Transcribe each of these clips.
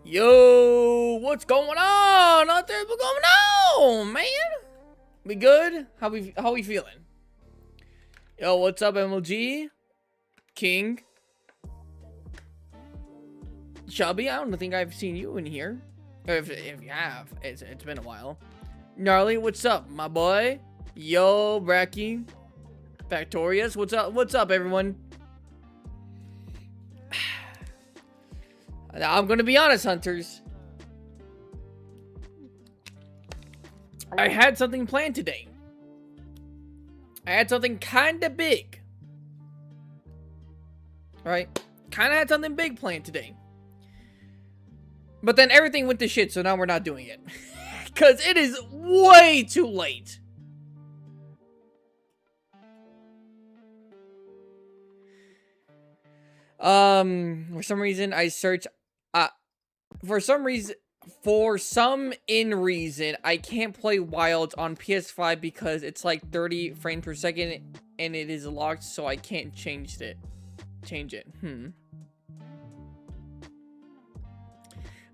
Yo, what's going on out there? What's going on, man? We good? How we feeling? Yo, what's up, MLG? King? Chubby? I don't think I've seen you in here. If you have, it's been a while. Gnarly, what's up, my boy? Yo, Bracky. Factorious, what's up? What's up, everyone? Now, I'm gonna be honest, hunters. I had something planned today. I had something kinda big. Right? Kinda had something big planned today. But then everything went to shit, so now we're not doing it. Cause it is way too late. For some reason I searched for some reason I can't play Wilds on PS5 because it's like 30 frames per second and it is locked, so I can't change it.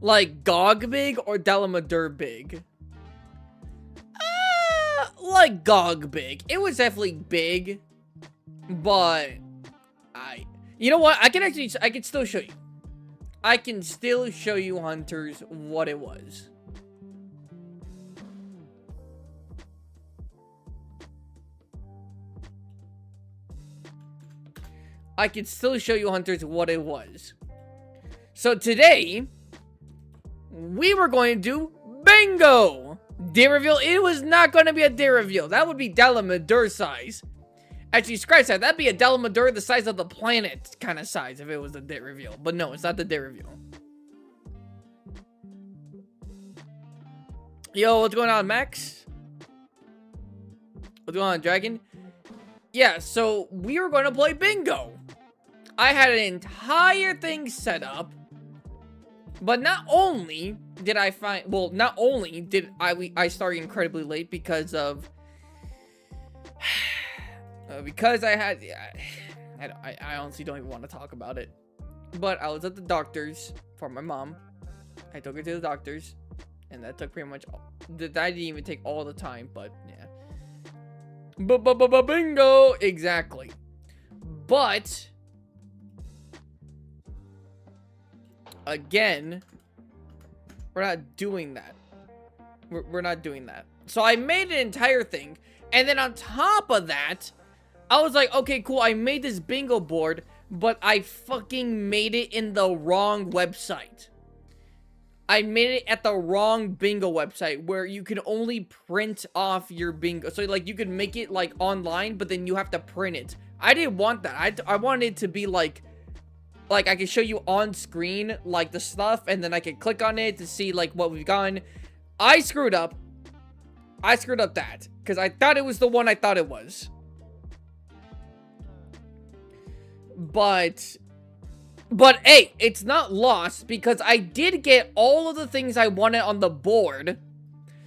Like GOG big or Dalamadur big? Like GOG big. It was definitely big, but you know what? I can still show you. I can still show you, hunters, what it was. I can still show you, hunters, what it was. So today, we were going to do bingo! Day reveal. It was not going to be a day reveal. That would be Dalamadur size. Actually, scratch that. That'd be a Dalamadur the size of the planet kind of size if it was a day reveal. But no, it's not the day reveal. Yo, what's going on, Max? What's going on, Dragon? Yeah, so we were going to play bingo. I had an entire thing set up. But not only did I find... Well, not only did I start incredibly late because of... because I had, I honestly don't even want to talk about it. But I was at the doctor's for my mom. I took her to the doctor's, and that took pretty much all. That didn't even take all the time, but yeah. Bingo, exactly. But again, we're not doing that. We're not doing that. So I made an entire thing, and then on top of that, I was like, okay, cool, I made this bingo board, but I fucking made it in the wrong website. I made it at the wrong bingo website where you can only print off your bingo. So, like, you can make it, like, online, but then you have to print it. I didn't want that. I wanted it to be, like, I can show you on screen, like, the stuff, and then I can click on it to see, like, what we've gotten. I screwed up. I screwed up that, because I thought it was the one I thought it was. But hey, it's not lost because I did get all of the things I wanted on the board.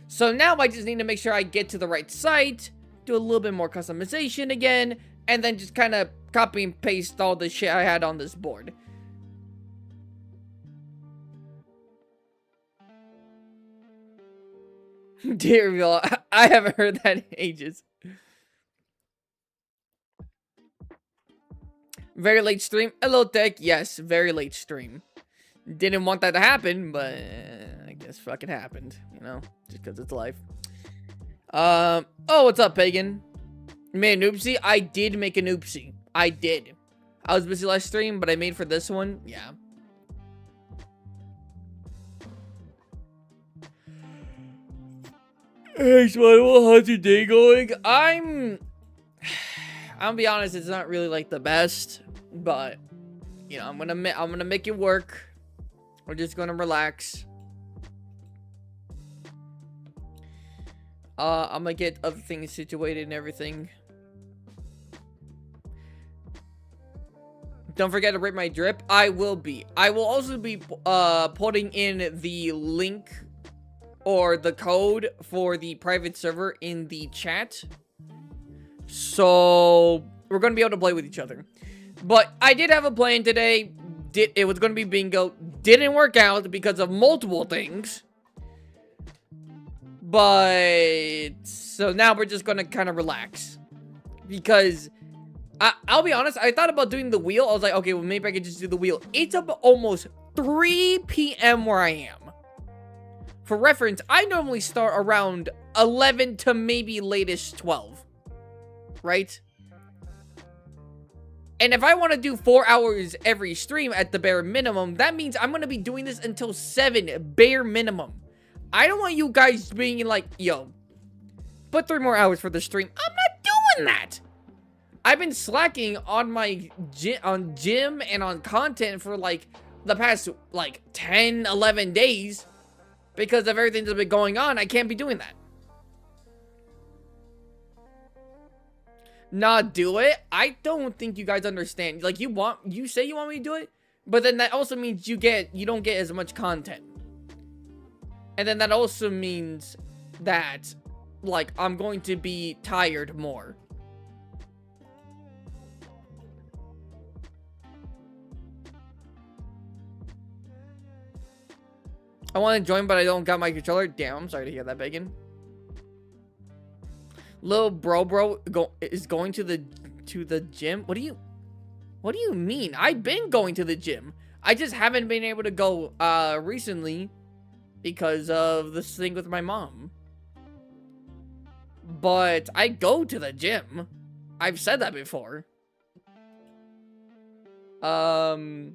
So now I just need to make sure I get to the right site, do a little bit more customization again, and then just kind of copy and paste all the shit I had on this board. Dear, I haven't heard that in ages. Very late stream. Hello, Tech. Yes, very late stream. Didn't want that to happen, but I guess fucking happened. You know, just because it's life. Oh, what's up, Pagan? You made an oopsie? I did make an oopsie. I did. I was busy last stream, but I made for this one. Yeah. Hey, Smile, how's your day going? I'm gonna be honest, it's not really like the best, but you know, I'm gonna make it work. We're just gonna relax. I'm gonna get other things situated and everything. Don't forget to rate my drip. I will be. I will also be putting in the link or the code for the private server in the chat. So we're gonna be able to play with each other. But I did have a plan today. it was going to be bingo. Didn't work out because of multiple things. But so now we're just going to kind of relax. Because I'll be honest, I thought about doing the wheel. I was like, okay, well, maybe I could just do the wheel. It's up almost 3 p.m. where I am. For reference, I normally start around 11 to maybe latest 12. Right? And if I want to do 4 hours every stream at the bare minimum, that means I'm going to be doing this until 7 bare minimum. I don't want you guys being like, yo, put 3 more hours for the stream. I'm not doing that. I've been slacking on my gym and on content for like the past like 10, 11 days because of everything that's been going on. I can't be doing that. Not do it? I don't think you guys understand. Like, you say you want me to do it, but then that also means you don't get as much content. And then that also means that, like, I'm going to be tired more. I want to join, but I don't got my controller. Damn, I'm sorry to hear that, Bacon. Little bro is going to the gym. What do you mean? I've been going to the gym. I just haven't been able to go recently because of this thing with my mom. But I go to the gym. I've said that before. However,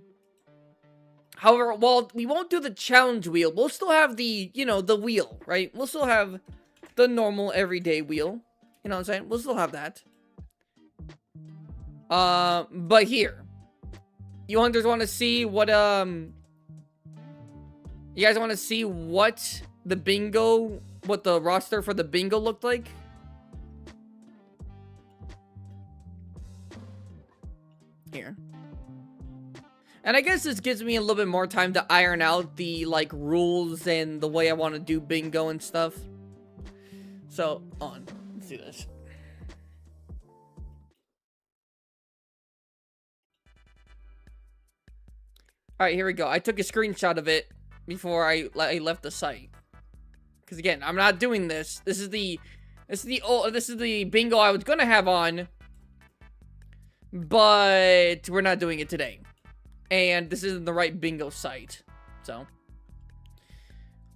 while we won't do the challenge wheel, we'll still have the, you know, the wheel, right? We'll still have the normal everyday wheel. You know what I'm saying? We'll still have that. But here. You hunters want to see what, you guys want to see what the bingo, what the roster for the bingo looked like? Here. And I guess this gives me a little bit more time to iron out the, like, rules and the way I want to do bingo and stuff. So, on. Let's do this. Alright, here we go. I took a screenshot of it before I left the site. Because, again, I'm not doing this. This is the bingo I was gonna have on. But we're not doing it today. And this isn't the right bingo site. So.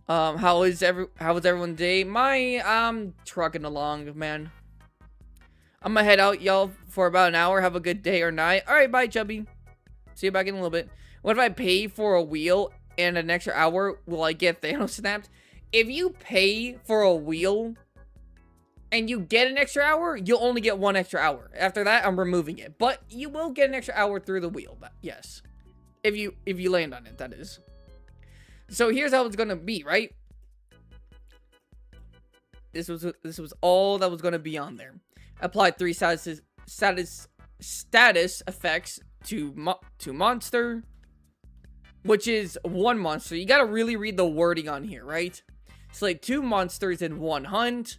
How was everyone's day? I'm trucking along, man. I'm gonna head out, y'all, for about an hour. Have a good day or night. Alright, bye, Chubby. See you back in a little bit. What if I pay for a wheel and an extra hour? Will I get Thanos snapped? If you pay for a wheel and you get an extra hour, you'll only get 1 extra hour. After that, I'm removing it. But you will get an extra hour through the wheel. Yes. If you land on it, that is. So here's how it's gonna be, right? This was all that was gonna be on there. Apply 3 status effects to monster, which is 1 monster. You gotta really read the wording on here, right? Slay 2 monsters in 1 hunt.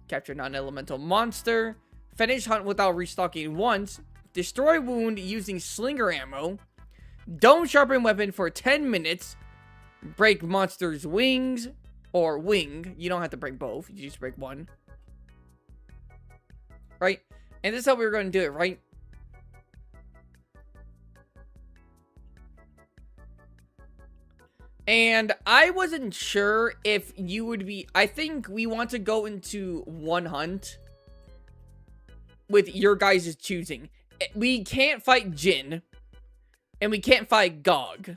Capture non-elemental monster. Finish hunt without restocking once. Destroy wound using slinger ammo. Don't sharpen weapon for 10 minutes. Break monster's wings. Or wing. You don't have to break both. You just break one. Right? And this is how we were going to do it, right? And I wasn't sure if you would be... I think we want to go into 1 hunt with your guys' choosing. We can't fight Jin. And we can't fight Gog.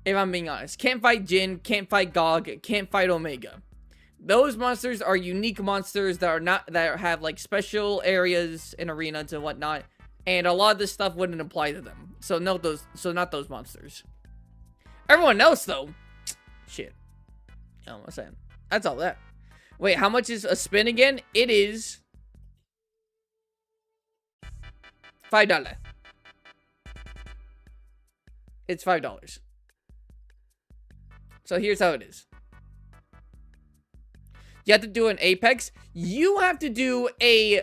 If I'm being honest. Can't fight Jin, can't fight Gog, can't fight Omega. Those monsters are unique monsters that have like special areas in arenas and whatnot. And a lot of this stuff wouldn't apply to them. So not those monsters. Everyone else though. Shit. You know what I'm saying? That's all that. Wait, how much is a spin again? It is $5. It's $5. So here's how it is. You have to do an Apex. You have to do a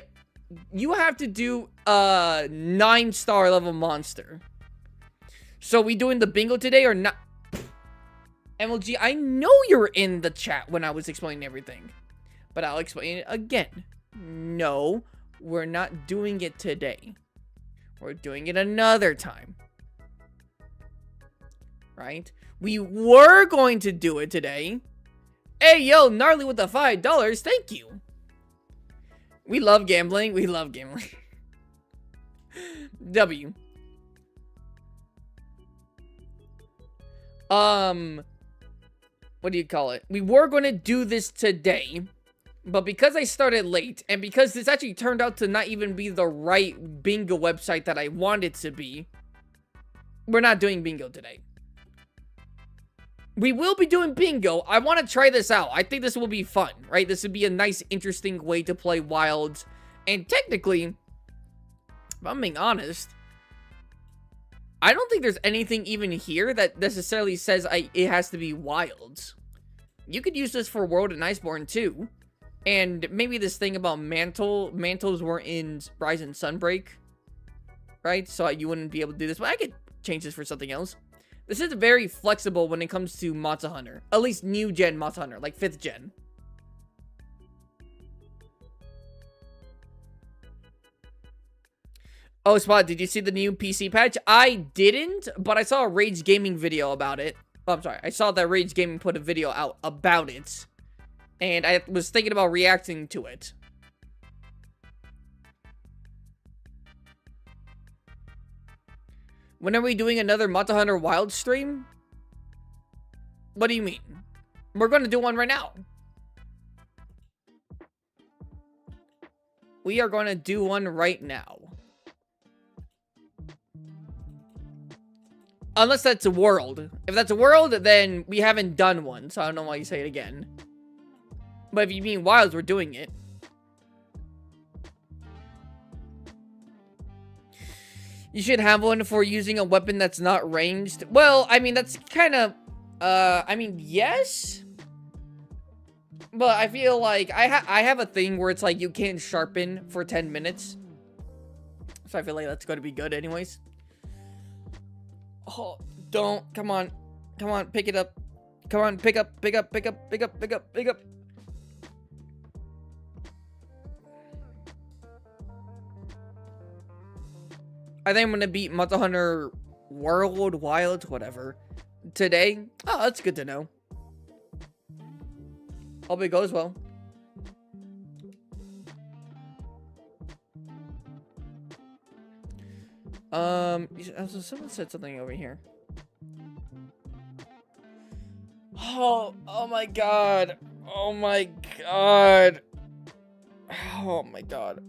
9-star level monster. So we doing the bingo today or not? MLG, I know you're in the chat when I was explaining everything. But I'll explain it again. No, we're not doing it today. We're doing it another time. Right? We were going to do it today. Hey, yo, Gnarly with the $5. Thank you. We love gambling. We love gambling. W. What do you call it? We were going to do this today, but because I started late, and because this actually turned out to not even be the right bingo website that I wanted it to be, we're not doing bingo today. We will be doing bingo. I want to try this out. I think this will be fun, right? This would be a nice, interesting way to play Wilds. And technically, if I'm being honest, I don't think there's anything even here that necessarily says it has to be Wilds. You could use this for World and Iceborne too. And maybe this thing about mantles were in Rise and Sunbreak, right? So you wouldn't be able to do this, but I could change this for something else. This is very flexible when it comes to Monster Hunter. At least new gen Monster Hunter, like 5th gen. Oh, Spot, did you see the new PC patch? I didn't, but I saw a Rage Gaming video about it. Oh, I'm sorry. I saw that Rage Gaming put a video out about it. And I was thinking about reacting to it. When are we doing another Monster Hunter Wild stream? What do you mean? We're going to do one right now. We are going to do one right now. Unless that's a world. If that's a world, then we haven't done one. So I don't know why you say it again. But if you mean Wilds, we're doing it. You should have one for using a weapon that's not ranged. Well, I mean, that's kind of... I mean, yes. But I feel like I have a thing where it's like you can't sharpen for 10 minutes. So I feel like that's going to be good anyways. Oh, don't. Come on. Come on, pick it up. Come on, pick up, pick up, pick up, pick up, pick up, pick up. I think I'm going to beat Monster Hunter World, Wild, whatever, today. Oh, that's good to know. Hope it goes well. Someone said something over here. Oh my god. Oh my god. Oh my god.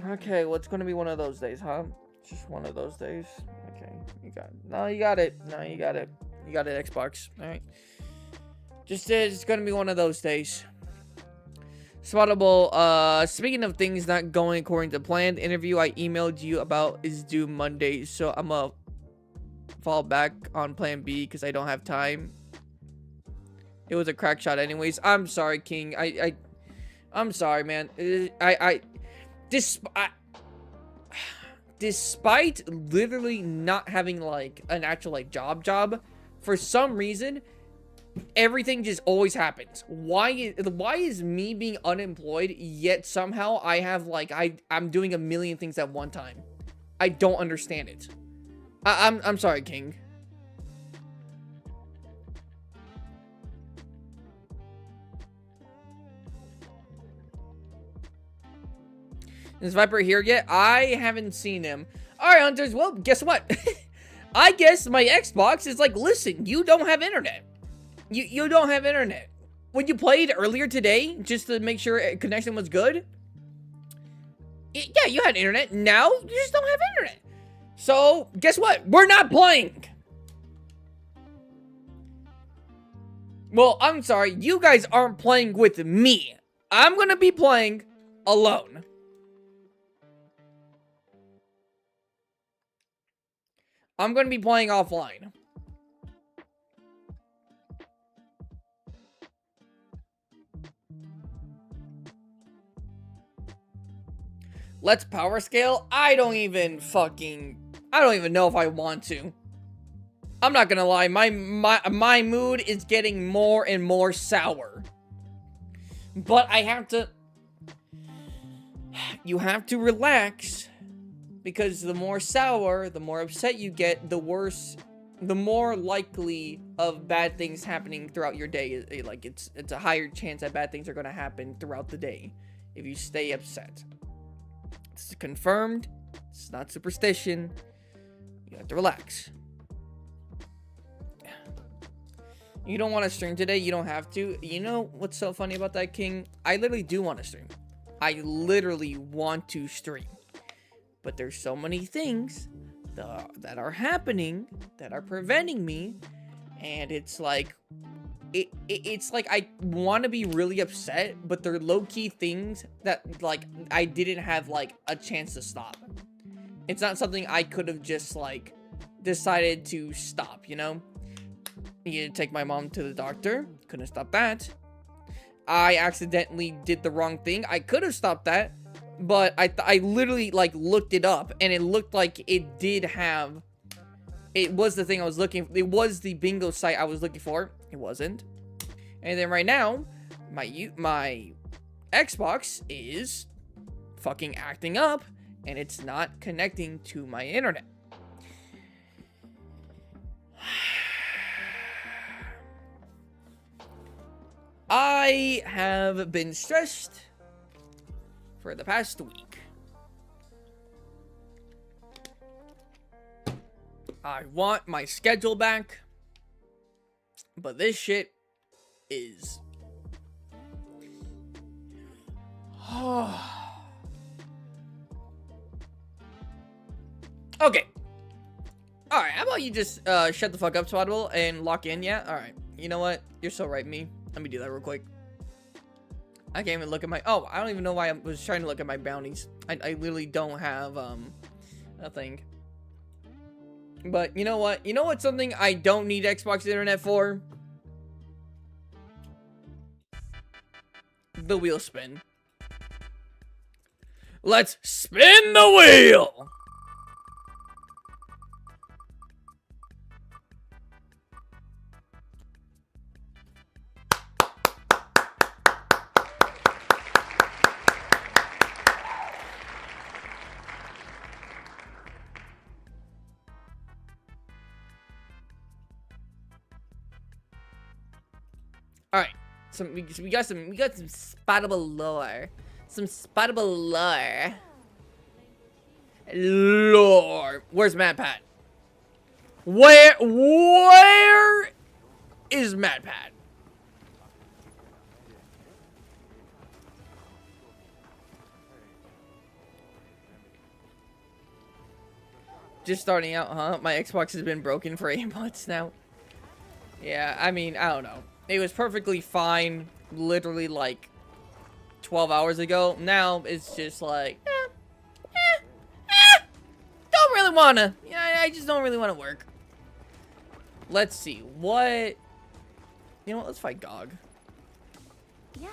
Okay, well, it's gonna be one of those days, huh? Just one of those days. Okay, you got it. No, you got it. No, you got it. You got it, Xbox. Alright. Just it's gonna be one of those days. Spottable, speaking of things not going according to plan, the interview I emailed you about is due Monday, so I'm gonna fall back on plan B because I don't have time. It was a crack shot anyways. I'm sorry, King. I'm sorry, man. Despite literally not having like an actual like job, for some reason everything just always happens. Why is me being unemployed yet somehow I have like I'm doing a million things at one time? I don't understand it. I'm sorry, King. Is Viper here yet? I haven't seen him. Alright, Hunters, well, guess what? I guess my Xbox is like, listen, you don't have internet. You don't have internet. When you played earlier today, just to make sure connection was good, yeah, you had internet. Now, you just don't have internet. So, guess what? We're not playing. Well, I'm sorry. You guys aren't playing with me. I'm gonna be playing alone. I'm going to be playing offline. Let's power scale? I don't even know if I want to. I'm not gonna lie, my mood is getting more and more sour. But I have to... You have to relax. Because the more sour, the more upset you get, the worse... The more likely of bad things happening throughout your day. Like, it's a higher chance that bad things are gonna happen throughout the day. If you stay upset. It's confirmed. It's not superstition. You have to relax. You don't want to stream today? You don't have to. You know what's so funny about that, King? I literally do want to stream. I literally want to stream. But there's so many things that are happening that are preventing me. And it's like... It's like I want to be really upset, but they're low-key things that, like, I didn't have, like, a chance to stop. It's not something I could have just, like, decided to stop, you know? Needed to take my mom to the doctor. Couldn't stop that. I accidentally did the wrong thing. I could have stopped that, but I literally, like, looked it up, and it looked like it did have... It was the thing I was looking for. It was the bingo site I was looking for. It wasn't. And then right now, my Xbox is fucking acting up, and it's not connecting to my internet. I have been stressed for the past week. I want my schedule back, but this shit is... Okay. Alright, how about you just shut the fuck up, Swaddle, and lock in, yeah? Alright, you know what? You're so right, me. Let me do that real quick. I can't even look at my... Oh, I don't even know why I was trying to look at my bounties. I literally don't have, a thing. But, you know what? You know what's something I don't need Xbox Internet for? The wheel spin. Let's spin the wheel! Alright, we got some spottable lore. Some spottable lore. Lore. Where's MatPat? Where is MatPat? Just starting out, huh? My Xbox has been broken for 8 months now. Yeah, I mean, I don't know. It was perfectly fine, literally, like, 12 hours ago. Now, it's just like, don't really wanna. Yeah, I just don't really wanna work. Let's see, what... You know what, let's fight GOG. Yes.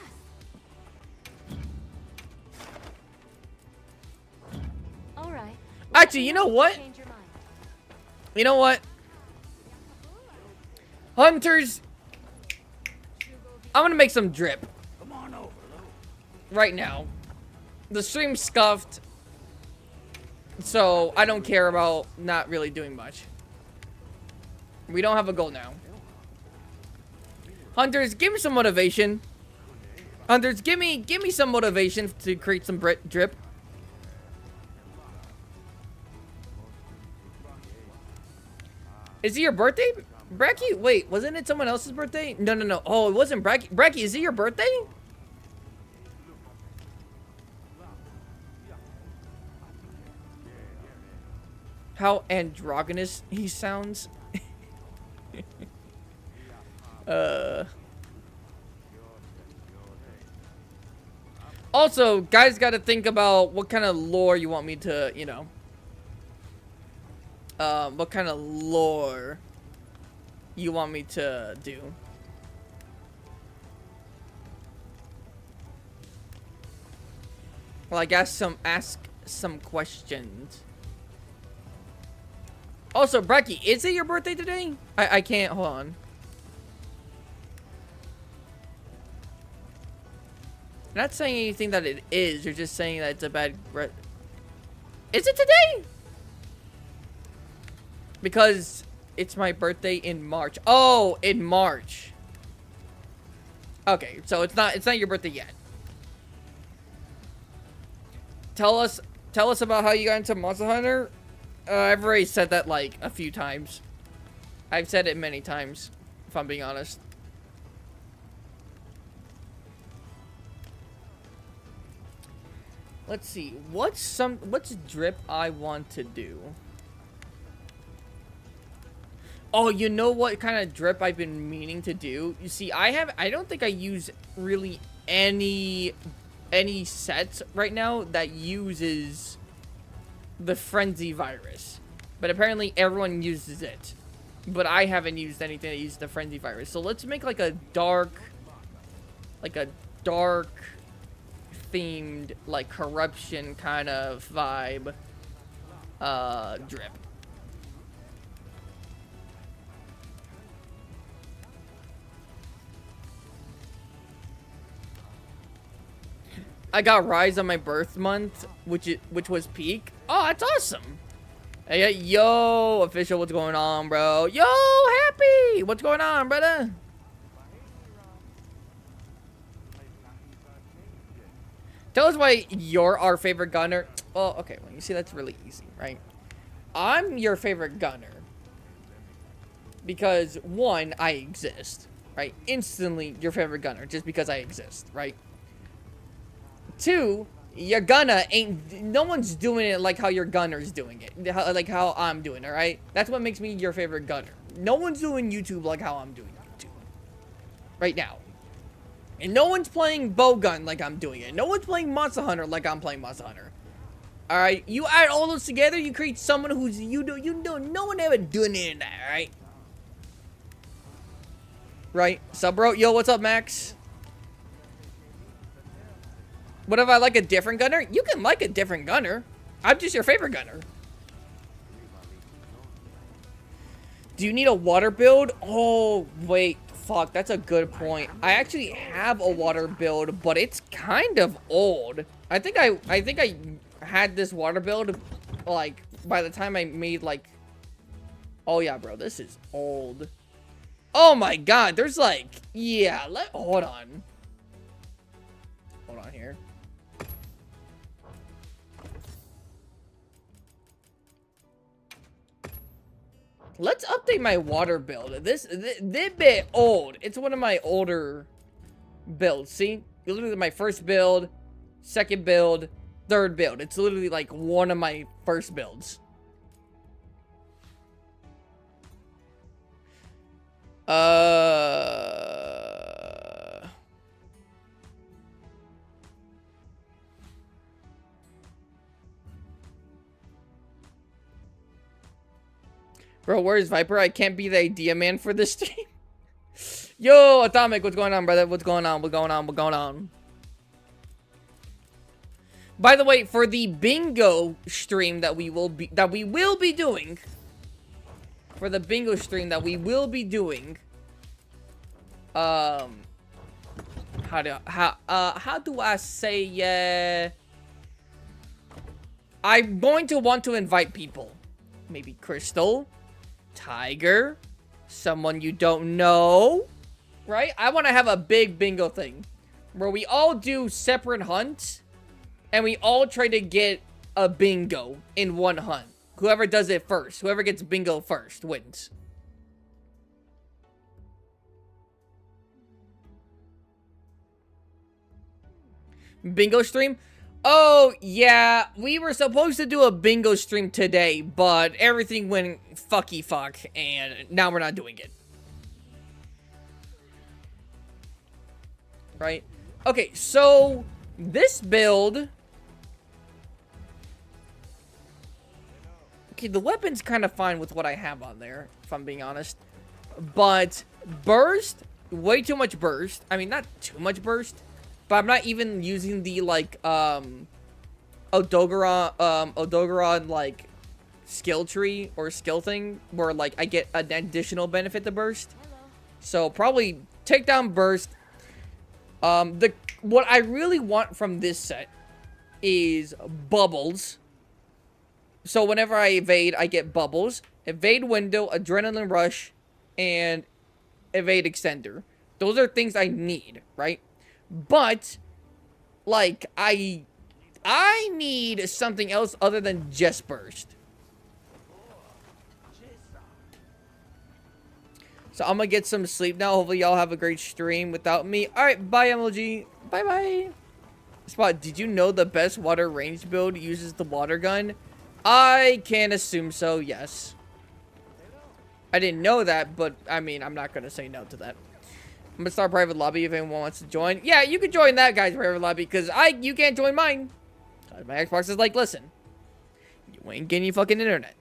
Alright. Actually, you know what? You know what? Hunters... I'm gonna make some drip. Come on over, right now. The stream's scuffed. So, I don't care about not really doing much. We don't have a goal now. Hunters, give me some motivation. Hunters, give me some motivation to create some drip. Is it your birthday? Bracky? Wait, wasn't it someone else's birthday? No. Oh, it wasn't Bracky. Bracky, is it your birthday? How androgynous he sounds. Also, guys gotta think about what kind of lore you want me to, you know. What kind of lore you want me to do. Well, I guess ask some questions. Also, Brecky, is it your birthday today? I can't, hold on. You're not saying anything that it is, you're just saying that it's a bad... Is it today? Because it's my birthday in March. Oh, in March. Okay, so it's not your birthday yet. Tell us about how you got into Monster Hunter. I've already said that like a few times. I've said it many times, if I'm being honest. Let's see. What's drip I want to do? Oh, you know what kind of drip I've been meaning to do? You see, I don't think I use really any sets right now that uses the frenzy virus. But apparently everyone uses it. But I haven't used anything that uses the frenzy virus. So let's make like a dark themed, like corruption kind of vibe drip. I got Rise on my birth month, which was peak. Oh, that's awesome. Hey, yo, official, what's going on, bro? Yo, happy, what's going on, brother? Tell us why you're our favorite gunner. Well, okay, well, you see, that's really easy, right? I'm your favorite gunner because, one, I exist, right? Instantly your favorite gunner just because I exist, right? Two, your gunner ain't, no one's doing it like how your gunner's doing it, like how I'm doing it, right? That's what makes me your favorite gunner. No one's doing YouTube like how I'm doing YouTube right now. And no one's playing Bowgun like I'm doing it. No one's playing Monster Hunter like I'm playing Monster Hunter. Alright, you add all those together, you create someone who's, you know, no one ever doing any of that, alright? Right? Sub bro, yo, what's up, Max? What if I like a different gunner? You can like a different gunner. I'm just your favorite gunner. Do you need a water build? Oh, wait. Fuck, that's a good point. I actually have a water build, but it's kind of old. I think I had this water build, like, by the time I made, like... Oh, yeah, bro. This is old. Oh, my God. There's, like... Yeah, hold on. Hold on here. Let's update my water build. This bit old. It's one of my older builds. See? Literally my first build, second build, third build. It's literally like one of my first builds. Bro, where's Viper? I can't be the idea man for this stream. Yo, Atomic, what's going on, brother? What's going on? What's going on? What's going on? By the way, for the bingo stream that we will be doing, for the bingo stream that we will be doing, how do I say, I'm going to want to invite people. Maybe Crystal, Tiger, someone you don't know, right? I want to have a big bingo thing where we all do separate hunts and we all try to get a bingo in one hunt. Whoever does it first, whoever gets bingo first wins. Bingo stream? Oh, yeah, we were supposed to do a bingo stream today, but everything went fucky fuck, and now we're not doing it. Right? Okay, so this build... Okay, the weapon's kind of fine with what I have on there, if I'm being honest. But burst, way too much burst. I mean, not too much burst. But I'm not even using the, like, Odogaron, like, skill tree or skill thing where like I get an additional benefit to burst. So probably take down burst. What I really want from this set is bubbles. So whenever I evade, I get bubbles, evade window, adrenaline rush, and evade extender. Those are things I need, right? But like I need something else other than just burst. So I'm gonna get some sleep now. Hopefully y'all have a great stream without me. Alright, bye MLG. Bye bye. Spot, did you know the best water range build uses the water gun? I can assume so, yes. I didn't know that, but I mean, I'm not gonna say no to that. I'm gonna start private lobby if anyone wants to join. Yeah, you can join that guy's private lobby, because you can't join mine. My Xbox is like, listen, you ain't getting your fucking internet.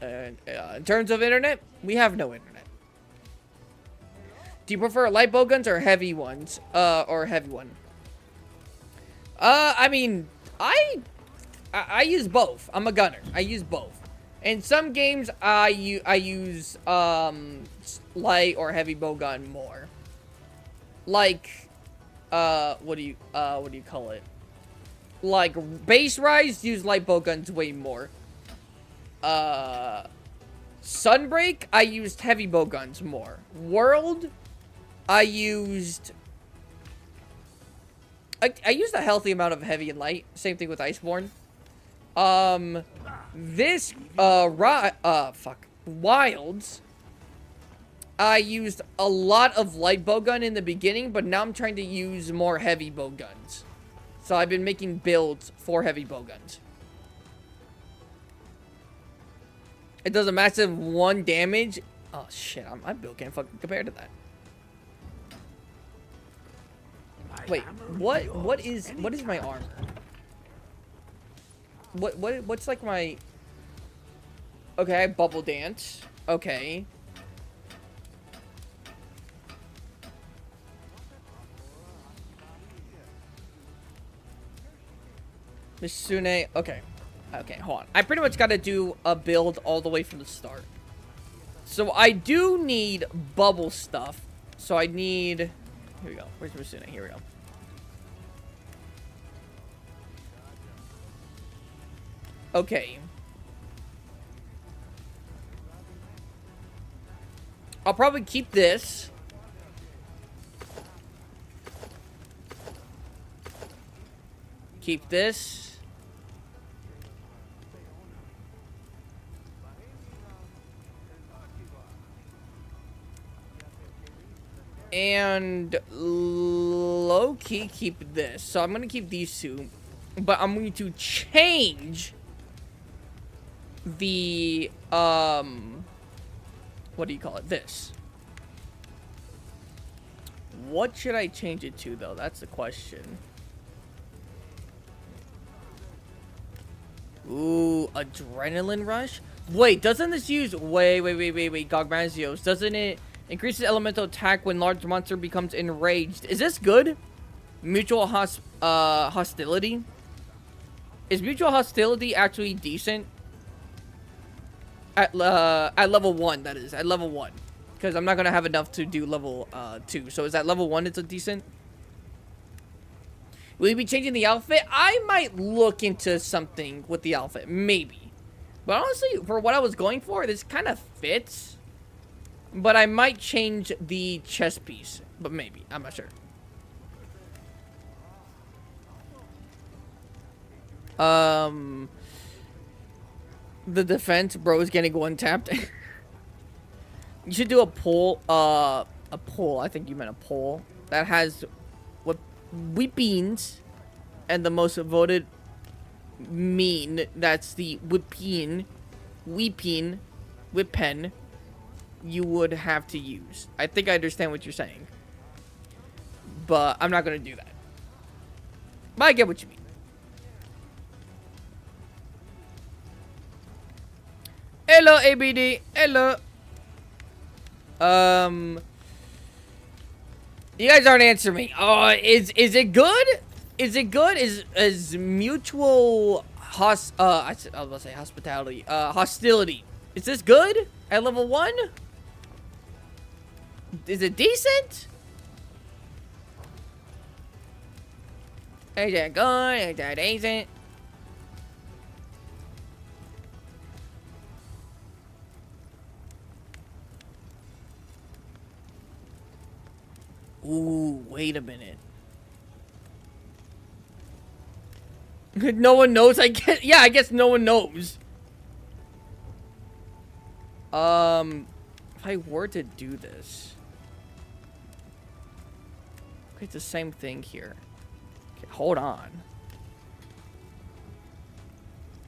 And in terms of internet, we have no internet. Do you prefer light bow guns or heavy ones? Or heavy one? I mean, I use both. I'm a gunner. I use both. In some games, I use light or heavy bow gun more. Like, what do you call it? Like base rise, use light bow guns way more. Sunbreak, I used heavy bow guns more. World, I used a healthy amount of heavy and light. Same thing with Iceborne. Wilds, I used a lot of light bowgun in the beginning, but now I'm trying to use more heavy bowguns. So I've been making builds for heavy bowguns. It does a massive 1 damage. Oh shit, my build can't fucking compare to that. Wait, what is my armor? What's like my... Okay, I have bubble dance. Okay. Mitsune, okay. Okay, hold on. I pretty much gotta do a build all the way from the start. So I do need bubble stuff. So I need... Here we go. Where's Mitsune? Here we go. Okay. I'll probably keep this. Keep this. And low-key keep this. So I'm going to keep these two. But I'm going to change the, what do you call it? This. What should I change it to, though? That's the question. Ooh, Adrenaline Rush? Wait, doesn't this use... Wait, Gogmazios. Doesn't it increase the elemental attack when large monster becomes enraged? Is this good? Mutual hostility? Is mutual hostility actually decent? At level 1, that is. At level 1. Because I'm not going to have enough to do level 2. So is that level 1 it's a decent? Will you be changing the outfit? I might look into something with the outfit. Maybe. But honestly, for what I was going for, this kind of fits. But I might change the chest piece. But maybe. I'm not sure. The defense, bro, is getting one-tapped. You should do a poll. A poll. I think you meant a poll. That has what weapons and the most voted mean. That's the weapon you would have to use. I think I understand what you're saying. But I'm not going to do that. But I get what you mean. Hello, ABD. Hello. You guys aren't answering me. Oh, is it good? Is it good? Is mutual I was about to say hospitality. Hostility. Is this good at level 1? Is it decent? Is that good? Is that decent? Ooh, wait a minute. No one knows, I guess. Yeah, I guess no one knows. If I were to do this. Okay, it's the same thing here. Okay, hold on.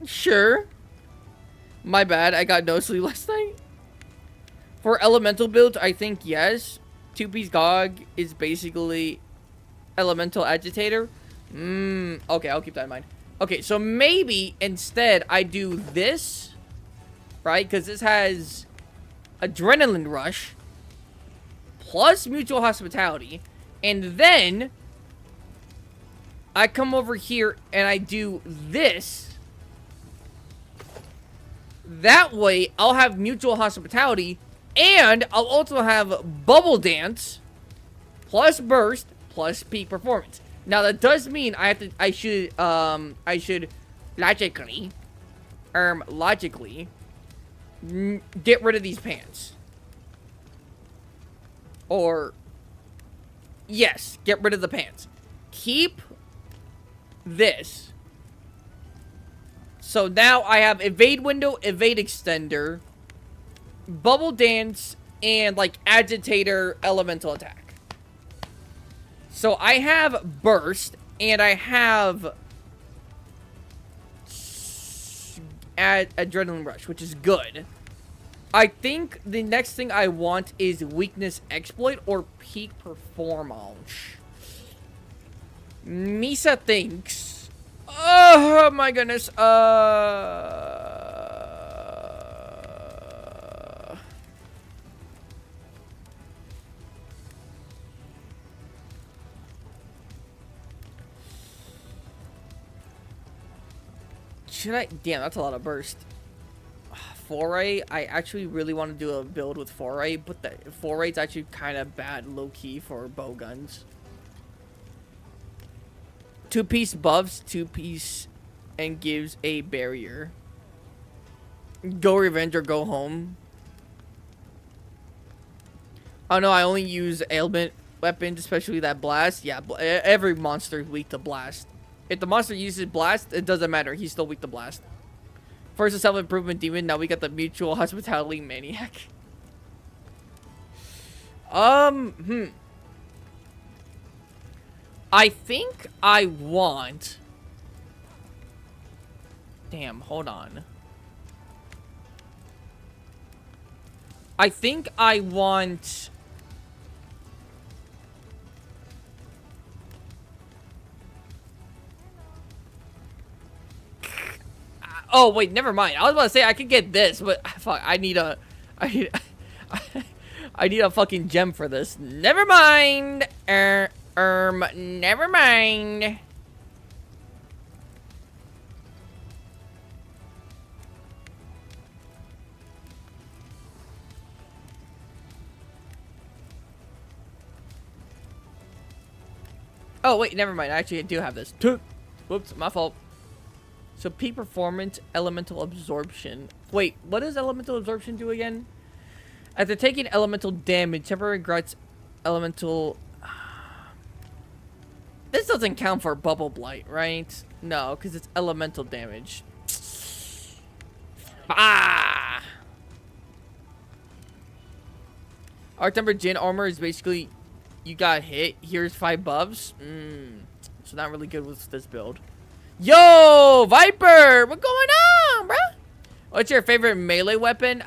Sure. My bad, I got no sleep last night. For elemental builds, I think yes. Two-piece Gog is basically elemental agitator. Okay, I'll keep that in mind. Okay, so maybe instead I do this, right? Because this has adrenaline rush plus mutual hospitality, and then I come over here and I do this. That way, I'll have mutual hospitality, and I'll also have bubble dance plus burst plus peak performance. Now that does mean I should logically get rid of these pants. Or yes, get rid of the pants. Keep this. So now I have evade window, evade extender, bubble dance, and like agitator elemental attack. So I have burst, and I have adrenaline rush, which is good. I think the next thing I want is weakness exploit or peak performance. Misa thinks. Oh my goodness. Should I? Damn, that's a lot of burst. Foray, I actually really want to do a build with Foray, but the Foray's actually kind of bad low-key for bow guns. Two-piece buffs, two-piece, and gives a barrier. Go revenge or go home. Oh no, I only use ailment weapons, especially that blast. Yeah, every monster is weak to blast. If the monster uses blast, it doesn't matter. He's still weak to blast. First, a self-improvement demon. Now we got the mutual hospitality maniac. I think I want... Damn, hold on. I think I want... Oh, wait, never mind. I was about to say I could get this, but fuck, I need a fucking gem for this. Never mind. Never mind. Oh, wait, never mind. Actually, I do have this. Whoops, my fault. So peak performance, elemental absorption. Wait, what does elemental absorption do again? After taking elemental damage, temporary grunts, elemental... This doesn't count for bubble blight, right? No, because it's elemental damage. Ah! Arc Temper Jin armor is basically... You got hit, here's 5 buffs. So not really good with this build. Yo, Viper! What's going on, bro? What's your favorite melee weapon?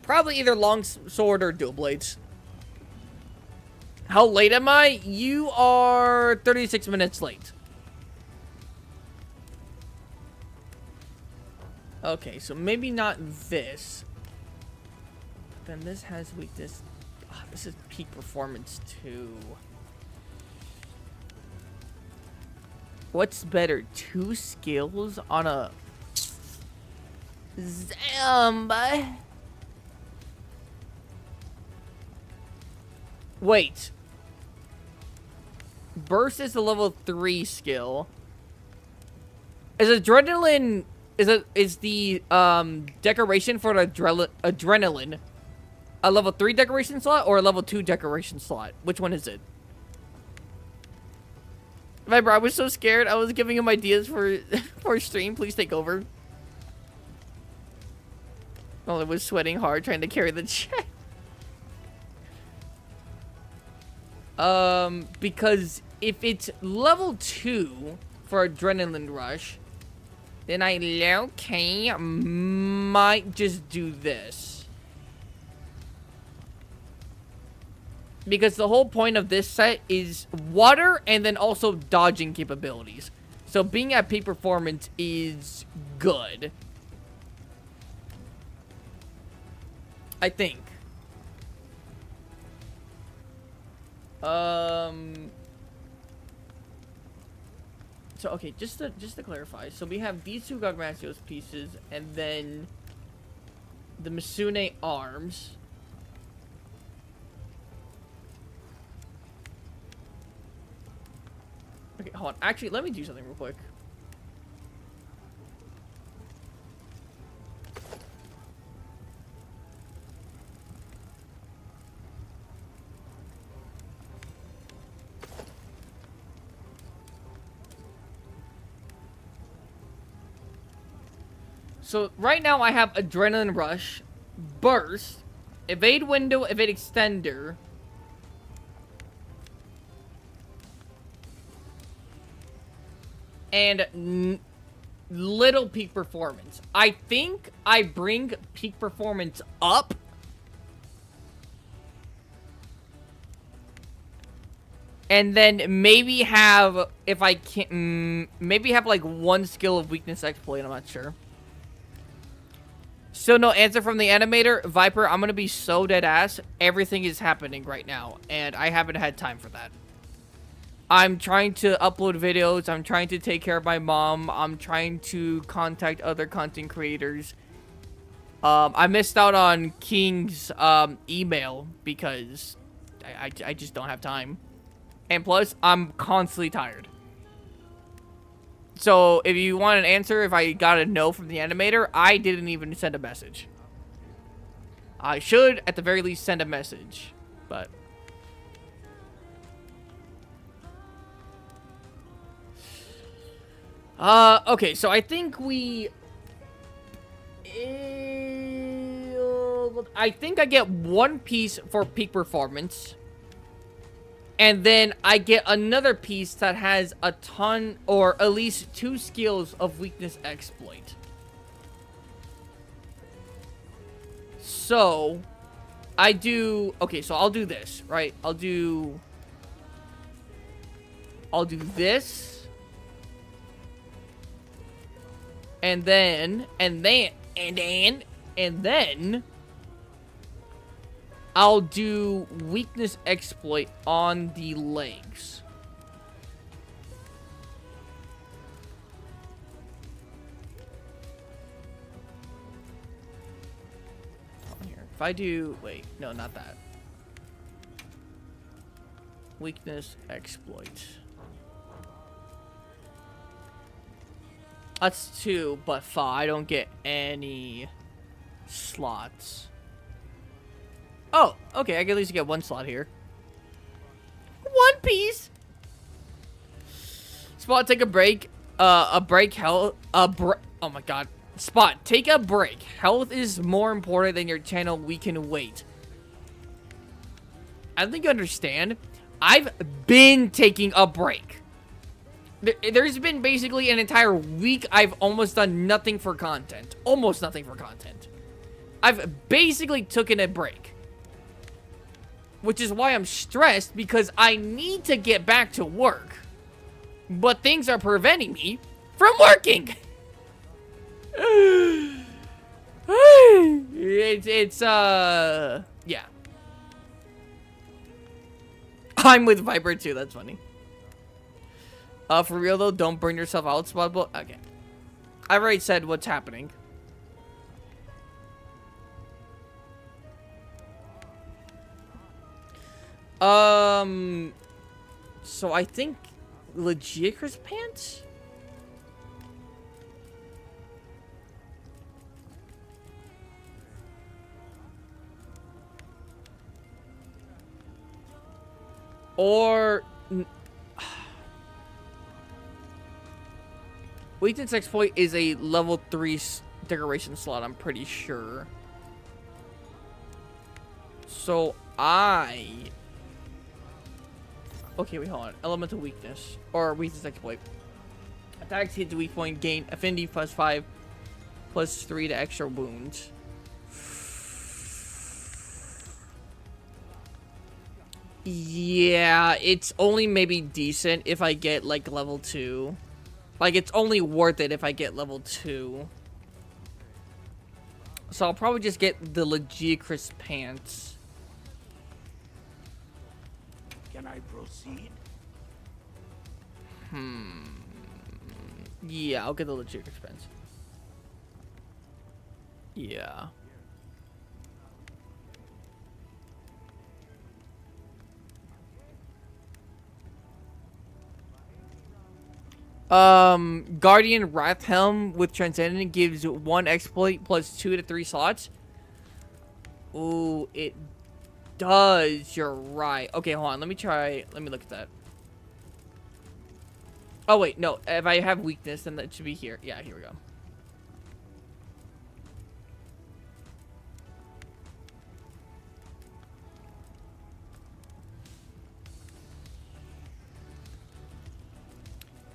Probably either long sword or dual blades. How late am I? You are 36 minutes late. Okay, so maybe not this. Then this has weakness. Oh, this is peak performance too. What's better, 2 skills on a zombie? Wait. Burst is a level 3 skill. Is adrenaline is the decoration for the adrenaline a level 3 decoration slot or a level 2 decoration slot? Which one is it? Viper, I was so scared. I was giving him ideas for for stream. Please take over. Oh, I was sweating hard trying to carry the chat. Because if it's level 2 for Adrenaline Rush, then I okay, might just do this. Because the whole point of this set is water and then also dodging capabilities. So being at peak performance is good. I think. So okay, just to clarify, so we have these 2 Gogmasios pieces, and then the Misune arms. Okay, hold on. Actually, let me do something real quick. So right now I have Adrenaline Rush, Burst, Evade Window, Evade Extender, and little peak performance. I think I bring peak performance up. And then maybe have, if I can, maybe have like 1 skill of weakness exploit, I'm not sure. Still no answer from the animator. Viper, I'm gonna be so dead ass. Everything is happening right now, and I haven't had time for that. I'm trying to upload videos. I'm trying to take care of my mom. I'm trying to contact other content creators. I missed out on King's email because I just don't have time. And plus, I'm constantly tired. So, if you want an answer, if I got a no from the animator, I didn't even send a message. I should, at the very least, send a message. But... okay, so I think we... I think I get 1 piece for peak performance. And then I get another piece that has a ton, or at least 2 skills of weakness exploit. So, I do, okay, so I'll do this, right? I'll do this. And then I'll do weakness exploit on the legs. Here. If I do, wait, no, not that. Weakness exploit. That's 2, but 5. I don't get any slots. Oh, okay, I can at least get 1 slot here. 1 piece! Spot, take a break. Oh my god. Spot, take a break. Health is more important than your channel. We can wait. I think you understand. I've been taking a break. There's been basically an entire week I've almost done nothing for content. Almost nothing for content. I've basically taken a break. Which is why I'm stressed, because I need to get back to work. But things are preventing me from working. Yeah. I'm with Viper too, that's funny. For real though, don't burn yourself out, Spotbolt. Okay. I already said what's happening. So I think Legicris pants? Or Weakness exploit is a level 3 decoration slot, I'm pretty sure. So okay, wait, hold on. Elemental weakness. Or weakness exploit. Attacks hit the weak point, gain affinity +5, +3 to extra wounds. Yeah, it's only maybe decent if I get, like, level 2. Like, it's only worth it if I get level 2. So I'll probably just get the Legicris pants. Can I proceed? Yeah, I'll get the Legicris pants. Yeah. Guardian Wrathhelm with Transcendent gives 1 exploit plus 2 to 3 slots. Ooh, it does. You're right. Okay, hold on. Let me look at that. Oh, wait. No. If I have weakness, then that should be here. Yeah, here we go.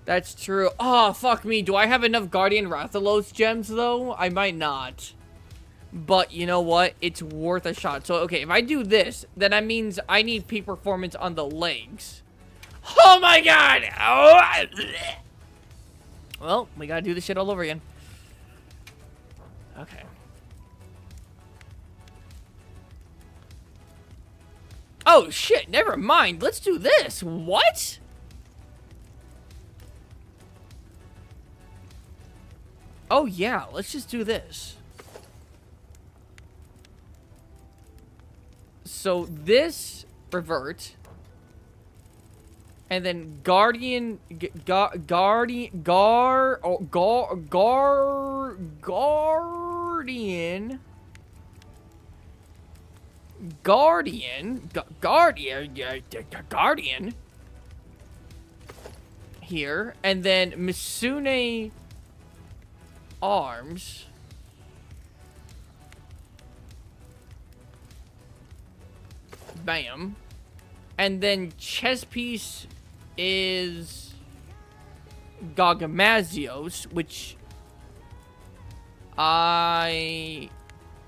That's true. Oh, fuck me. Do I have enough Guardian Rathalos gems, though? I might not. But you know what? It's worth a shot. So, okay, if I do this, then that means I need peak performance on the legs. Oh, my God! Oh. Well, we gotta do this shit all over again. Okay. Oh, shit. Never mind. Let's do this. What? Oh, yeah. Let's just do this. So, this revert. And then Guardian... Guardian... Guardian. Here. And then Misune... Arms. Bam. And then chest piece is Gargamazios, which I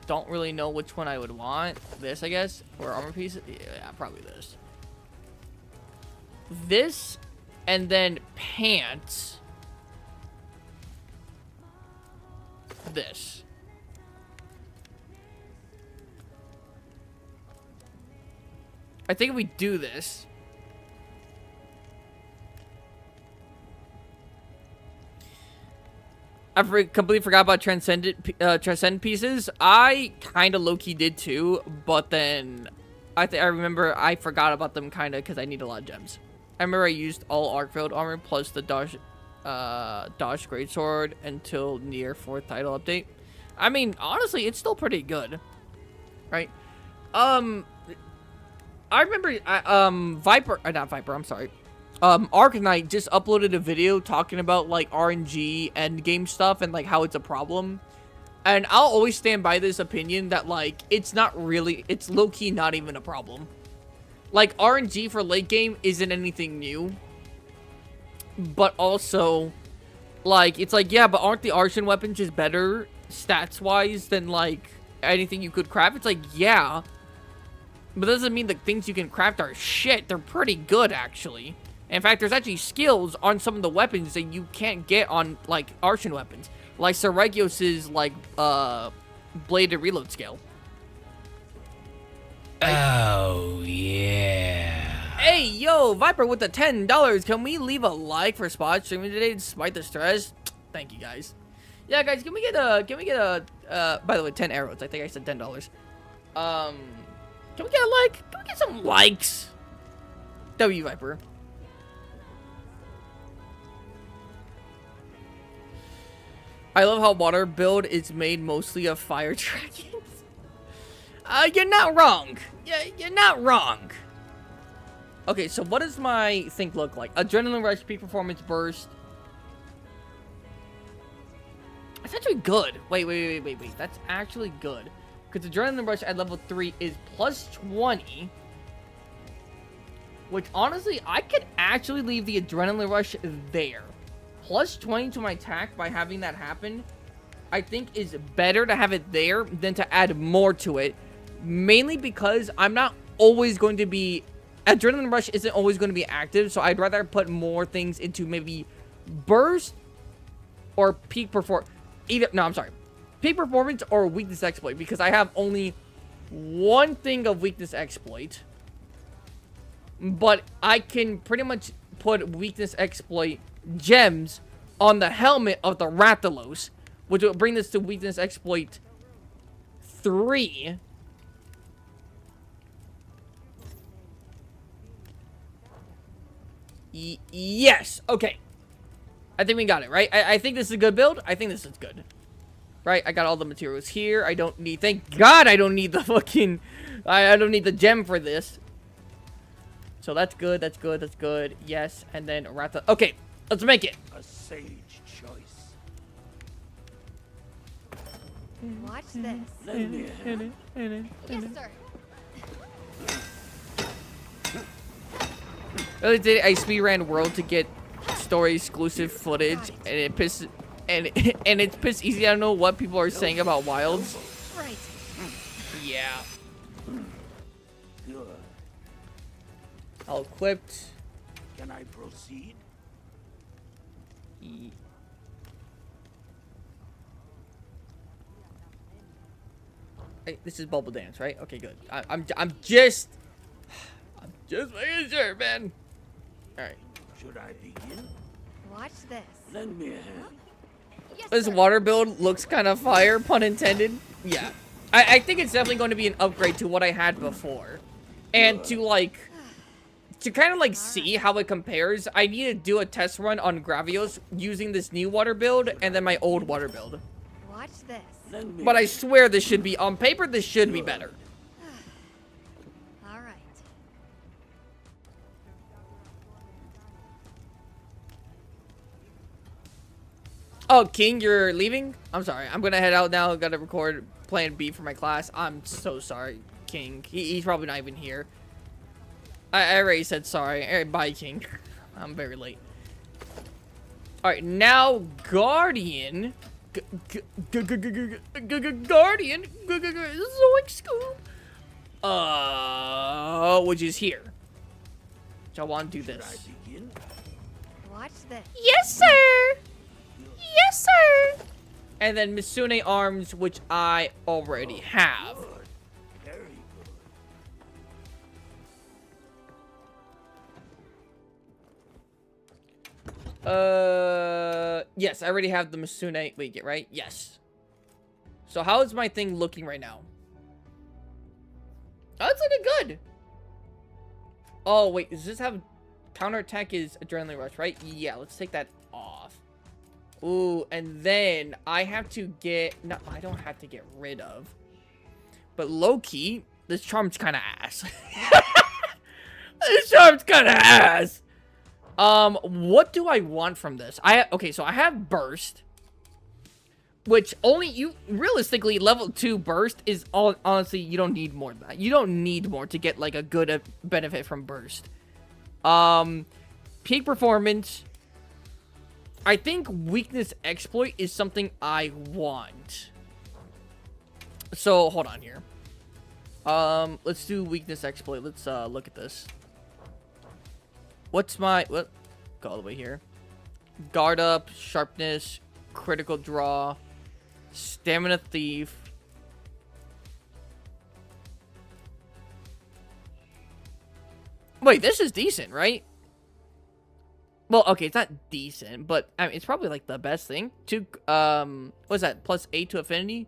don't really know which one I would want. This, I guess, or armor piece. Yeah, probably this. This, and then pants. This. I think if we do this, I completely forgot about Transcendent pieces. I kind of low-key did too, but then I remember I forgot about them kind of because I need a lot of gems. I remember I used all Arcfield armor plus the Dodge Greatsword until near 4th title update. I mean, honestly, it's still pretty good, right? I remember, not Viper, I'm sorry. Arknight just uploaded a video talking about, like, RNG endgame stuff and, like, how it's a problem. And I'll always stand by this opinion that, like, it's low-key not even a problem. Like, RNG for late game isn't anything new. But also, like, it's like, yeah, but aren't the Arson weapons just better stats-wise than, like, anything you could craft? It's like, yeah. But that doesn't mean the things you can craft are shit. They're pretty good, actually. In fact, there's actually skills on some of the weapons that you can't get on, like, Arson weapons. Like Seregios' like, bladed reload skill. Oh, yeah. Hey, yo, Viper with the $10. Can we leave a like for spot streaming today despite the stress? Thank you, guys. Yeah, guys, can we get a, by the way, 10 arrows. I think I said $10. Can we get a like? Can we get some likes? W Viper. I love how water build is made mostly of fire dragons. You're not wrong. Yeah, you're not wrong. Okay, so what does my thing look like? Adrenaline rush, peak performance burst. That's actually good. Wait. That's actually good. Because adrenaline rush at level 3 is plus 20. Which, honestly, I could actually leave the adrenaline rush there. Plus 20 to my attack by having that happen, I think is better to have it there than to add more to it. Mainly because I'm not always going to be... Adrenaline rush isn't always going to be active, so I'd rather put more things into maybe burst or peak performance. No, I'm sorry. Peak performance or weakness exploit, because I have only one thing of weakness exploit. But I can pretty much put weakness exploit gems on the helmet of the Rathalos, which will bring this to weakness exploit 3. Yes. Okay. I think we got it, right? I think this is a good build. I think this is good. Right? I got all the materials here. I don't need... Thank God I don't need the fucking... I don't need the gem for this. So that's good. That's good. That's good. Yes. And then Ratha... Okay. Let's make it. A sage choice. Watch this. Lend me a hand. Yes, sir. Earlier today, I speedran World to get story exclusive footage, and it pisses... And it's piss easy. I don't know what people are saying about Wilds. Right. Yeah. Good. All equipped. Can I proceed? Hey, this is Bubble Dance, right? Okay, good. I'm just making sure, man. All right. Should I begin? Watch this. Lend me a hand. Yes, This sir. water build looks kind of fire, pun intended. Yeah. I think it's definitely going to be an upgrade to what I had before. And to kind of see how it compares, I need to do a test run on Gravios using this new water build and then my old water build. Watch this. Lend me But a I swear this should be, on paper, this should be better. All right. Oh, King, you're leaving? I'm sorry. I'm going to head out now. Got to record plan B for my class. I'm so sorry, King. He's probably not even here. I already said sorry. All right, bye, King. I'm very late. All right, now Guardian. Guardian. Zoink Scoop. Which is here. So I want to do Should I this. begin? Watch this. Yes, sir. Yes, sir. And then Misune arms, which I already have. Good. Very good. Yes, I already have the Misune. Wait, get right? Yes. So how is my thing looking right now? Oh, it's looking good. Oh, wait, does this have counterattack is adrenaline rush, right? Yeah, let's take that off. Ooh, and then I have to get... No, I don't have to get rid of. But low-key, this charm's kind of ass. This charm's kind of ass. What do I want from this? Okay, so I have burst. Which only realistically, level 2 burst is honestly, you don't need more than that. You don't need more to get a good benefit from burst. Peak performance... I think weakness exploit is something I want. So, hold on here. Let's do weakness exploit. Let's, look at this. What's my... What? Go all the way here. Guard up, sharpness, critical draw, stamina thief. Wait, this is decent, right? Well, okay, it's not decent, but I mean, it's probably like the best thing. What's that? +8 to affinity.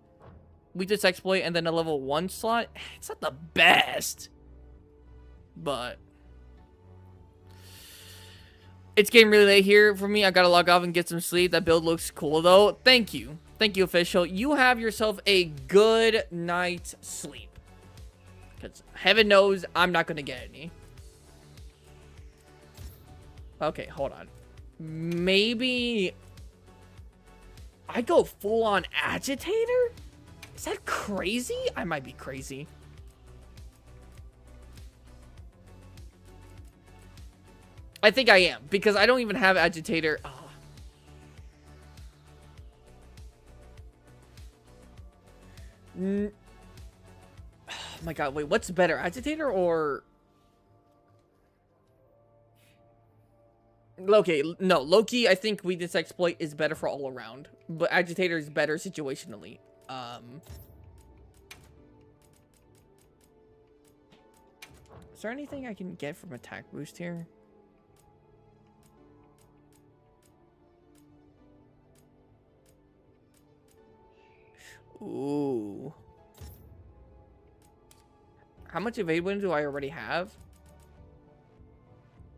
We just exploit and then a level 1 slot. It's not the best, but it's getting really late here for me. I gotta log off and get some sleep. That build looks cool though. Thank you, official. You have yourself a good night's sleep, because heaven knows I'm not gonna get any. Okay, hold on. Maybe I go full on agitator? Is that crazy? I might be crazy. I think I am, because I don't even have agitator. Oh. Oh my god, wait, what's better? Agitator or... Okay, no, Loki, I think Weakness Exploit is better for all around, but Agitator is better situationally. Is there anything I can get from attack boost here? Ooh. How much evade window do I already have?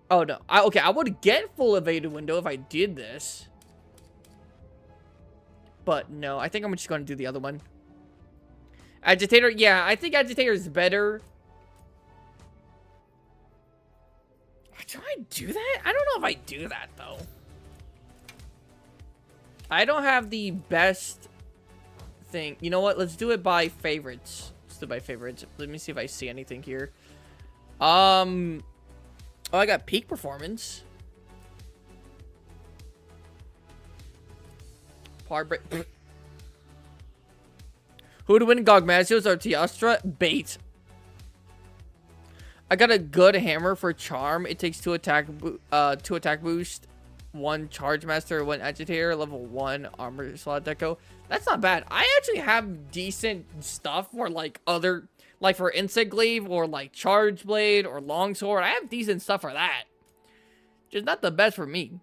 Oh, no. Okay, I would get full evade window if I did this. But no, I think I'm just going to do the other one. Agitator, yeah, I think Agitator is better. Do I do that? I don't know if I do that, though. I don't have the best thing. You know what? Let's do it by favorites. Let's do it by favorites. Let me see if I see anything here. Oh, I got peak performance. Par break. Who would win, Gogmazios or Teostra? Bait. I got a good hammer for charm. It takes 2 attack boost, 1 charge master, 1 agitator, level 1 armor slot deco. That's not bad. I actually have decent stuff for like other, like for insect glaive or like charge blade or longsword. I have decent stuff for that. Just not the best for me.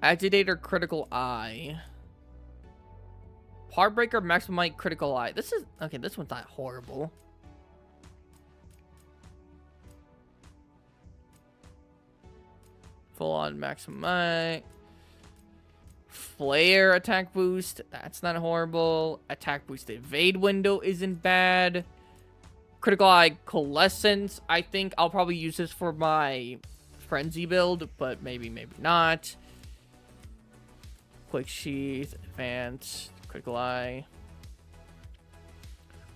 Agitator, critical eye. Heartbreaker, maximum critical eye. This is okay. This one's not horrible. Full on maximum. Flare attack boost. That's not horrible. Attack boost evade window isn't bad. Critical eye coalescence. I think I'll probably use this for my frenzy build, but maybe not. Quick sheath, advanced, critical eye.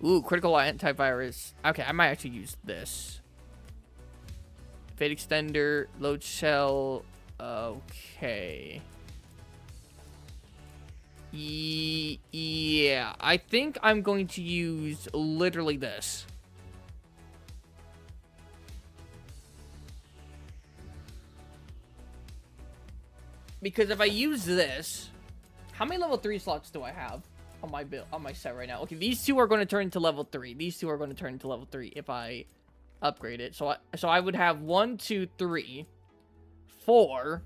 Ooh, critical eye antivirus. Okay, I might actually use this. Fade extender, load shell. Okay. Yeah, I think I'm going to use literally this. Because if I use this, how many level 3 slots do I have on my build, on my set right now? Okay, these 2 are going to turn into level 3. These 2 are going to turn into level 3 if I upgrade it. So I would have 1, 2, 3, 4,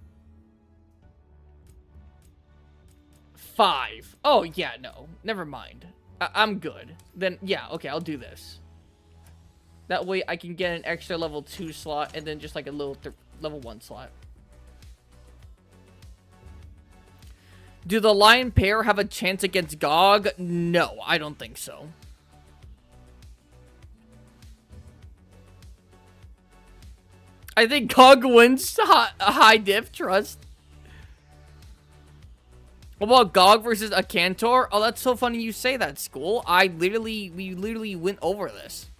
5. Oh yeah, no, never mind. I'm good. Then yeah, okay, I'll do this. That way I can get an extra level 2 slot and then just like a little level 1 slot. Do the lion pair have a chance against Gog? No, I don't think so. I think Gog wins high diff trust. What about Gog versus a Cantor? Oh, that's so funny you say that, School. We literally went over this.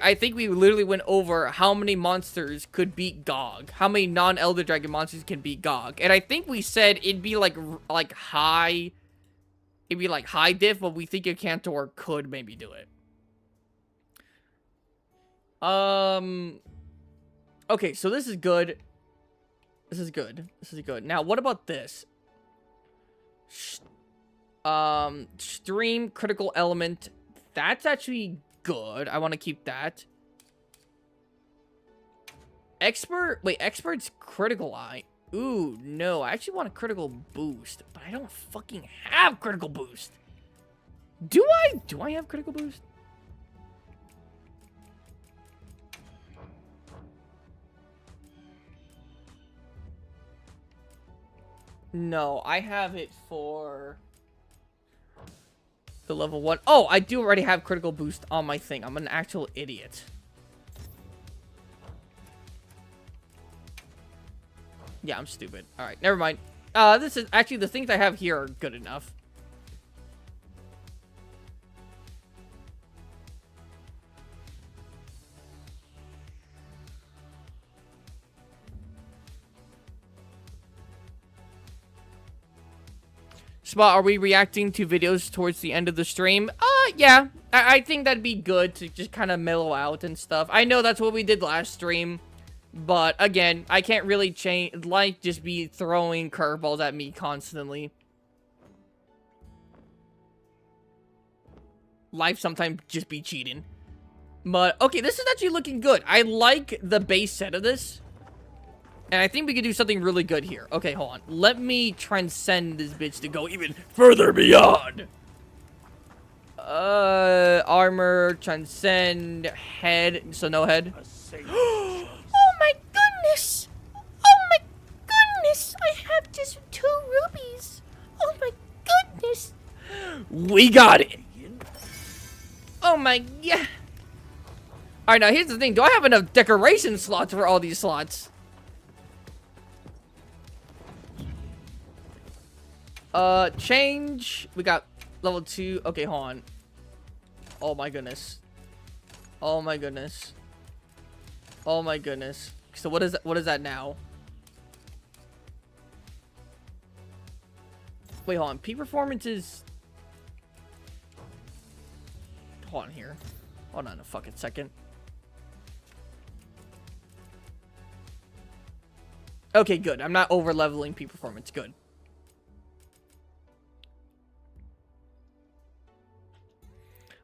I think we literally went over how many monsters could beat Gog. How many non-Elder Dragon monsters can beat Gog. And I think we said it'd be like high... It'd be like high diff, but we think a Cantor could maybe do it. Okay, so this is good. This is good. This is good. Now, what about this? Stream critical element. That's actually good. I want to keep that. Expert's critical eye. Ooh, no. I actually want a critical boost, but I don't fucking have critical boost. Do I? Do I have critical boost? No, I have it for the level 1. Oh, I do already have critical boost on my thing. I'm an actual idiot. Yeah, I'm stupid. Alright, never mind. This is actually, the things I have here are good enough. Spot, are we reacting to videos towards the end of the stream? Yeah. I think that'd be good to just kind of mellow out and stuff. I know that's what we did last stream. But, again, I can't really change, like, just be throwing curveballs at me constantly. Life sometimes just be cheating. But, okay, this is actually looking good. I like the base set of this. And I think we could do something really good here. Okay, hold on. Let me transcend this bitch to go even further beyond. Armor, transcend, head. So no head. Oh my goodness. Oh my goodness. I have just 2 rubies. Oh my goodness. We got it. Oh my, yeah. Alright, now here's the thing. Do I have enough decoration slots for all these slots? Change. We got level 2. Okay, hold on. Oh my goodness. Oh my goodness. Oh my goodness. So what is that? What is that now? Wait, hold on. Peak performance is... Hold on here. Hold on a fucking second. Okay, good. I'm not over leveling peak performance. Good.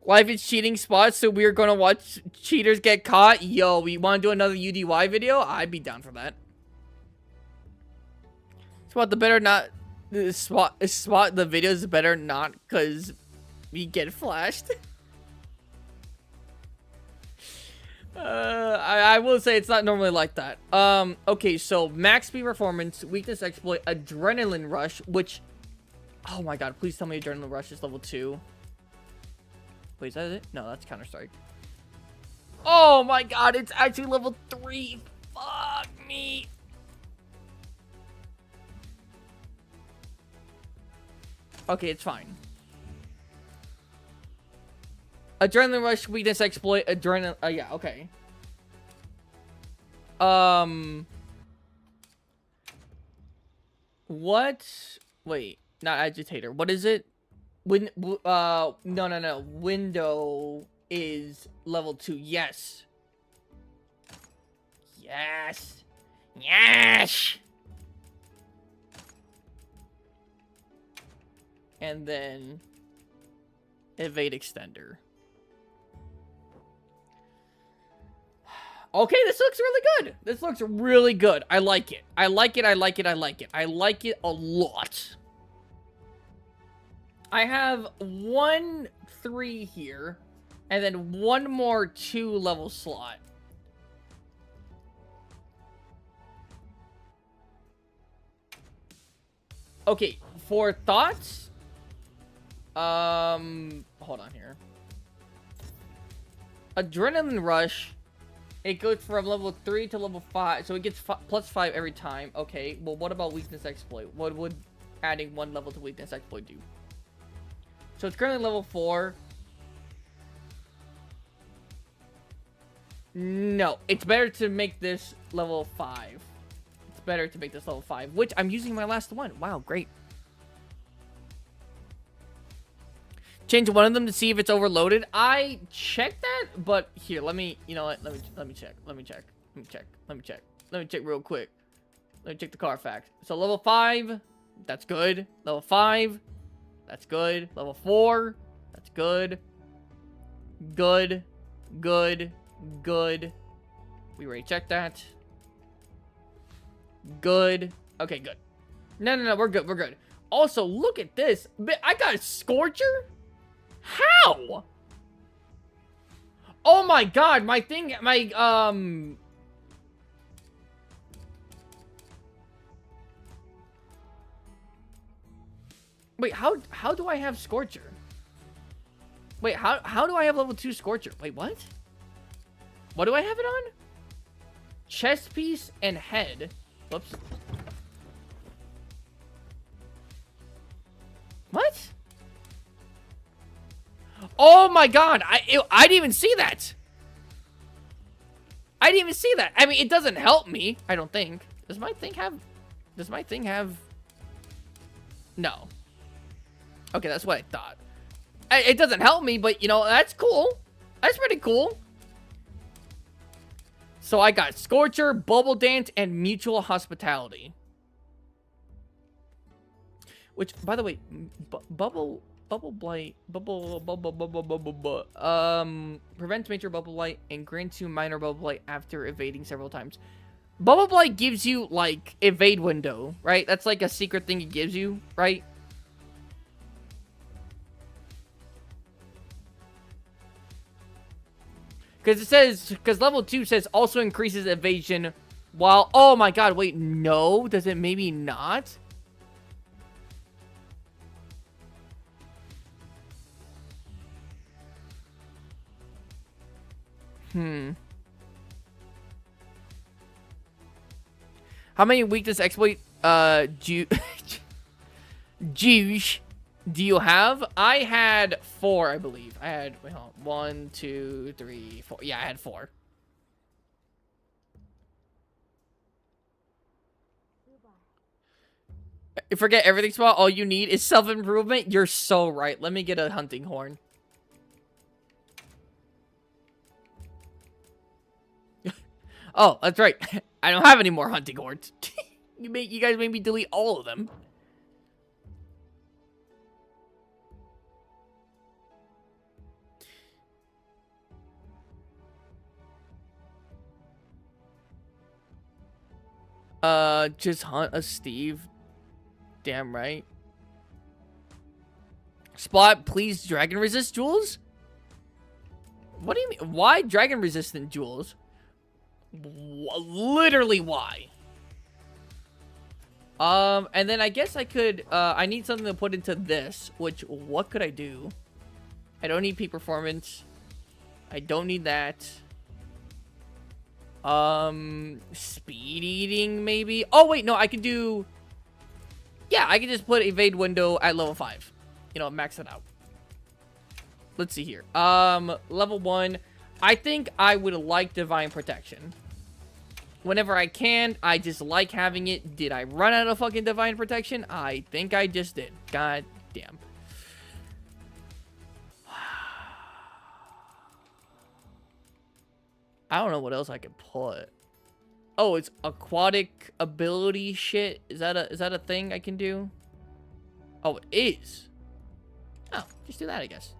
Life is cheating spots, so we're gonna watch cheaters get caught. Yo, we want to do another UDY video? I'd be down for that. Spot the better not... Spot the videos better not, because we get flashed. I will say it's not normally like that. Okay, so max speed performance, weakness exploit, adrenaline rush, which... Oh my god, please tell me adrenaline rush is level 2. Wait, is that it? No, that's Counter-Strike. Oh my god, it's actually level 3. Fuck me. Okay, it's fine. Adrenaline rush, weakness exploit, adrenaline... yeah, okay. What? Wait, not agitator. What is it? No. Window is level 2. Yes. Yes. Yes. And then evade extender. Okay, this looks really good. This looks really good. I like it. I like it. I like it. I like it. I like it a lot. I have 1 3 here, and then 1 more 2 level slot. Okay, for thoughts, hold on here. Adrenaline rush, it goes from level 3 to level 5, so it gets plus 5 every time. Okay, well, what about weakness exploit? What would adding 1 level to weakness exploit do? So it's currently level 4. No, it's better to make this level 5. It's better to make this level 5, which I'm using my last one. Wow, great. Change one of them to see if it's overloaded. I checked that, but here, let me, you know what? Let me check. Let me check real quick. Let me check the Carfax. So level 5, that's good. Level 5. That's good. Level 4. That's good. Good. Good. Good. We already checked that. Good. Okay, good. No, we're good, we're good. Also, look at this. I got a Scorcher? How? Oh my god, my thing, Wait, how do I have Scorcher? Wait, how do I have level 2 Scorcher? Wait, what? What do I have it on? Chest piece and head. Whoops. What? Oh my god, I didn't even see that. I didn't even see that. I mean, it doesn't help me, I don't think. Does my thing have... No. Okay, that's what I thought. It doesn't help me, but, you know, that's cool. That's pretty cool. So I got Scorcher, Bubble Dance, and Mutual Hospitality. Which, by the way, Bubble Blight, prevents major Bubble Blight and grants you minor Bubble Blight after evading several times. Bubble Blight gives you, like, evade window, right? That's like a secret thing it gives you, right? Because it says, because level 2 says also increases evasion while, oh my god, wait, no? Does it maybe not? How many weakness exploit, Juice do you have? I had 4, I believe. I had, wait, hold on. 1, 2, 3, 4. Yeah, I had 4. Forget everything, Spot. All you need is self-improvement. You're so right. Let me get a hunting horn. Oh, that's right. I don't have any more hunting horns. You guys made me delete all of them. Just hunt a Steve. Damn right. Spot, please dragon resist jewels? What do you mean? Why dragon resistant jewels? Literally why? And then I guess I could, I need something to put into this, which, what could I do? I don't need peak performance. I don't need that. Speed eating, maybe? Oh, wait, no, I can do... Yeah, I can just put evade window at level 5. You know, max it out. Let's see here. Level 1. I think I would like Divine Protection. Whenever I can, I just like having it. Did I run out of fucking Divine Protection? I think I just did. God damn. I don't know what else I could put. Oh, it's aquatic ability shit. Is that a thing I can do? Oh, it is. Oh, just do that, I guess.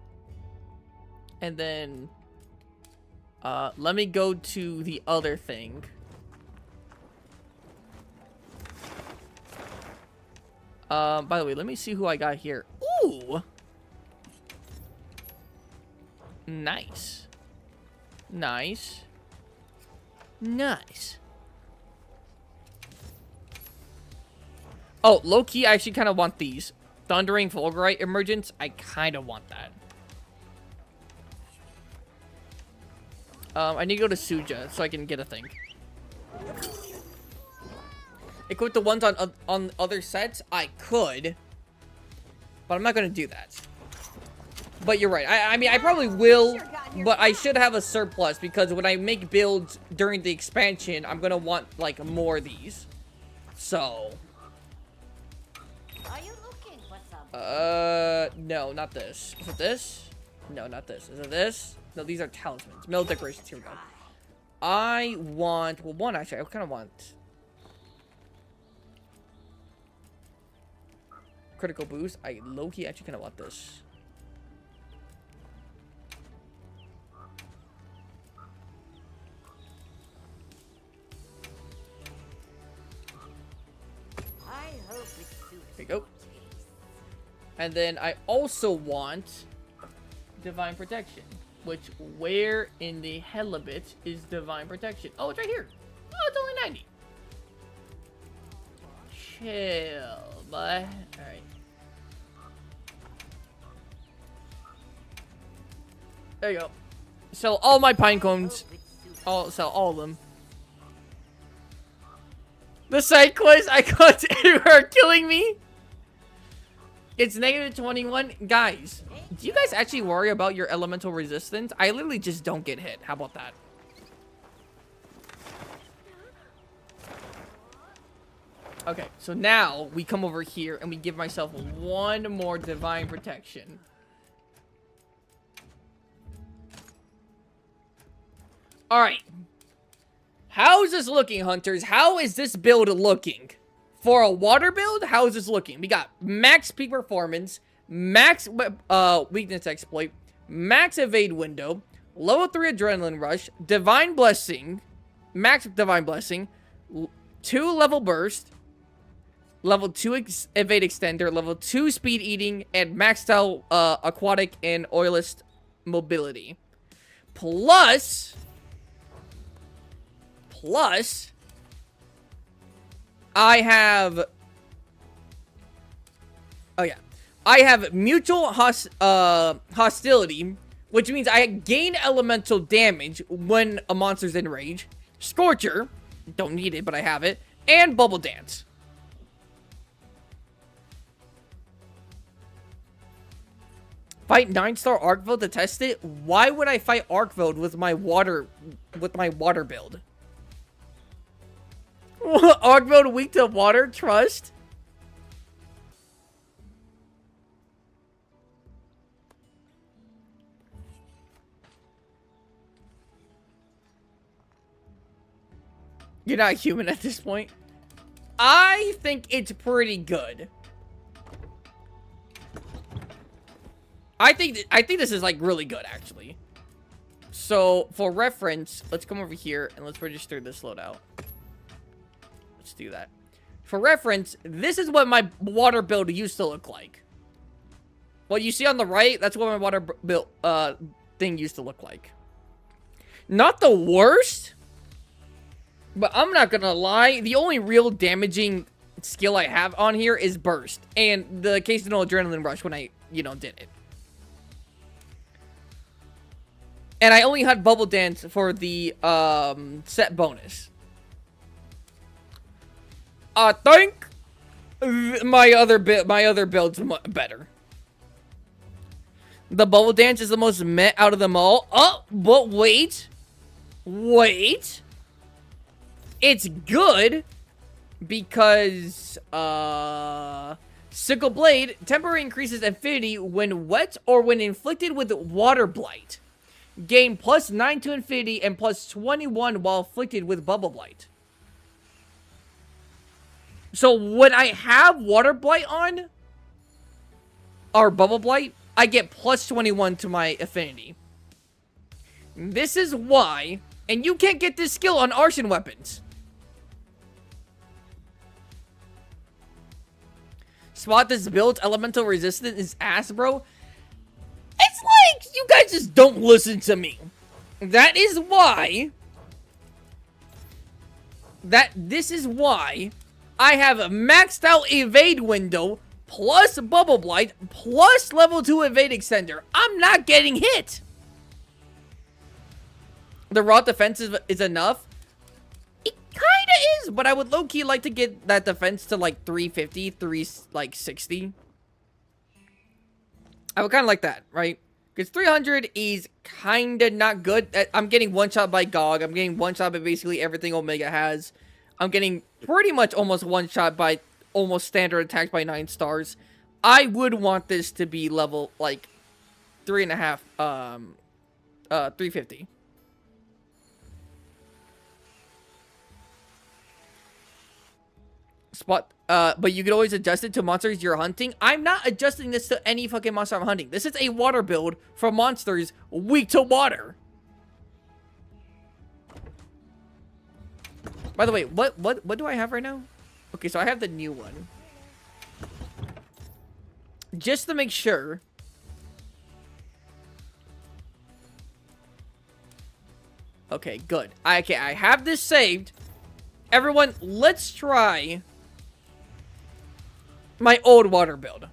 And then let me go to the other thing. By the way, let me see who I got here. Ooh. Nice. Nice. Nice. Oh, low-key, I actually kind of want these. Thundering Fulgurite Emergence, I kind of want that. I need to go to Suja so I can get a thing. Equip the ones on other sets? I could. But I'm not going to do that. But you're right. I mean, I probably will, but I should have a surplus because when I make builds during the expansion, I'm going to want, like, more of these. So... Are you looking for something? No, not this. Is it this? No, not this. Is it this? No, these are talismans. Middle decorations. Here we go. I want... Well, one, actually. I kind of want... Critical boost. I low-key actually kind of want this. There you go. And then I also want Divine Protection. Which, where in the hell of it is Divine Protection? Oh, it's right here. Oh, it's only 90. Chill, bud. Alright. There you go. Sell all my pine cones. Sell all of them. The side quest I got are killing me. It's negative 21. Guys, do you guys actually worry about your elemental resistance? I literally just don't get hit. How about that? Okay, so now we come over here and we give myself one more divine protection. Alright. How is this looking, hunters? How is this build looking? For a water build, how is this looking? We got max peak performance, max weakness exploit, max evade window, level 3 adrenaline rush, divine blessing, max divine blessing, 2 level burst, level 2 evade extender, level 2 speed eating, and maxed out aquatic and oilless mobility. Plus, I have, oh yeah, I have mutual hostility, which means I gain elemental damage when a monster's in rage. Scorcher, don't need it, but I have it, and Bubble Dance. Fight 9-star Arkveld to test it? Why would I fight Arkveld with my water build? Arkveld weak to water? Trust? You're not human at this point. I think it's pretty good. I think this is like really good actually. So for reference, let's come over here and let's register this loadout. Let's do that. For reference, this is what my water build used to look like. What you see on the right, that's what my water build thing used to look like. Not the worst, but I'm not gonna lie, the only real damaging skill I have on here is burst and the occasional adrenaline rush when I, you know, did it. And I only had Bubble Dance for the set bonus. I think my other build's better. The Bubble Dance is the most meh out of them all. Oh, but wait. Wait. It's good because Sickle Blade temporarily increases affinity when wet or when inflicted with Water Blight. Gain plus 9 to infinity and plus 21 while afflicted with Bubble Blight. So when I have Water Blight on, or Bubble Blight, I get plus 21 to my affinity. This is why, and you can't get this skill on arson weapons. Spot this build, elemental resistance is ass, bro. It's like, you guys just don't listen to me. That is why... This is why I have a maxed out evade window, plus Bubble Blight, plus level 2 evade extender. I'm not getting hit. The raw defense is enough. It kinda is, but I would low-key like to get that defense to like 350, 360. I would kind of like that, right? Because 300 is kind of not good. I'm getting one-shot by GOG. I'm getting one-shot by basically everything Omega has. I'm getting pretty much almost one-shot by almost standard attacks by 9 stars. I would want this to be level, like, 3.5, 350. Spot, but you can always adjust it to monsters you're hunting. I'm not adjusting this to any fucking monster I'm hunting. This is a water build for monsters weak to water. By the way, what do I have right now? Okay, so I have the new one. just to make sure. Okay, good. Okay, I have this saved. Everyone, let's try my old water build.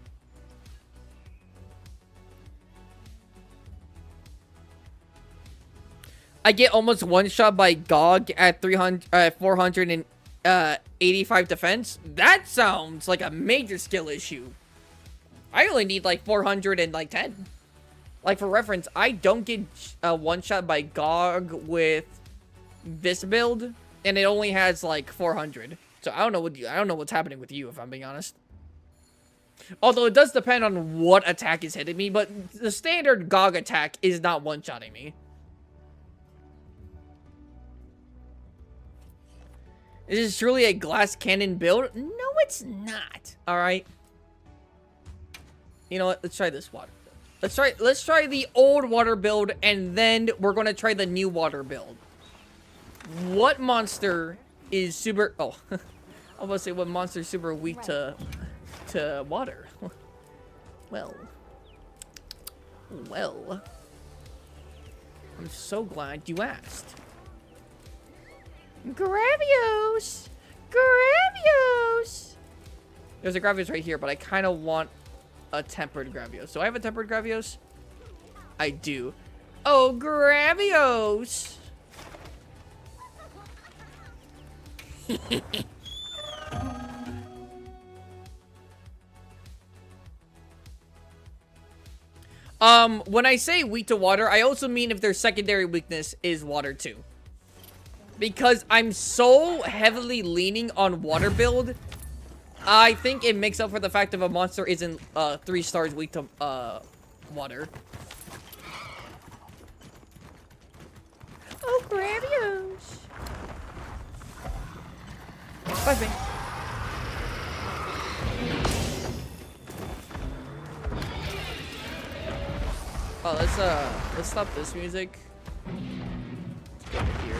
I get almost one shot by Gog at 485 defense. That sounds like a major skill issue. I only need like 410. Like for reference, I don't get one shot by Gog with this build, and it only has like 400. So I don't know what's happening with you, if I'm being honest. Although it does depend on what attack is hitting me, but the standard Gog attack is not one-shotting me. This is truly a glass cannon build? No, it's not. All right. You know what? Let's try this water build. Let's try the old water build, and then we're gonna try the new water build. What monster is super? Oh, I was gonna say what monster is super weak to water. Well, I'm so glad you asked. Gravios! Gravios! There's a Gravios right here, but I kind of want a tempered Gravios. So I have a tempered Gravios? I do. Oh, Gravios! When I say weak to water, I also mean if their secondary weakness is water too. Because I'm so heavily leaning on water build, I think it makes up for the fact if a monster isn't 3 stars weak to water. Oh, Gravios. Bye, Bing. Oh, let's stop this music. Let's go over here.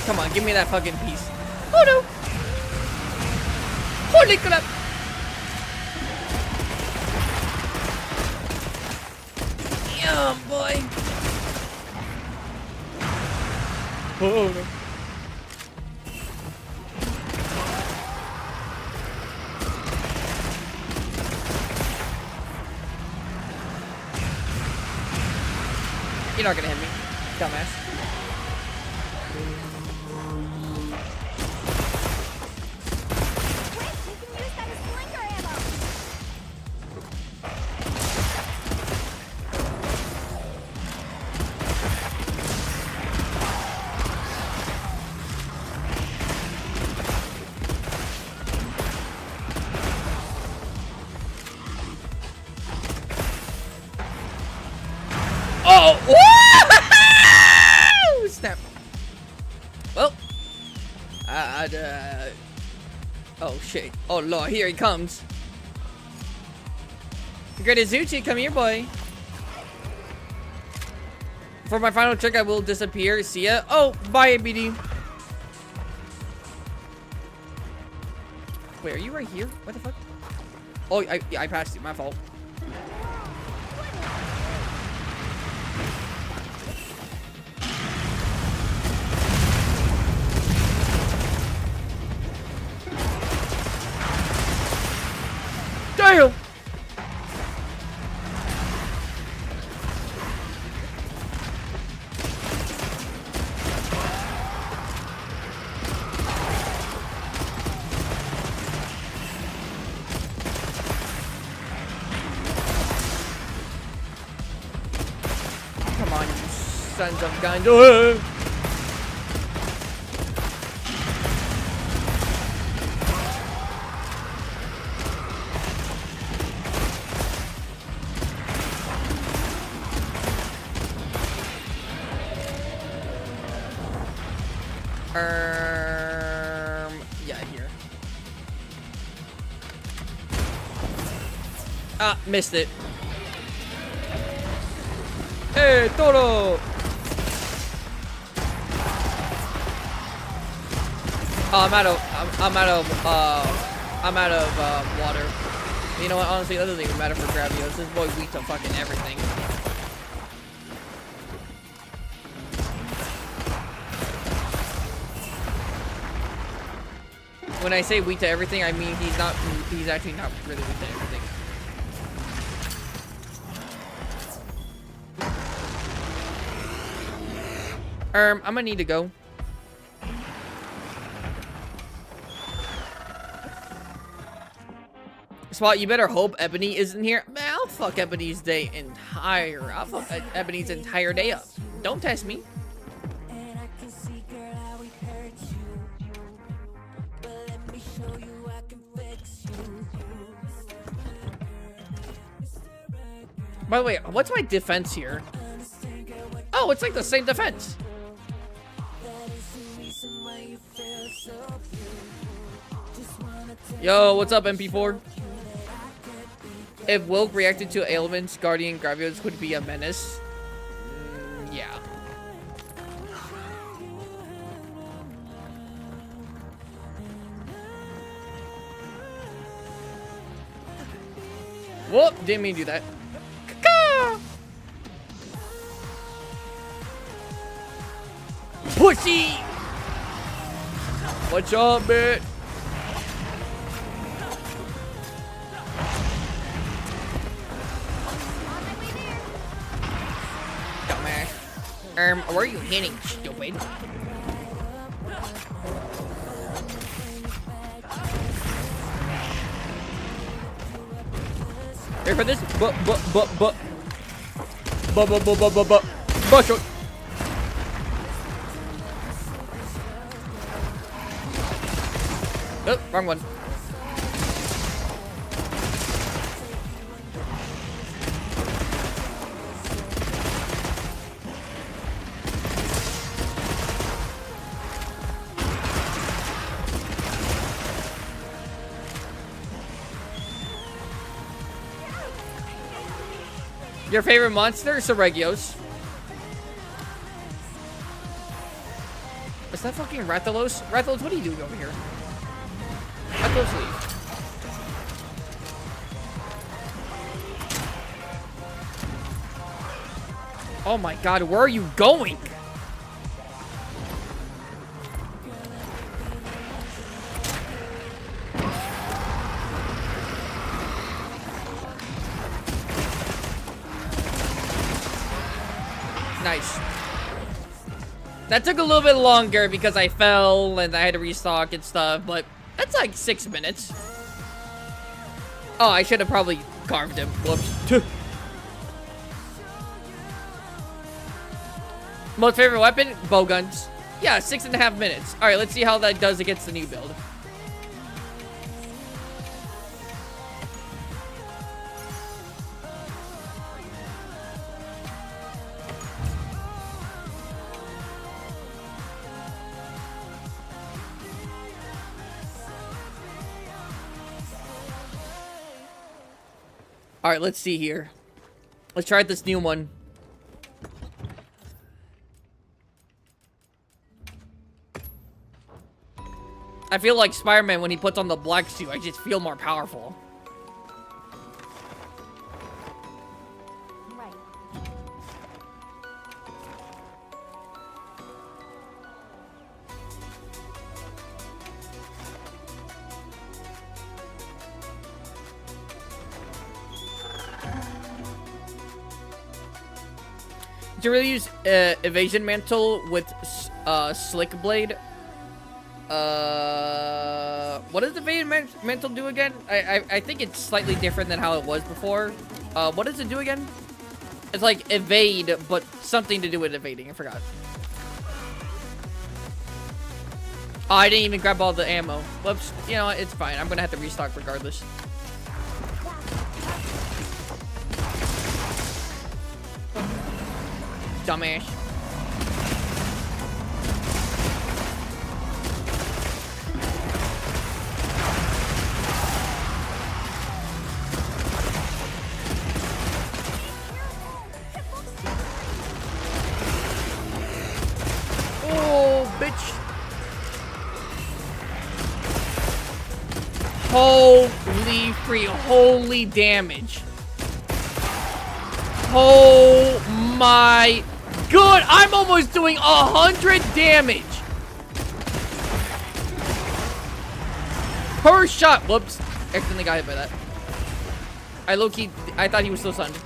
Come on, give me that fucking piece. Oh no! Holy crap! Yeah, boy! Oh no. You're not gonna hit me, dumbass. Oh! Woo! Snap. Well. Oh, shit. Oh, Lord. Here he comes. Great Azuchi, come here, boy. For my final trick, I will disappear. See ya. Oh, bye, BD. Wait, are you right here? What the fuck? Oh, I passed you. My fault. Damn! Come on, you sons of guns. Yeah, here. Ah, missed it. Hey, Toro! Oh, I'm out of water. You know what? Honestly, that doesn't even matter for Gravios. This boy weak to fucking everything. When I say weak to everything, I mean he's actually not really weak to everything. I'm gonna need to go. Spot, you better hope Ebony isn't here. Man, I'll fuck Ebony's I'll fuck Ebony's entire day up. Don't test me. By the way, what's my defense here? Oh, it's like the same defense. Yo, what's up, MP4? If Wilk reacted to ailments, Guardian Gravios would be a menace. Yeah. Whoop, didn't mean to do that. Pussy! What's up, bitch? Where are you hitting, stupid? Here for this? Bush. Oh, wrong one. Your favorite monster? Seregios. Is that fucking Rathalos? Rathalos, what are you doing over here? Rathalos, leave. Oh my god, where are you going? Nice. That took a little bit longer because I fell and I had to restock and stuff, but that's like 6 minutes. Oh, I should have probably carved him. Whoops. Most favorite weapon? Bow guns. Yeah, 6.5 minutes. Alright, let's see how that does against the new build. Alright, let's see here. Let's try this new one. I feel like Spider-Man when he puts on the black suit. I just feel more powerful. Right. Did you really use Evasion Mantle with Slick Blade? What does Evasion Mantle do again? I think it's slightly different than how it was before. What does it do again? It's like evade, but something to do with evading. I forgot. Oh, I didn't even grab all the ammo. Whoops. You know what? It's fine. I'm gonna have to restock regardless. Dumbass. Holy damage. Oh my god, I'm almost doing 100 damage per shot. Whoops, accidentally got hit by that. I thought he was still stunned.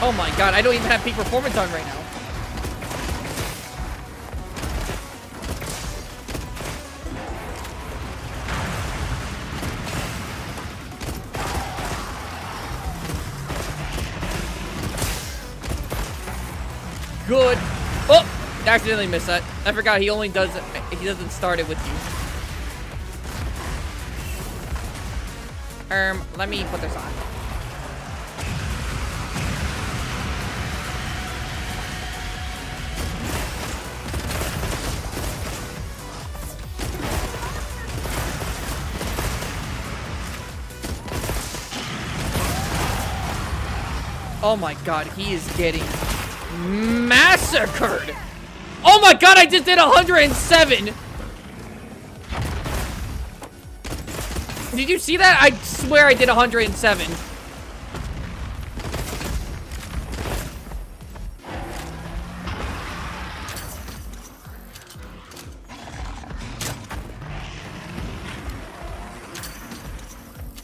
Oh my god, I don't even have peak performance on right now. Good. Oh, accidentally missed that. I forgot he only does it. He doesn't start it with you. Let me put this on. Oh my god, he is getting massacred. Oh my god, I just did 107. Did you see that? I swear I did 107.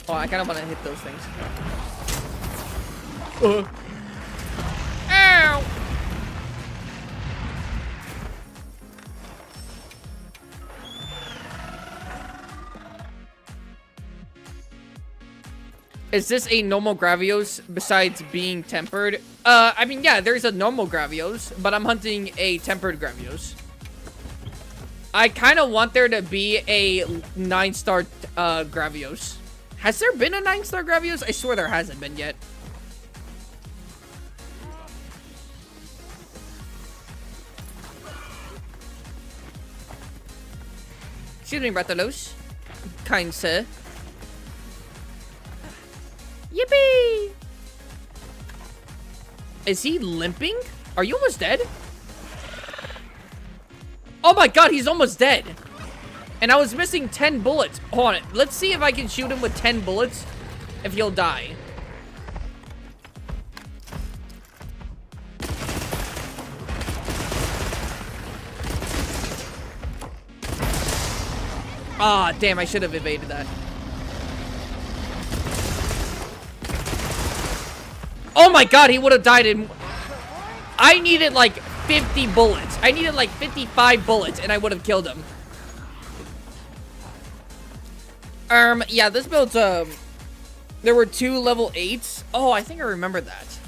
Oh, I kind of want to hit those things. Ow! Is this a normal Gravios besides being tempered? I mean, yeah, there's a normal Gravios, but I'm hunting a tempered Gravios. I kind of want there to be a 9-star Gravios. Has there been a 9-star Gravios? I swear there hasn't been yet. Excuse me, Bratalos. Kind sir. Yippee! Is he limping? Are you almost dead? Oh my god, he's almost dead. And I was missing 10 bullets. Hold on, let's see if I can shoot him with 10 bullets. If he'll die. Ah, damn, I should have evaded that. Oh my god, he would have died in... I needed like 50 bullets. I needed like 55 bullets and I would have killed him. Yeah, this build's, there were 2 level 8s. Oh, I think I remember that.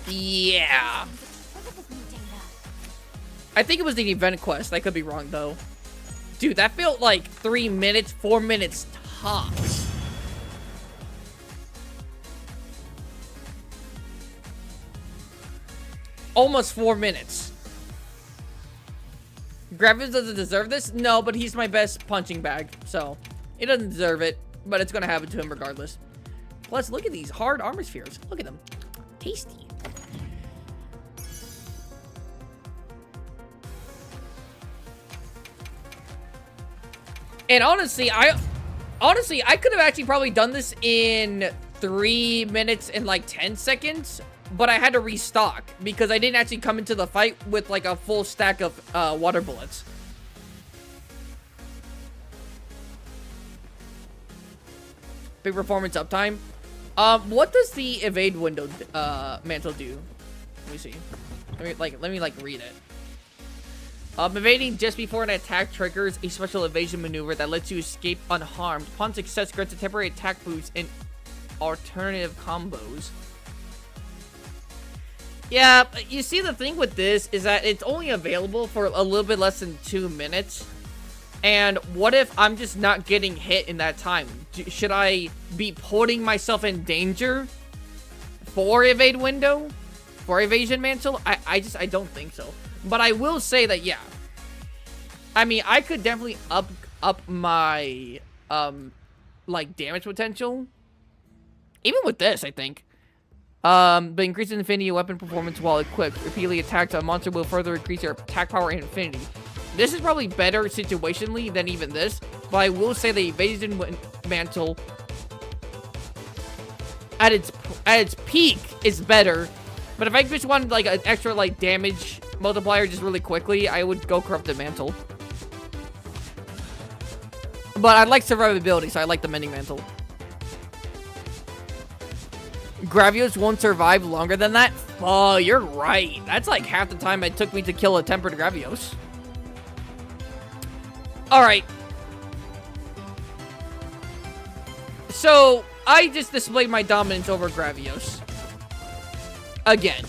Yeah. I think it was the event quest. I could be wrong, though. Dude, that felt like 3 minutes, 4 minutes tops. Almost 4 minutes. Gravios doesn't deserve this? No, but he's my best punching bag. So, he doesn't deserve it. But it's going to happen to him regardless. Plus, look at these hard armor spheres. Look at them. Tasty. And honestly, I could have actually probably done this in 3 minutes and like 10 seconds, but I had to restock because I didn't actually come into the fight with like a full stack of water bullets. Big performance uptime. What does the evade window mantle do? Let me see. Let me read it. Evading just before an attack triggers a special evasion maneuver that lets you escape unharmed. Upon success, grants a temporary attack boost and alternative combos. Yeah, you see the thing with this is that it's only available for a little bit less than 2 minutes. And what if I'm just not getting hit in that time? Should I be putting myself in danger for evade window? For evasion mantle? I don't think so. But I will say that, yeah. I mean, I could definitely up my like, damage potential. Even with this, I think. But increasing infinity weapon performance while equipped. Repeatedly attacked a monster will further increase your attack power and infinity. This is probably better situationally than even this, but I will say the evasion mantle at its peak is better. But if I just wanted like an extra like damage multiplier just really quickly, I would go corrupted mantle. But I like survivability, so I like the mending mantle. Gravios won't survive longer than that? Oh, you're right. That's like half the time it took me to kill a tempered Gravios. Alright. So, I just displayed my dominance over Gravios. Again.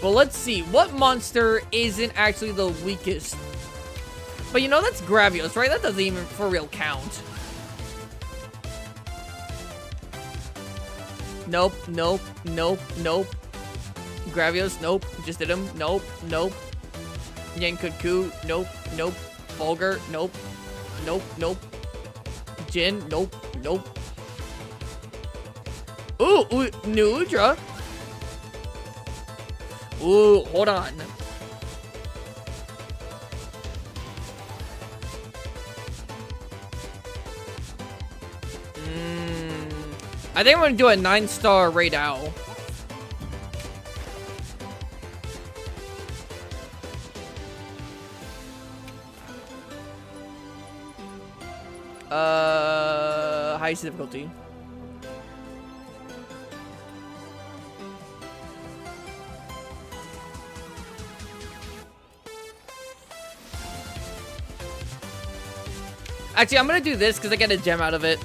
Well, let's see. What monster isn't actually the weakest? But you know, that's Gravios, right? That doesn't even for real count. Nope, nope, nope, nope. Gravios, nope. Just did him. Nope, nope. Yankutku, nope, nope. Vulgar, nope. Nope, nope. Jin, nope, nope. Ooh, new Udra. Ooh, hold on. I think I'm gonna do a 9-star Raid Owl. Highest difficulty. Actually, I'm gonna do this because I get a gem out of it.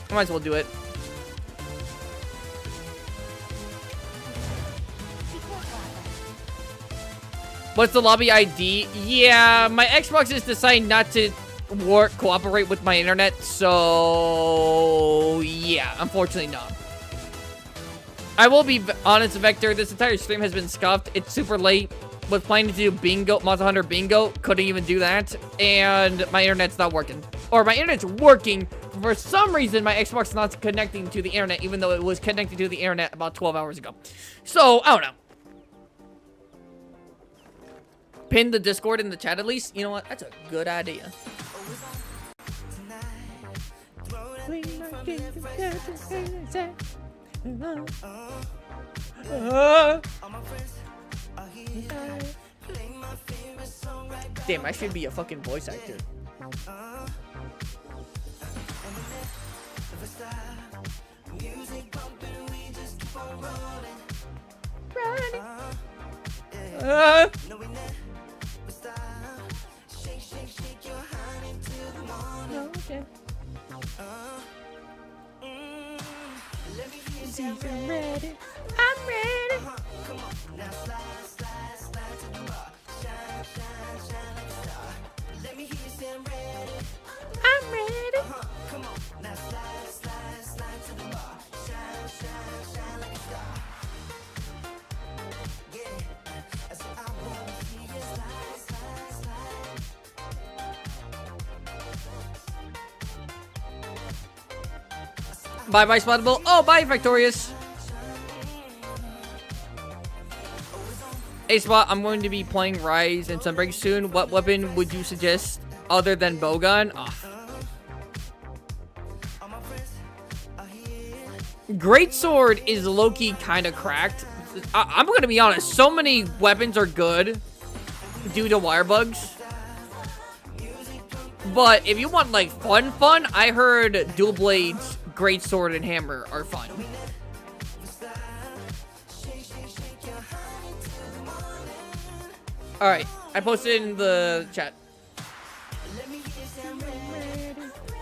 I might as well do it. What's the lobby ID? Yeah, my Xbox is deciding not to cooperate with my internet, so yeah, unfortunately not. I will be honest, Vector, this entire stream has been scuffed. It's super late. Was planning to do bingo, Monster Hunter bingo, couldn't even do that, and my internet's not working. Or my internet's working, for some reason my Xbox is not connecting to the internet, even though it was connecting to the internet about 12 hours ago. So, I don't know. Pin the Discord in the chat at least. You know what? That's a good idea. Damn, I should be a fucking voice actor. I'm ready. I'm ready. Come on, now slide, slide, slide to the bar. Shine, shine, shine like a star. Let me hear you say I'm ready. I'm ready. Come on, now slide, slide, slide to the bar. Shine, shine, shine like a star. Yeah, I said I wanna see you slide, slide, slide. Bye bye, Spottable. Oh, bye, Victorious. Hey, Spot, I'm going to be playing Rise and Sunbreak soon. What weapon would you suggest other than Bowgun? Oh. Greatsword is low-key kind of cracked. I'm going to be honest. So many weapons are good due to wire bugs. But if you want, like, fun, I heard dual blades, Greatsword, and Hammer are fun. Alright, I posted in the chat.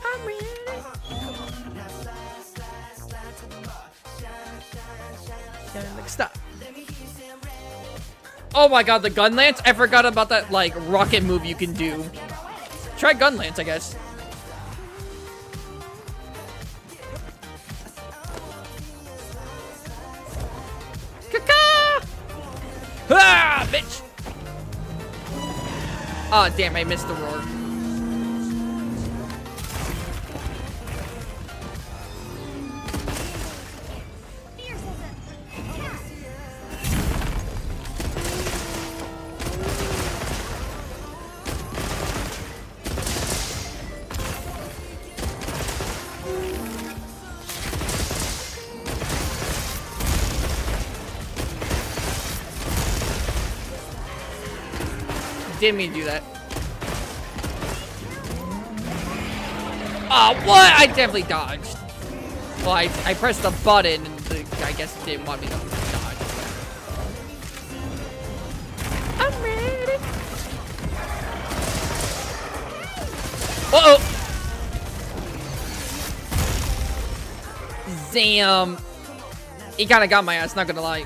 I'm ready. Stop. Oh my god, the gun lance? I forgot about that, like, rocket move you can do. Try gun lance, I guess. Kaka! Ah, bitch! Oh, damn, I missed the roar. didn't mean to do that. Oh, what? I definitely dodged. Well, I pressed the button, and I guess it didn't want me to dodge. I'm ready. Uh-oh. Damn. He kind of got my ass, not gonna lie.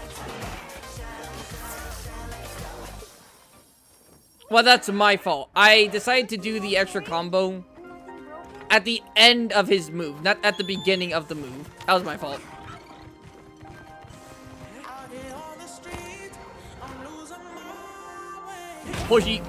Well, that's my fault. I decided to do the extra combo at the end of his move, not at the beginning of the move. That was my fault. Pushy.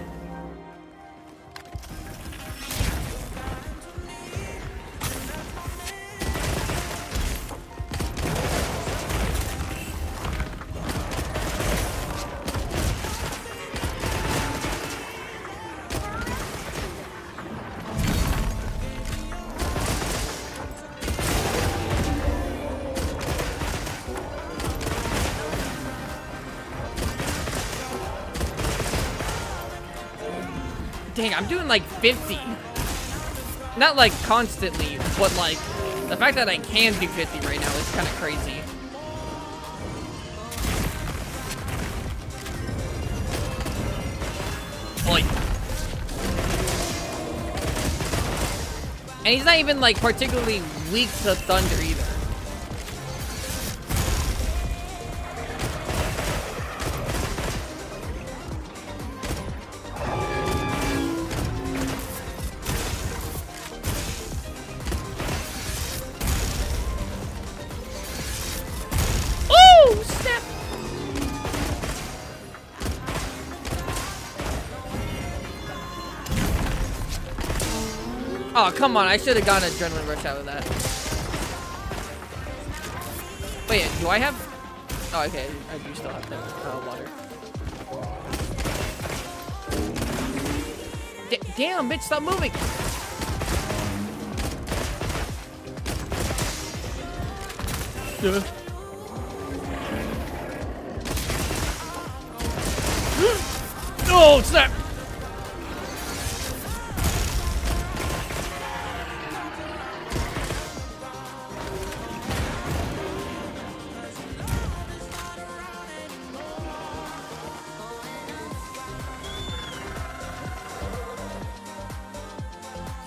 Dang, I'm doing like 50. Not like constantly, but like the fact that I can do 50 right now is kind of crazy. Oi. And he's not even like particularly weak to thunder either. Oh, come on. I should have gotten an adrenaline rush out of that. Wait, do I have... Oh, okay. I do still have that water. Damn, bitch, stop moving. Oh, snap.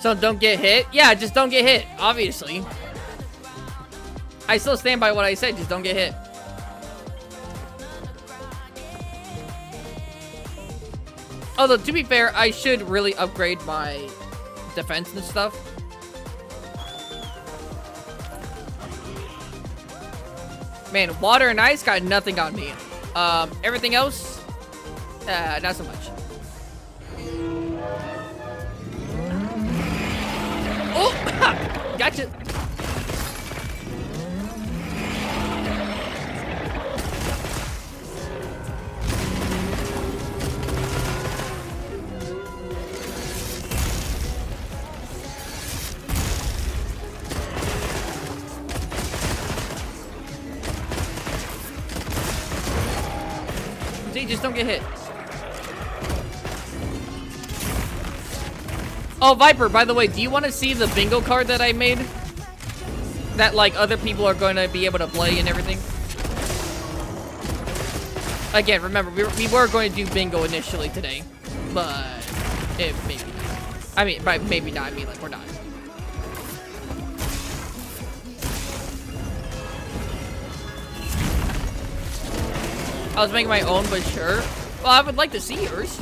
So don't get hit? Yeah, just don't get hit, obviously. I still stand by what I said, just don't get hit. Although, to be fair, I should really upgrade my defense and stuff. Man, water and ice got nothing on me. Everything else, not so much. Oh, gotcha. See, just don't get hit. Oh, Viper, by the way, do you want to see the bingo card that I made? That, like, other people are going to be able to play and everything? Again, remember, we were going to do bingo initially today. But, maybe not. I mean, by maybe not, I mean, like, we're not. I was making my own, but sure. Well, I would like to see yours.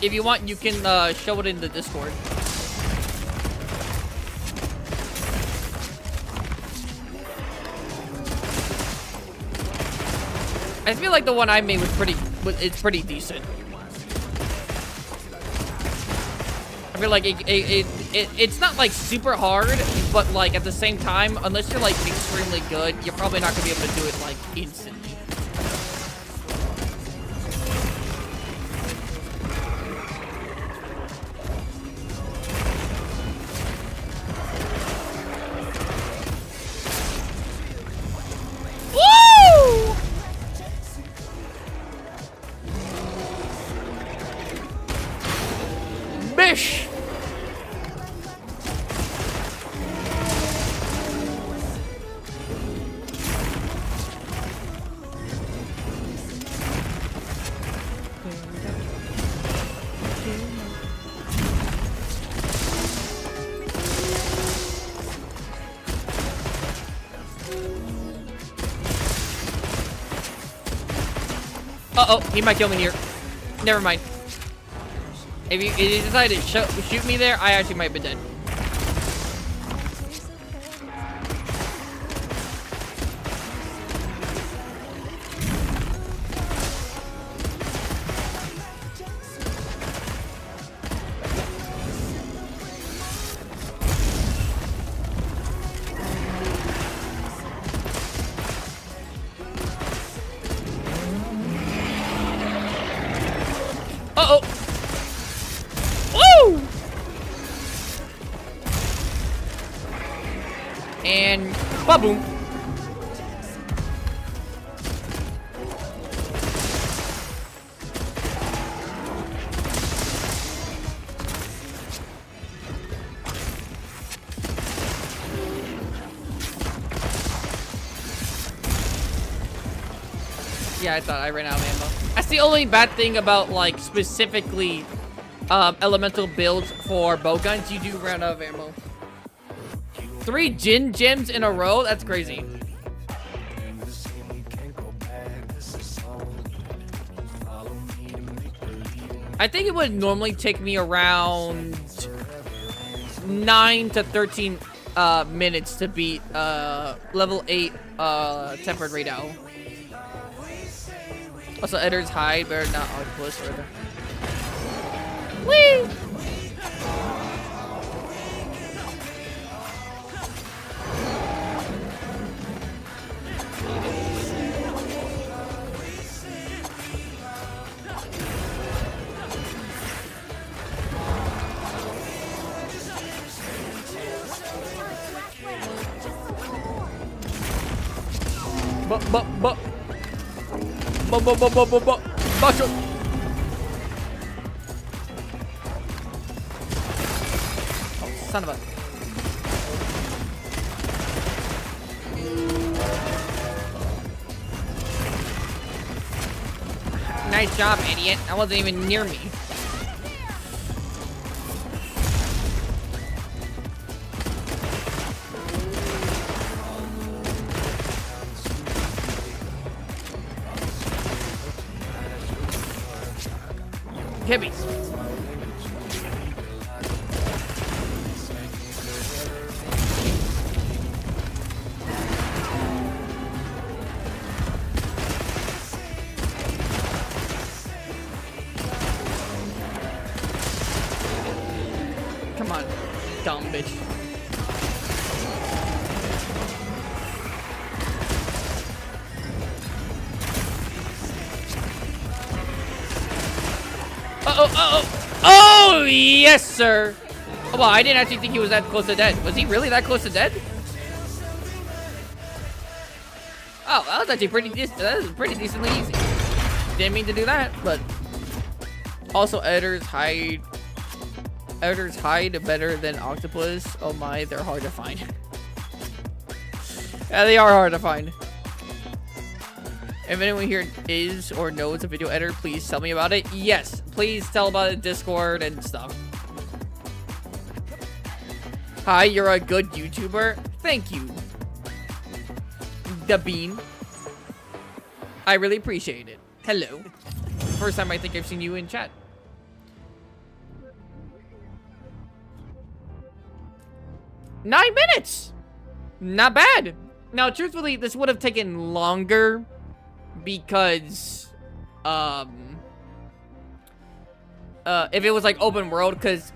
If you want, you can show it in the Discord. I feel like the one I made was it's pretty decent. I feel like it's not like super hard, but like at the same time, unless you're like extremely good, you're probably not gonna be able to do it like instantly. Uh-oh, he might kill me here. Never mind. If he decided to shoot me there, I actually might be dead. Uh-oh. Woo! And ba-boom. Yeah, I thought I ran out of ammo. That's the only bad thing about, like, specifically elemental builds for bow guns. You do run out of ammo. 3 Jin gems in a row? That's crazy. I think it would normally take me around 9 to 13 minutes to beat level 8 Tempered Raid Owl. Also, Eddar's Hide, better not Octopus further. Whee! Macho. Oh, son of a. Nice job, idiot. That wasn't even near me. Hibbies. Come on, dumb bitch. Oh, yes, sir. Oh, well, I didn't actually think he was that close to dead. Was he really that close to dead? Oh, that was actually pretty decently easy. Didn't mean to do that, but also Eddar's Hide. Eddar's Hide better than Octopus. Oh my, they're hard to find. Yeah, they are hard to find. If anyone here is or knows a video editor, please tell me about it. Yes, please tell about it in Discord and stuff. Hi, you're a good YouTuber. Thank you. The Bean. I really appreciate it. Hello. First time I think I've seen you in chat. Nine minutes! Not bad. Now, truthfully, this would have taken longer because, if it was like open world, because,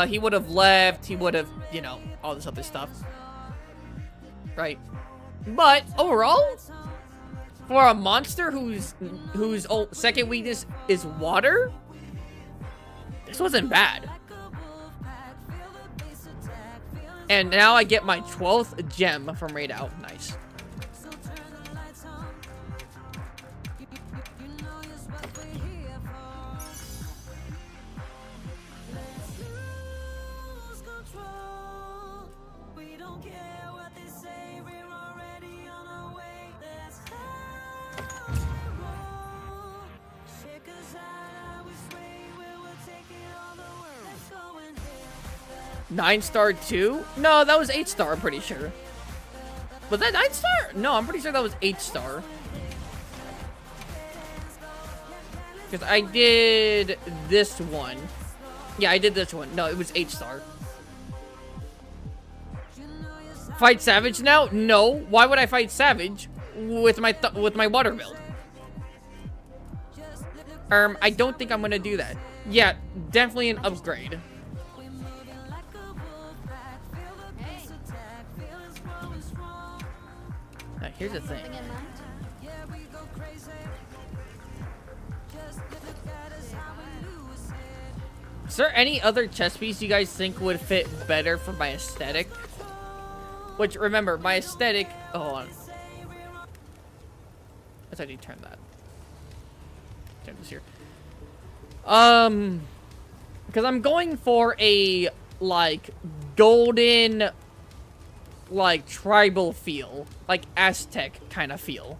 he would have left, he would have, you know, all this other stuff. Right. But, overall, for a monster whose second weakness is water, this wasn't bad. And now I get my 12th gem from Raid Out. Nice. Nine-star 2? No, that was 8-star, I'm pretty sure. Was that 9-star? No, I'm pretty sure that was 8-star. Because I did this one. Yeah, I did this one. No, it was H-Star. Fight Savage now? No. Why would I fight Savage with my water build? I don't think I'm gonna do that. Yeah, definitely an upgrade. Now, here's the thing. Something in mind? Is there any other chess piece you guys think would fit better for my aesthetic? Which, remember, my aesthetic... Oh, hold on. Let's actually turn that. Turn this here. Because I'm going for a, like, golden, like, tribal feel. Like, Aztec kind of feel.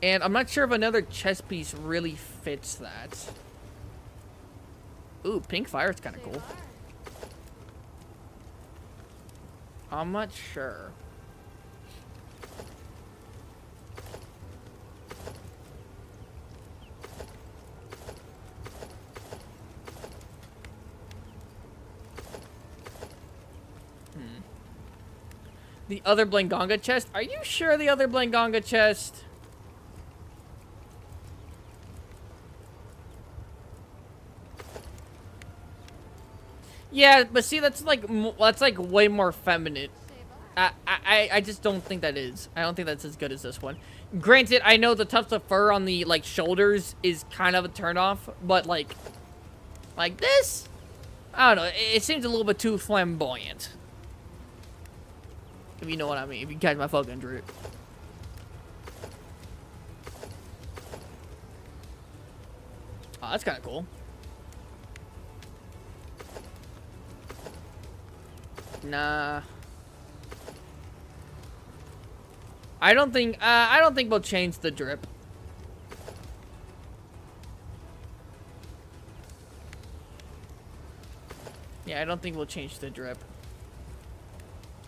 And I'm not sure if another chess piece really fits that. Ooh, pink fire is kind of cool. I'm not sure. The other Blanganga chest? Are you sure the other Blanganga chest? Yeah, but see, that's like way more feminine. I just don't think that is. I don't think that's as good as this one. Granted, I know the tufts of fur on the like shoulders is kind of a turnoff, but like this, I don't know. It seems a little bit too flamboyant. If you know what I mean. If you catch my fucking drift. Oh, that's kind of cool. Nah. I don't think we'll change the drip. Yeah, I don't think we'll change the drip.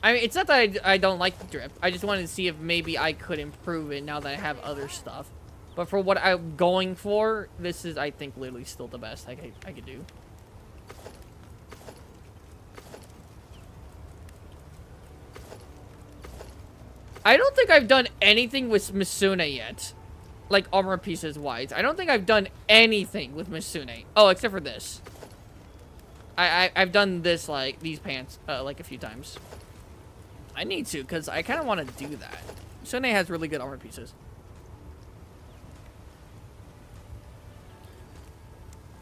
I mean, it's not that I don't like the drip. I just wanted to see if maybe I could improve it now that I have other stuff. But for what I'm going for, this is, I think, literally still the best I could do. I don't think I've done anything with Misune yet. Like, armor pieces wise. I don't think I've done anything with Misune. Oh, except for this. I've done this, like, these pants, like, a few times. I need to, because I kind of want to do that. Misune has really good armor pieces.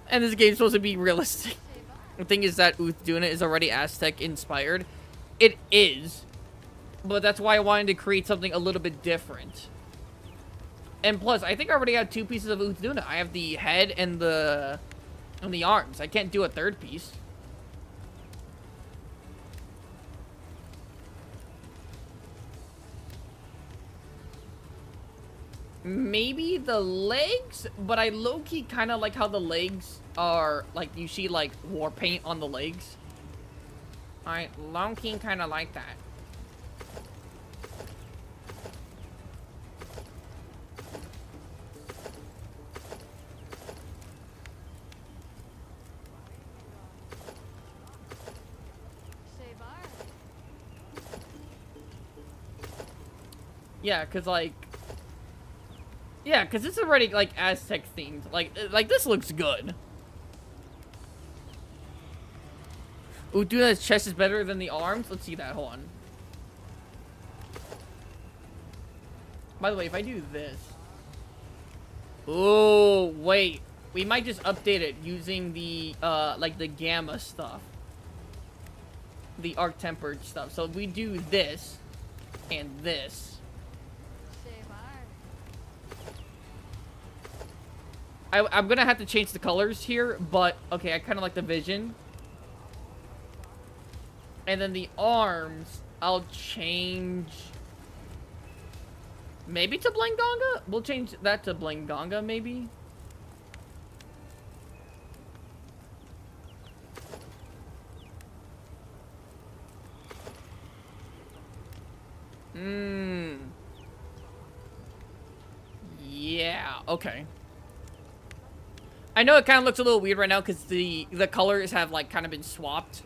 And this game's supposed to be realistic. The thing is that Uthduna is already Aztec inspired. It is. But that's why I wanted to create something a little bit different. And plus, I think I already have 2 pieces of Uthduna. I have the head and the arms. I can't do a 3rd piece. Maybe the legs, but I low-key kind of like how the legs are, like, you see, like, war paint on the legs. I low-key kind of like that. Yeah, because, like... Yeah, because it's already, like, Aztec themed. Like, this looks good. Utduna's chest is better than the arms? Let's see that. Hold on. By the way, if I do this... Oh, wait. We might just update it using the, like, the Gamma stuff. The Arc-Tempered stuff. So if we do this and this... I'm gonna have to change the colors here, but okay, I kind of like the vision. And then the arms, I'll change maybe to Blanganga? We'll change that to Blanganga, maybe. okay. I know it kind of looks a little weird right now because the colors have like kind of been swapped.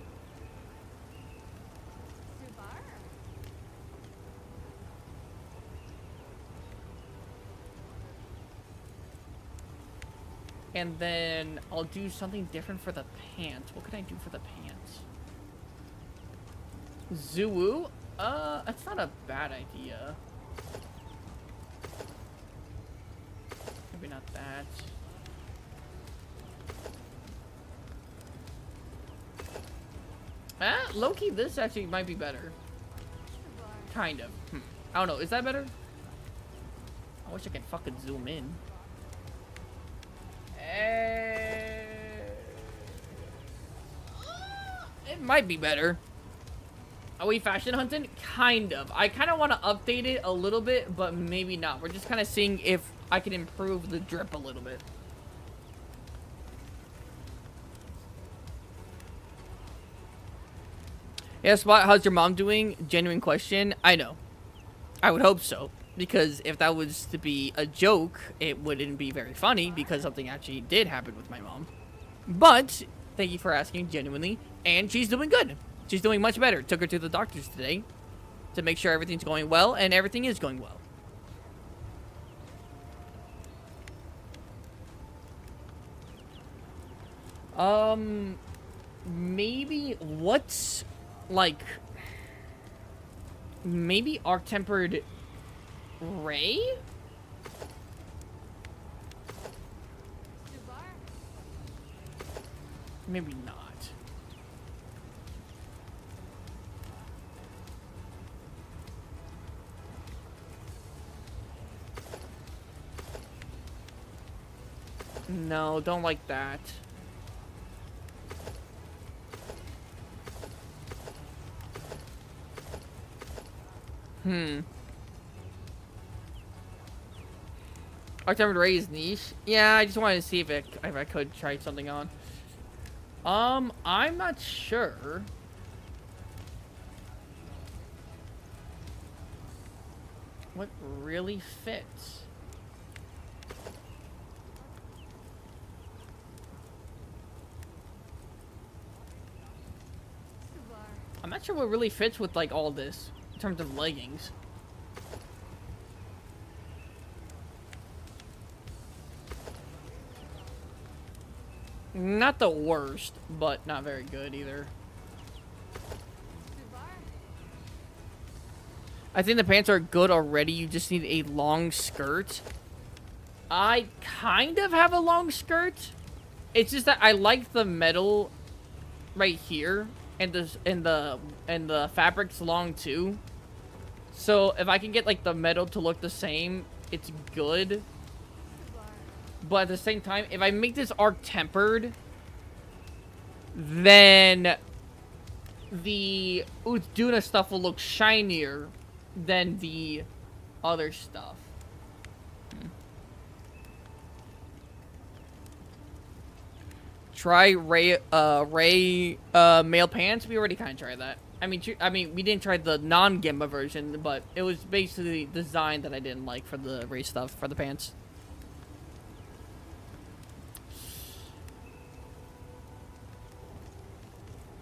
And then I'll do something different for the pants. What can I do for the pants? Zuwu? That's not a bad idea. Maybe not that. Low-key, this actually might be better. Kind of. I don't know. Is that better? I wish I could fucking zoom in. It might be better. Are we fashion hunting? Kind of. I kind of want to update it a little bit, but maybe not. We're just kind of seeing if I can improve the drip a little bit. Yeah, Spot, how's your mom doing? Genuine question. I know. I would hope so. Because if that was to be a joke, it wouldn't be very funny because something actually did happen with my mom. But, thank you for asking genuinely. And she's doing good. She's doing much better. Took her to the doctors today to make sure everything's going well, and everything is going well. Maybe what's like maybe arc-tempered Ray? Maybe not. No, don't like that. Arc-tempered Ray is niche. Yeah, I just wanted to see if I could try something on. I'm not sure. What really fits? I'm not sure what really fits with like all this in terms of leggings. Not the worst, but not very good either. I think the pants are good already. You just need a long skirt. I kind of have a long skirt. It's just that I like the metal right here, and the fabric's long too. So if I can get like the metal to look the same, it's good. But at the same time, if I make this arc tempered, then the Uduna stuff will look shinier than the other stuff. Try Ray male pants. We already kind of tried that. I mean, we didn't try the non-Gemba version, but it was basically the design that I didn't like for the Ray stuff for the pants.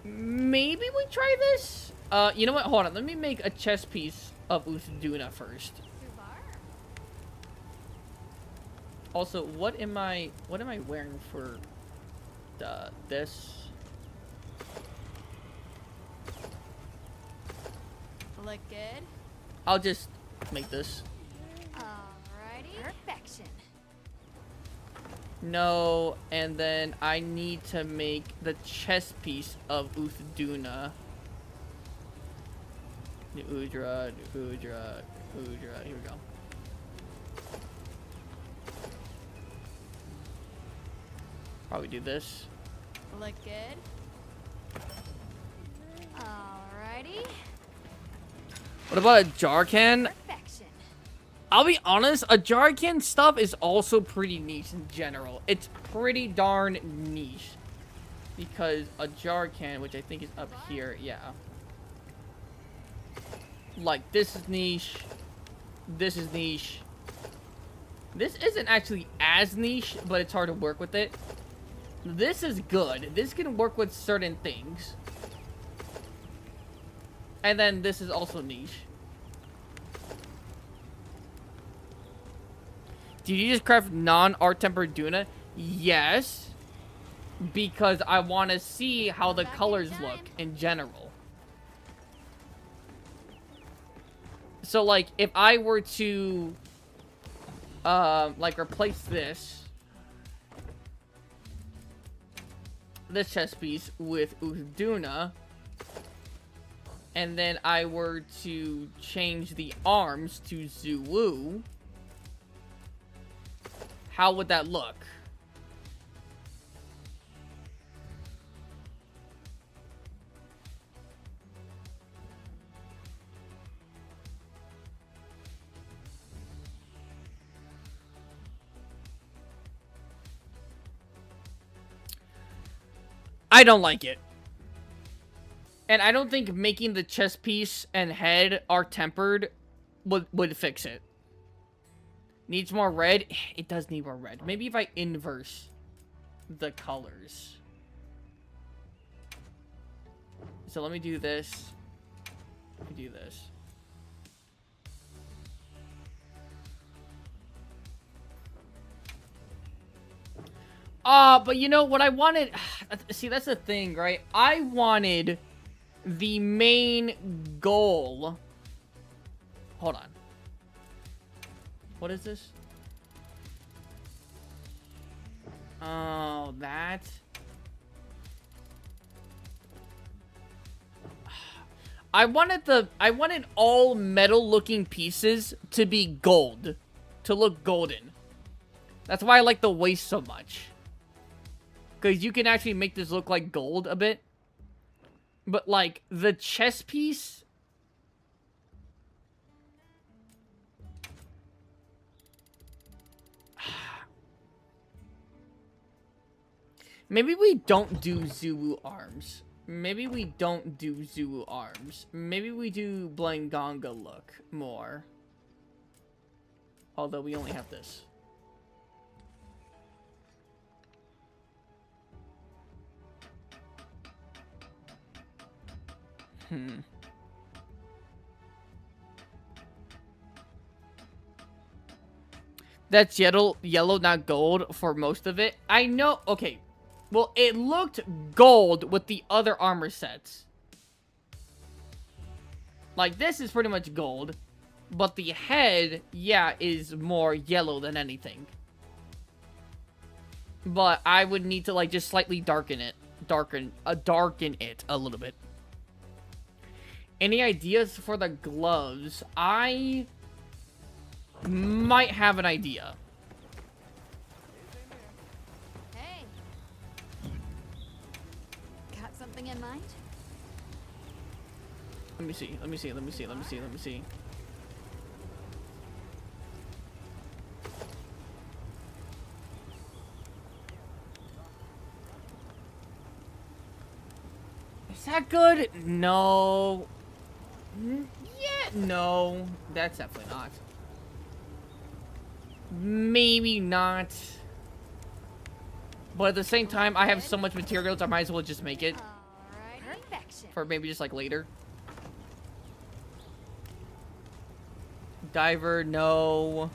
Maybe we try this? You know what? Hold on. Let me make a chest piece of Uduna first. Also, what am I wearing for this? Look good. I'll just make this. Alrighty. Perfection. No, and then I need to make the chest piece of Uduna. Udra. Here we go. Probably do this. Look good. Alrighty. What about a Jarkan? Perfection. I'll be honest, a Jarkan stuff is also pretty niche in general. It's pretty darn niche. Because a Jarkan, which I think is up here, yeah. Like, this is niche. This is niche. This isn't actually as niche, but it's hard to work with it. This is good. This can work with certain things. And then this is also niche. Did you just craft non-art tempered Duna? Yes. Because I want to see how the colors look in general. So, like, if I were to, like, replace this chess piece with Duna, and then I were to change the arms to Zulu, how would that look? I don't like it. And I don't think making the chess piece and head are tempered would fix it. Needs more red? It does need more red. Maybe if I inverse the colors. So let me do this. Let me do this. But you know what I wanted? See, that's the thing, right? I wanted the main goal. Hold on. What is this? Oh, that. I wanted all metal looking pieces to be gold. To look golden. That's why I like the waist so much. Because you can actually make this look like gold a bit. But, like, the chess piece... Maybe we don't do Zulu arms. Maybe we don't do Zulu arms. Maybe we do Blanganga look more. Although we only have this. That's yellow, not gold for most of it. I know. Okay. Well, it looked gold with the other armor sets. Like, this is pretty much gold. But the head, yeah, is more yellow than anything. But I would need to, like, just slightly darken it. Darken it a little bit. Any ideas for the gloves? I might have an idea. Hey. Got something in mind? Let me see. Is that good? No. Yeah, no. That's definitely not. Maybe not. But at the same time, I have so much materials, I might as well just make it. Perfection. For maybe just like later. Diver, no.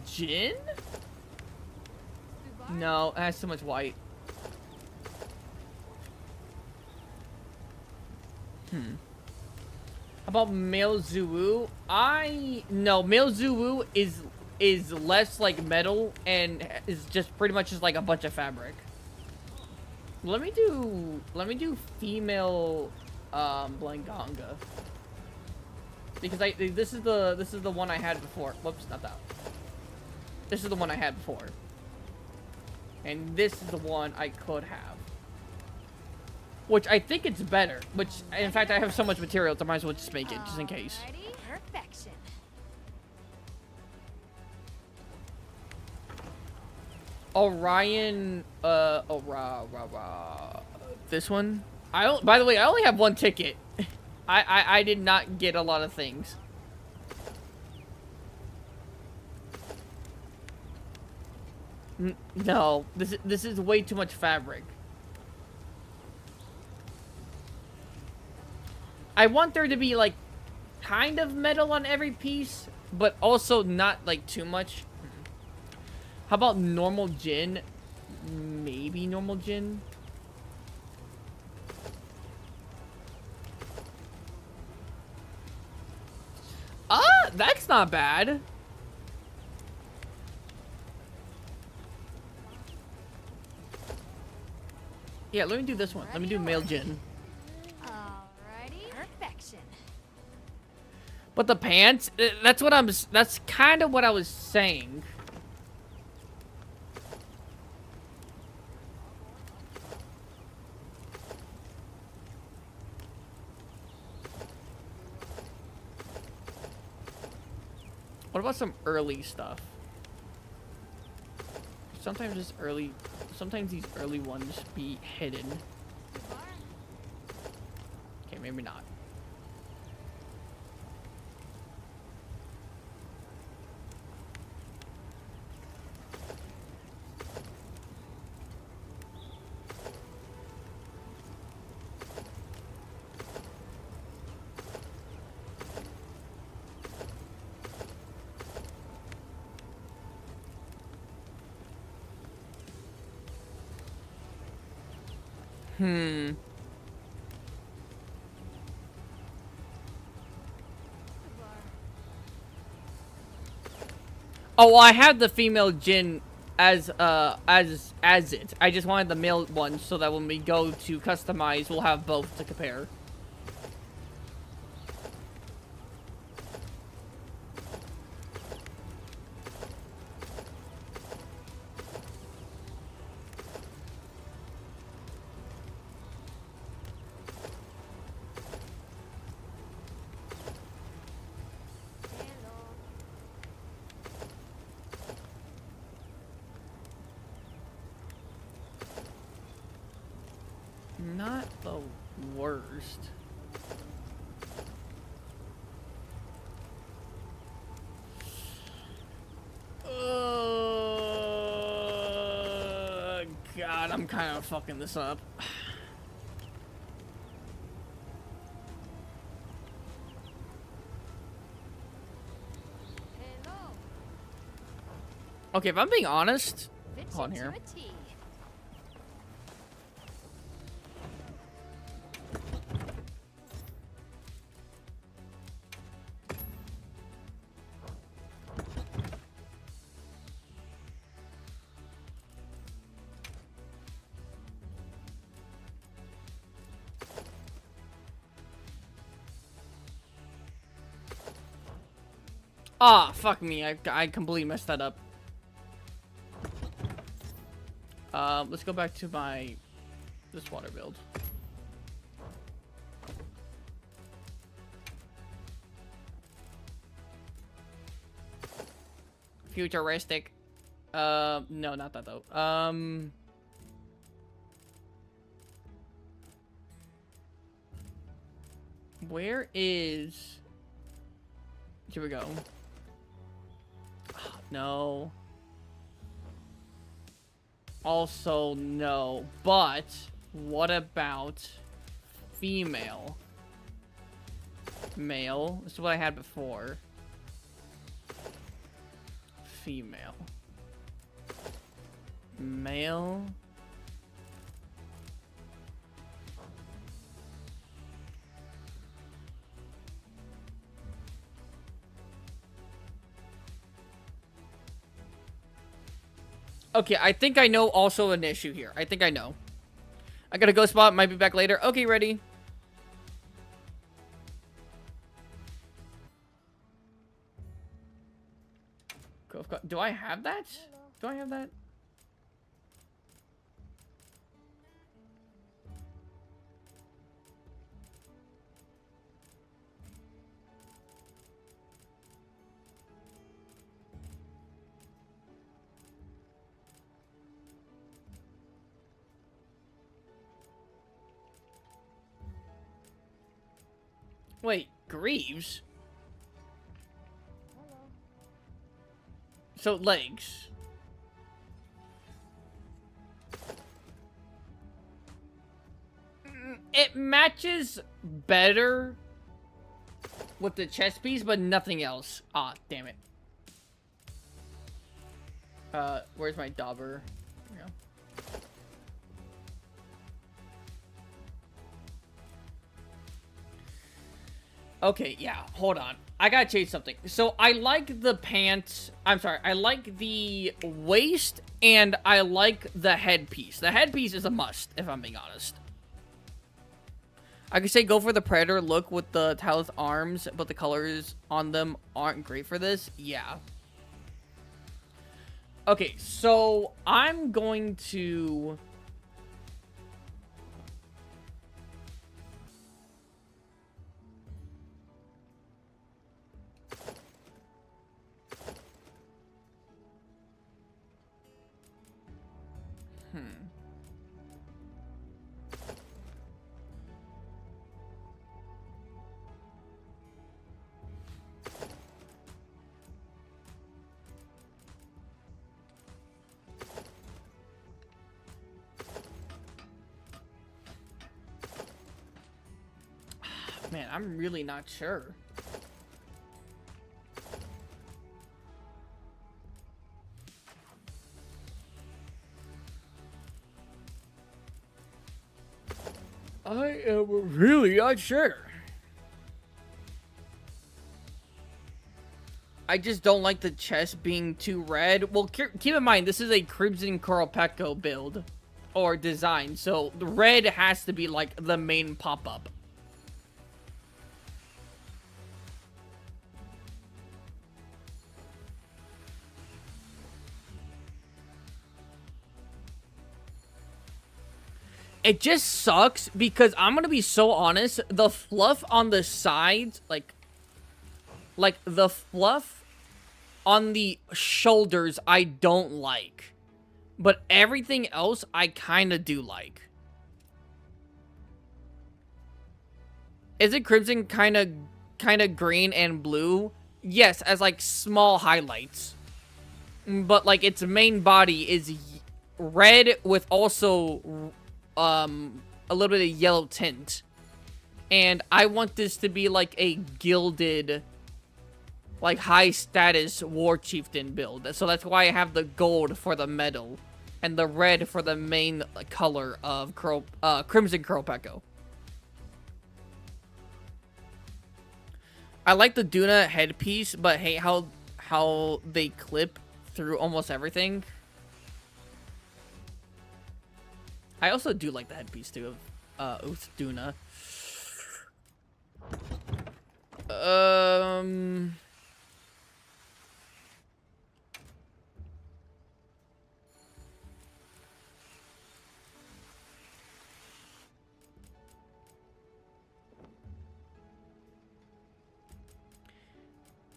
Jin? No, it has too much white. How about male Zulu? No, male Zulu is less like metal and is just pretty much just like a bunch of fabric. Let me do female Blanganga. Because this is the one I had before. Whoops, not that. This is the one I had before. And this is the one I could have. Which I think it's better. Which, in fact, I have so much material, I might as well just make it, just in case. Perfection. Orion, this one? By the way, I only have one ticket. I did not get a lot of things. No, this is way too much fabric. I want there to be like kind of metal on every piece, but also not like too much. How about normal gin? Maybe normal gin. That's not bad. Yeah, let me do this one. Let me do male gin. Alrighty. Perfection. But the pants, that's kind of what I was saying. What about some early stuff? Sometimes these early ones be hidden. Okay, maybe not. Oh, well, I have the female Jin as it. I just wanted the male one so that when we go to customize, we'll have both to compare. Not the worst. God, I'm kind of fucking this up. Hello. Okay, if I'm being honest, Fits hold on you here. to a T. Ah, fuck me. I completely messed that up. Let's go back to this water build. Futuristic. No, not that though. Where is... Here we go. No. Also, no. But, what about female? Male. This is what I had before. Female. Male. Okay, I think I know also an issue here. I think I know. I gotta go spot. Might be back later. Okay, ready. Do I have that? Do I have that? Wait, Greaves? So, legs. It matches better with the chest piece, but nothing else. Ah, damn it. Where's my dauber? Yeah. Okay, yeah, hold on. I gotta change something. So, I like the pants. I'm sorry, I like the waist, and I like the headpiece. The headpiece is a must, if I'm being honest. I could say go for the Predator look with the Talus arms, but the colors on them aren't great for this. Yeah. Okay, so I'm going to... Man, I'm really not sure. I am really not sure. I just don't like the chest being too red. Well, keep in mind, this is a Crimson Koropeko build. Or design. So, the red has to be, like, the main pop-up. It just sucks because I'm gonna be so honest, the fluff on the sides, like the fluff on the shoulders, I don't like. But everything else, I kind of do like. Is it crimson kind of green and blue? Yes, as like small highlights. But like its main body is red with also a little bit of yellow tint. And I want this to be like a gilded, like high status war chieftain build. So that's why I have the gold for the medal and the red for the main color of Crimson Koropeko. I like the Duna headpiece, but hate how they clip through almost everything. I also do like the headpiece too of Uth Duna.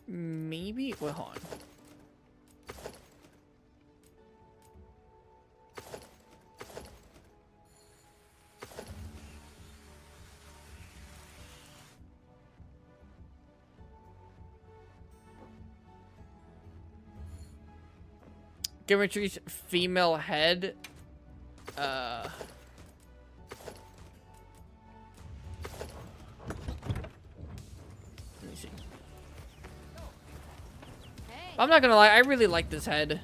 Maybe, wait, hold on. Geometry's female head. Let me see. Hey, I'm not gonna lie, I really like this head.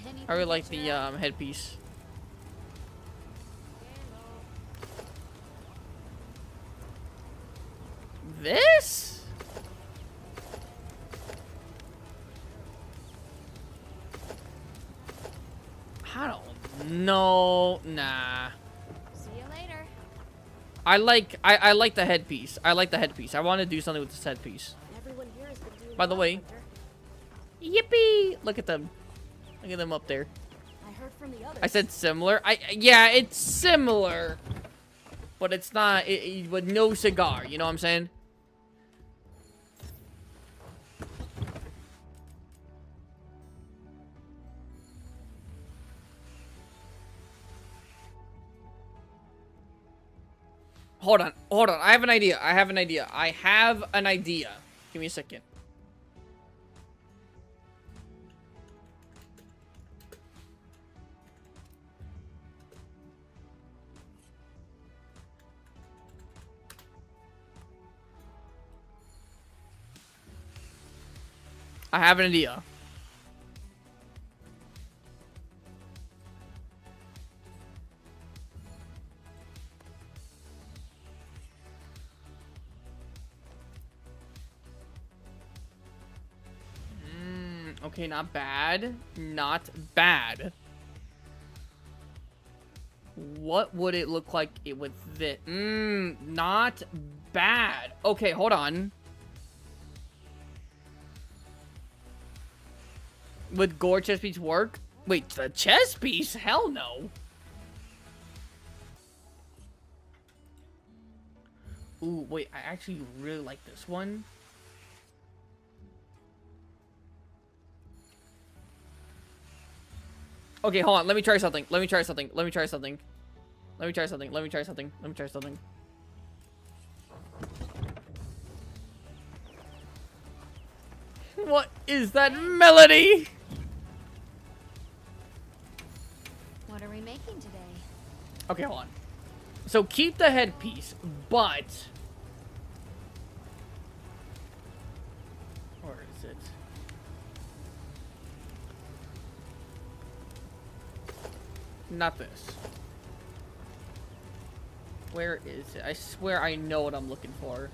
anything I really like to the check? headpiece. This? I don't know. Nah. See you later. I like the headpiece. I like the headpiece. I want to do something with this headpiece. Everyone here has been doing By the well, way, Hunter. yippee! Look at them. Look at them up there. I heard from the others. I said similar. Yeah, it's similar, but it's not. With no cigar. You know what I'm saying? Hold on. I have an idea. I have an idea. Give me a second. I have an idea. Okay, not bad. Not bad. What would it look like it with this? Not bad. Okay, hold on. Would gore chess piece work? Wait, the chess piece? Hell no. Ooh, wait, I actually really like this one. Okay, hold on. Let me try something. Let me try something. Let me try something. Let me try something. Let me try something. Let me try something. What is that melody? What are we making today? Okay, hold on. So keep the headpiece, but... Where is it? Not this. Where is it? I swear I know what I'm looking for.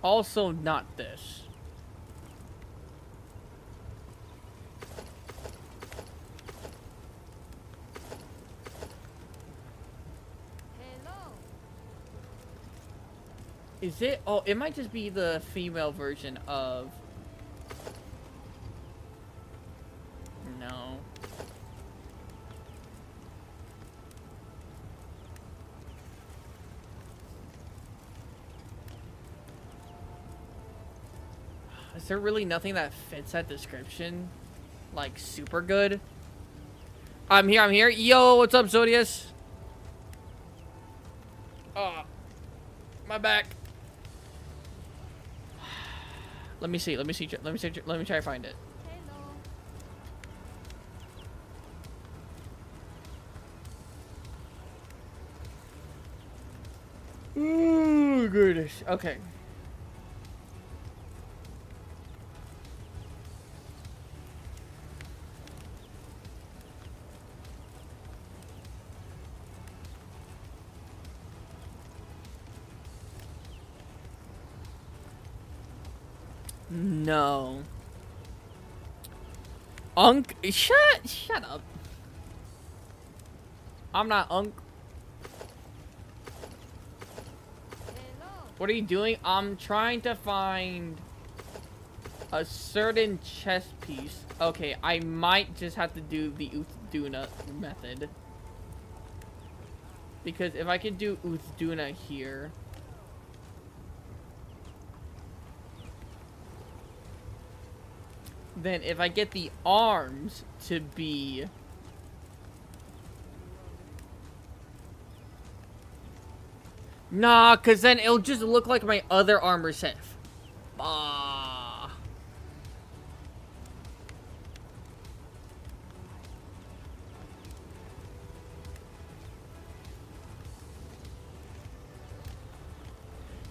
Also not this. Hello. Is it? Oh, it might just be the female version of... No. Is there really nothing that fits that description? Like, super good? I'm here, I'm here. Yo, what's up, Zodius? Oh, my back. Let me see, let me see, let me see, let me try to find it. Hello. Ooh, goodness. Okay. No. Unk, shut up. I'm not Unk. Hello. What are you doing? I'm trying to find a certain chess piece. Okay, I might just have to do the Uthduna method. Because if I could do Uthduna here... Then if I get the arms to be... Nah, because then it'll just look like my other armor set. Ah.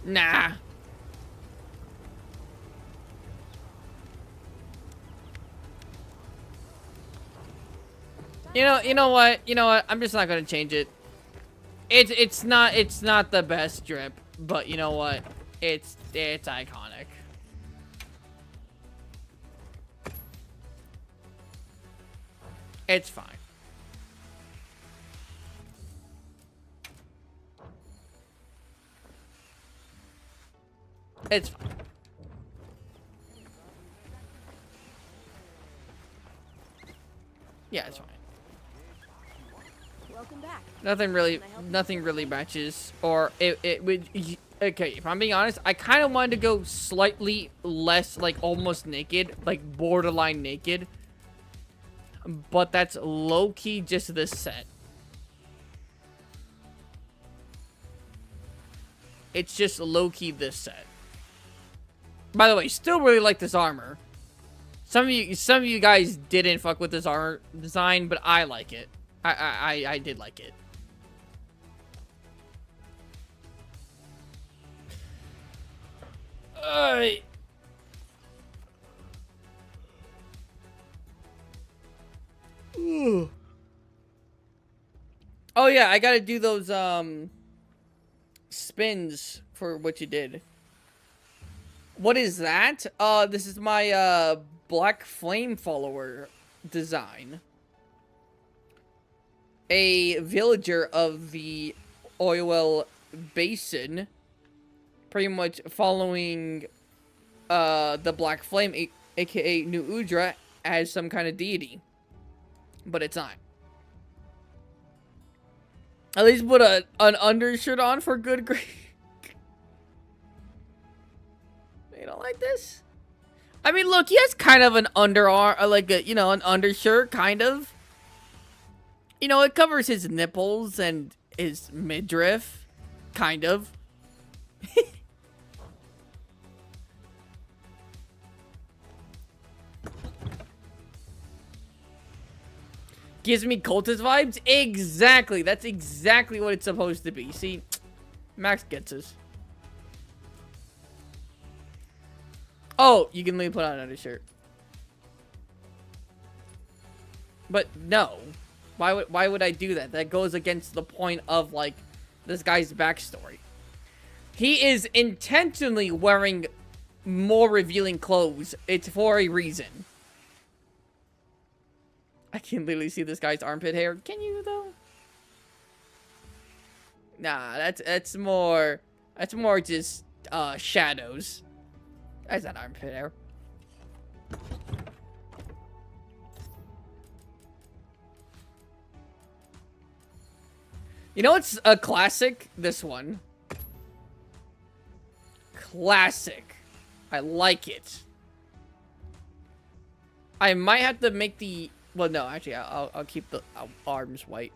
Nah. You know what? You know what? I'm just not gonna change it. It's not the best drip, but you know what? It's iconic. It's fine. It's fine. Yeah, it's fine. Welcome back. Nothing really matches, or it would. Okay, if I'm being honest, I kind of wanted to go slightly less, like almost naked, like borderline naked. But that's low-key just this set. It's just low-key this set. By the way, still really like this armor. Some of you guys didn't fuck with this art design, but I like it. I did like it. Alright. Oh yeah, I gotta do those spins for what you did. What is that? This is my Black Flame follower design. A villager of the Oil Basin, pretty much following the Black Flame, aka New Udra, as some kind of deity. But it's not. At least put an undershirt on for good grief. You don't like this? I mean, look, he has kind of an underarm, like a, you know, an undershirt, kind of. You know, it covers his nipples and his midriff, kind of. Gives me cultist vibes? Exactly. That's exactly what it's supposed to be. See? Max gets us. Oh, you can leave put on another shirt. But no. Why would I do that? That goes against the point of, like, this guy's backstory. He is intentionally wearing more revealing clothes. It's for a reason. I can literally see this guy's armpit hair. Can you, though? Nah, that's more just shadows. That's not armpit hair. You know what's a classic? This one. Classic. I like it. I might have to make the... Well, no, actually, I'll keep the arms white.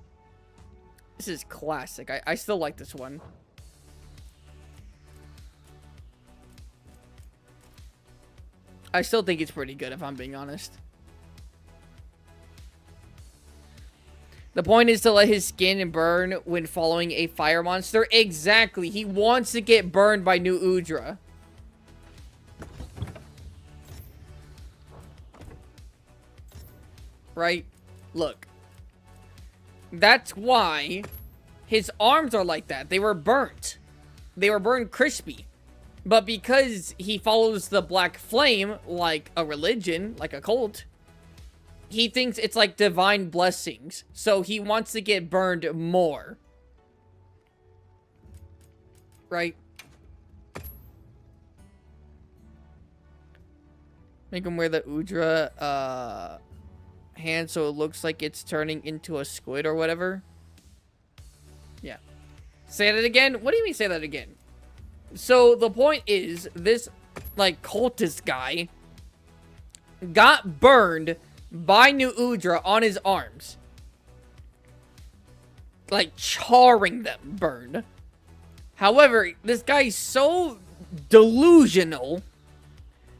This is classic. I still like this one. I still think it's pretty good, if I'm being honest. The point is to let his skin burn when following a fire monster. Exactly. He wants to get burned by New Udra. Right? Look. That's why his arms are like that. They were burnt. They were burned crispy. But because he follows the Black Flame like a religion, like a cult, he thinks it's like divine blessings. So he wants to get burned more. Right? Make him wear the Udra hand so it looks like it's turning into a squid or whatever. Yeah. Say that again? What do you mean say that again? So the point is, this like cultist guy got burned by New Udra on his arms. Like charring them burned. However, this guy's so delusional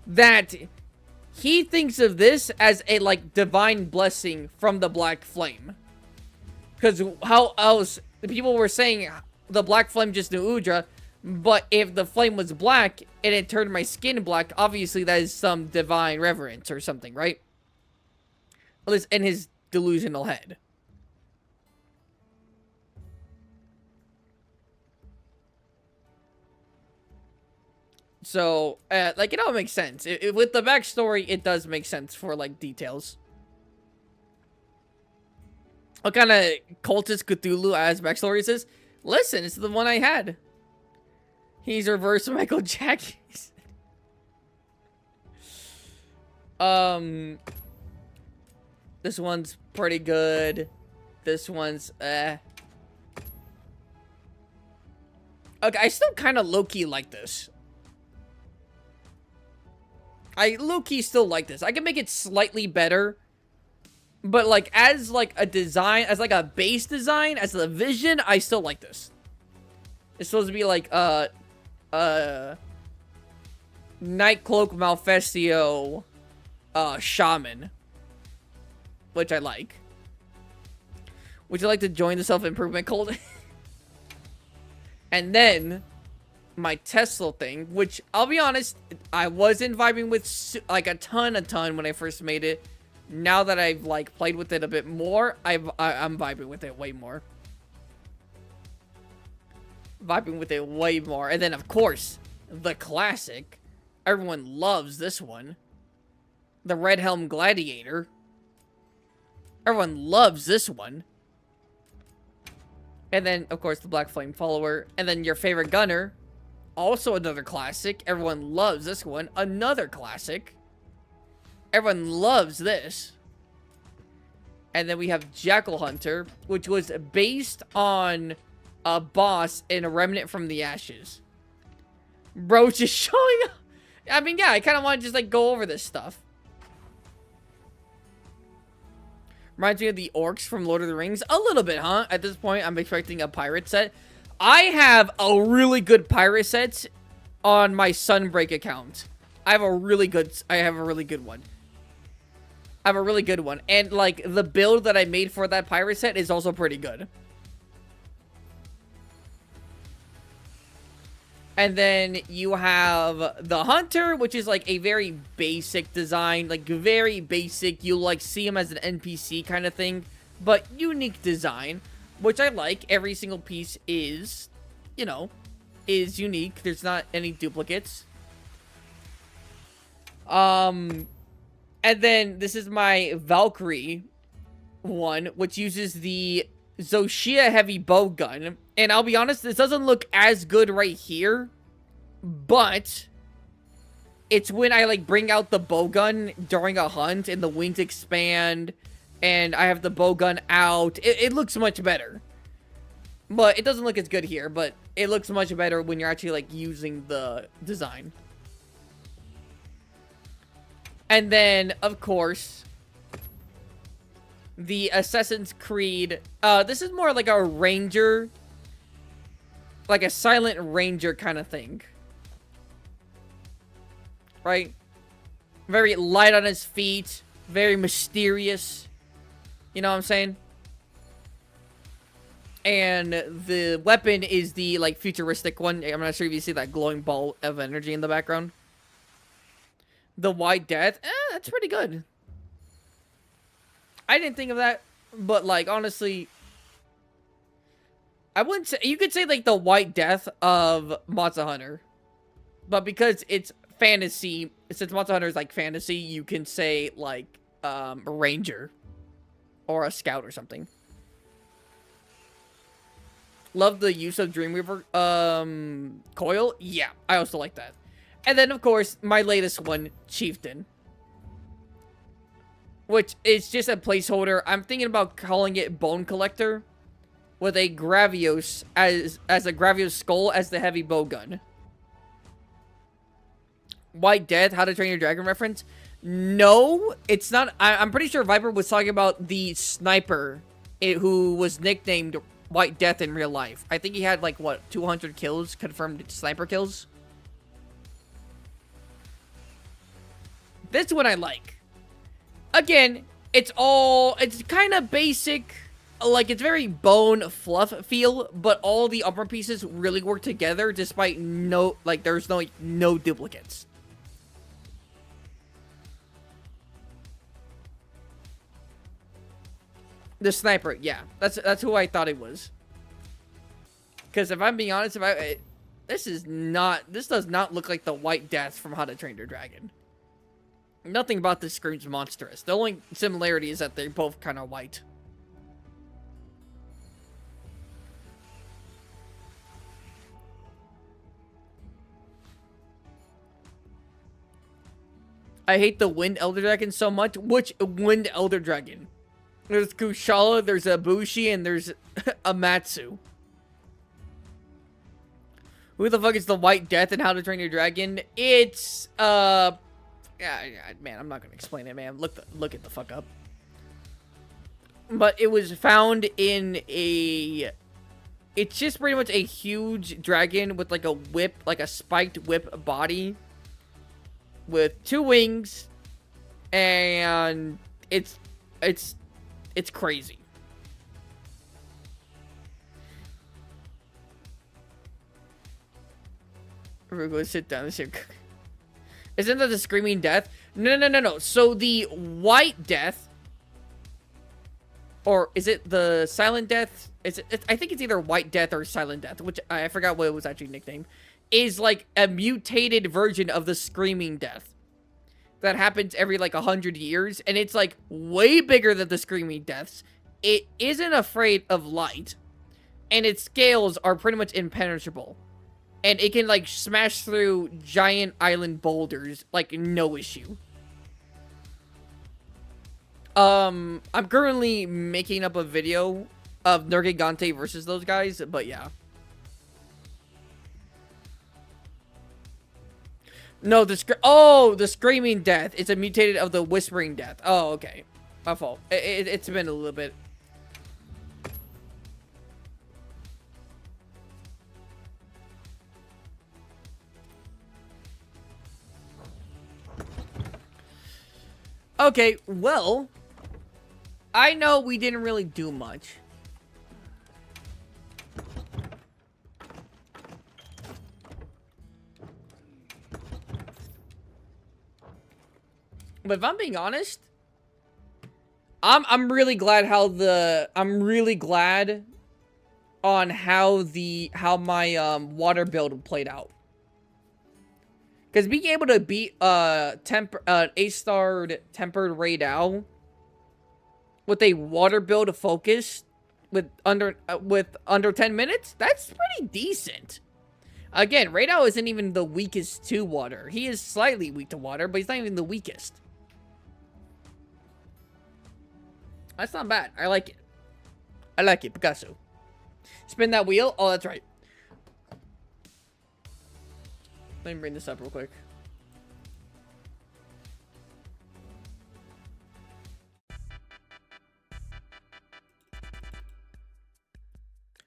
that he thinks of this as a like divine blessing from the Black Flame. Because how else people were saying the Black Flame just New Udra, but if the flame was black and it turned my skin black, obviously that is some divine reverence or something, right? At least in his delusional head. So, like, it all makes sense. With the backstory, it does make sense for, like, details. What kind of cultist Cthulhu as backstory is this? Listen, it's the one I had. He's reverse Michael Jackson. This one's pretty good. This one's, Okay, I still kind of low-key like this. I low-key still like this. I can make it slightly better. But, like, as, like, a design, as, like, a base design, as a vision, I still like this. It's supposed to be, like, Nightcloak Malfestio shaman, which I like. Would you like to join the self-improvement cult? And then my Tesla thing, which I'll be honest, I wasn't vibing with like a ton when I first made it. Now that I've like played with it a bit more, I'm vibing with it way more. And then of course, the classic. Everyone loves this one. The Red Helm Gladiator. Everyone loves this one. And then, of course, the Black Flame Follower. And then your favorite gunner. Also another classic. Everyone loves this one. Another classic. Everyone loves this. And then we have Jackal Hunter, which was based on a boss in a Remnant from the Ashes. Bro, just showing up. I mean, yeah, I kind of want to just, like, go over this stuff. Reminds me of the orcs from Lord of the Rings. A little bit, huh? At this point, I'm expecting a pirate set. I have a really good pirate set on my Sunbreak account. I have a really good one. And, like, the build that I made for that pirate set is also pretty good. And then you have the Hunter, which is like a very basic design, like very basic. You'll like see him as an NPC kind of thing, but unique design, which I like. Every single piece is, you know, is unique. There's not any duplicates. And then this is my Valkyrie one, which uses the Zoshia heavy bow gun. And I'll be honest, this doesn't look as good right here, but it's when I like bring out the bow gun during a hunt and the wings expand and I have the bow gun out. It looks much better, but it doesn't look as good here, but it looks much better when you're actually like using the design. And then of course the Assassin's Creed, this is more like a ranger, like a silent ranger kind of thing, right? Very light on his feet, very mysterious, you know what I'm saying? And the weapon is the like futuristic one. I'm not sure if you see that glowing ball of energy in the background. The White Death, that's pretty good. I didn't think of that, but like honestly, I wouldn't say, you could say like the White Death of Monster Hunter, but because it's fantasy, since Monster Hunter is like fantasy, you can say like a ranger or a scout or something. Love the use of Dreamweaver coil. Yeah, I also like that. And then of course my latest one, Chieftain, which is just a placeholder. I'm thinking about calling it Bone Collector, with a Gravios as a Gravios skull as the heavy bow gun. White Death, How to Train Your Dragon reference? No, it's not. I'm pretty sure Viper was talking about the sniper who was nicknamed White Death in real life. I think he had like, what, 200 kills, confirmed sniper kills? This one I like. Again, it's kind of basic. Like, it's very bone fluff feel, but all the upper pieces really work together despite there's no duplicates. The sniper, yeah. That's who I thought it was. Because if I'm being honest, this does not look like the White Death from How to Train Your Dragon. Nothing about this screams monstrous. The only similarity is that they're both kind of white. I hate the Wind Elder Dragon so much. Which Wind Elder Dragon? There's Kushala, there's a Bushi, and there's a Matsu. Who the fuck is the White Death and How to Train Your Dragon? It's, yeah, man, I'm not gonna explain it, man. Look it the fuck up. But it was found in a... It's just pretty much a huge dragon with like a whip, like a spiked whip body. With 2 wings And it's crazy. We're going to sit down and sit. Isn't that the Screaming Death? No. So the White Death, or is it the Silent Death? I think it's either White Death or Silent Death, which I forgot what it was actually nicknamed. Is like a mutated version of the Screaming Death that happens every like 100 years, and it's like way bigger than the Screaming Deaths. It isn't afraid of light, and its scales are pretty much impenetrable. And it can, like, smash through giant island boulders, like, no issue. I'm currently making up a video of Nergigante versus those guys, but yeah. No, the Screaming Death. It's a mutated of the Whispering Death. Oh, okay. My fault. It's been a little bit. Okay, well, I know we didn't really do much. But if I'm being honest, I'm really glad on how my water build played out. Because being able to beat 8-starred Tempered Raid Owl with a water build focus with under 10 minutes, that's pretty decent. Again, Raid Owl isn't even the weakest to water. He is slightly weak to water, but he's not even the weakest. That's not bad. I like it. I like it, Picasso. Spin that wheel. Oh, that's right. Let me bring this up real quick.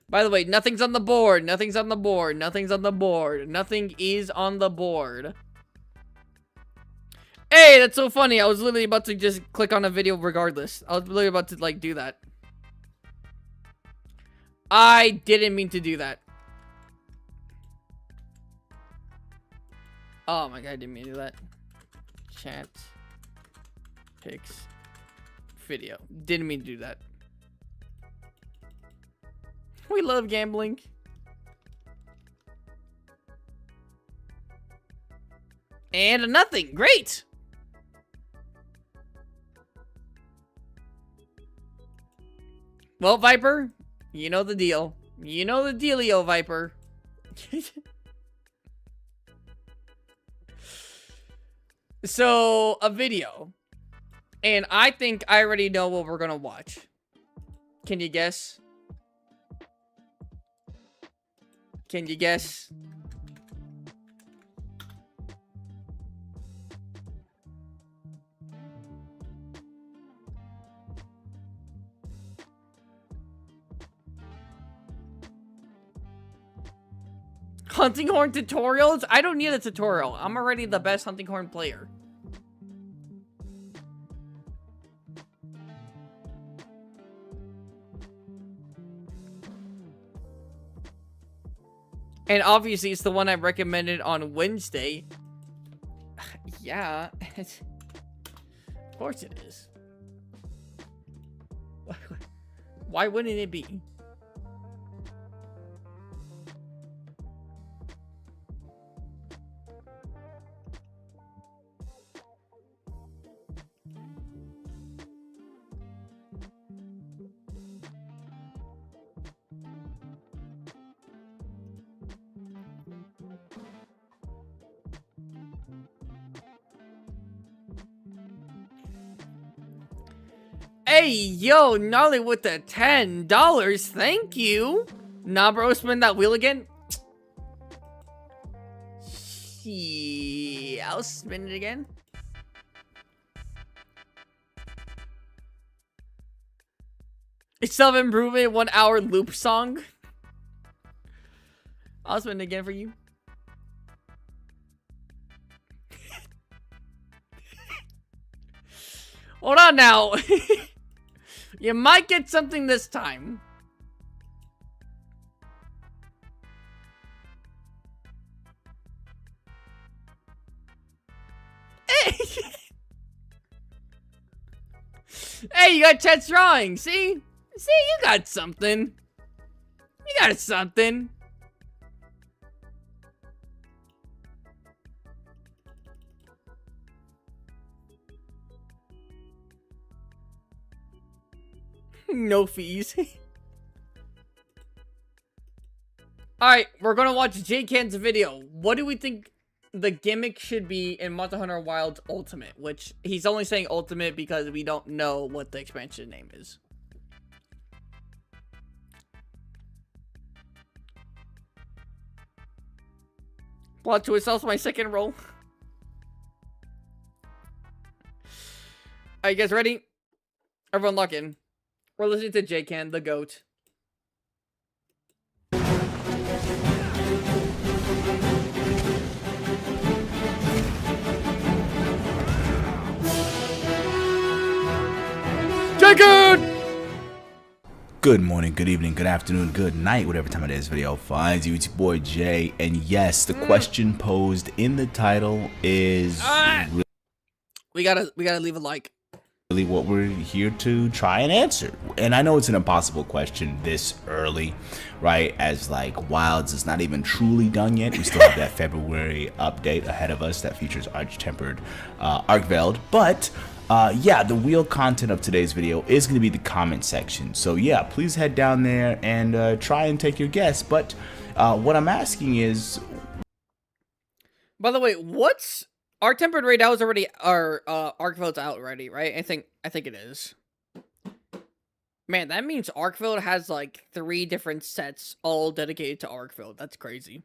By the way, nothing's on the board. Nothing's on the board. Nothing's on the board. Nothing is on the board. Hey, that's so funny. I was literally about to just click on a video regardless. I was literally about to, like, do that. I didn't mean to do that. Oh my god, I didn't mean to do that. Chat. Pics. Video. Didn't mean to do that. We love gambling. And a nothing. Great! Well, Viper, you know the deal. You know the dealio, Viper. So, a video. And I think I already know what we're gonna watch. Can you guess? Can you guess? Hunting horn tutorials? I don't need a tutorial. I'm already the best hunting horn player. And obviously, it's the one I recommended on Wednesday. Yeah. Of course it is. Why wouldn't it be? Hey, yo, Gnarly with the $10. Thank you. Nah, bro, spin that wheel again. Yeah, I'll spin it again. It's self-improvement 1 hour loop song. I'll spin it again for you. Hold on now. You might get something this time. Hey! Hey, you got Chet's drawing. See? See, you got something. You got something. No fees. Alright, we're gonna watch J-Can's video. What do we think the gimmick should be in Monster Hunter Wilds Ultimate? Which, he's only saying Ultimate because we don't know what the expansion name is. Plot twist, that was my second roll. Are you guys ready? Everyone lock in. We're listening to J-Can, the GOAT. J-Can! Good morning, good evening, good afternoon, good night, whatever time it is video finds you. It's your boy Jay, and yes, the question posed in the title is we gotta leave a like. really what we're here to try and answer. And I know it's an impossible question this early, right? As like Wilds is not even truly done yet. We still have that February update ahead of us that features Arch-Tempered Arkveld, but yeah, the real content of today's video is going to be the comment section. So yeah, please head down there and try and take your guess. But what I'm asking is, by the way, what's Arch-Tempered right now is already Arkveld's out already, right? I think it is. Man, that means Arkveld has like 3 different sets all dedicated to Arkveld. That's crazy.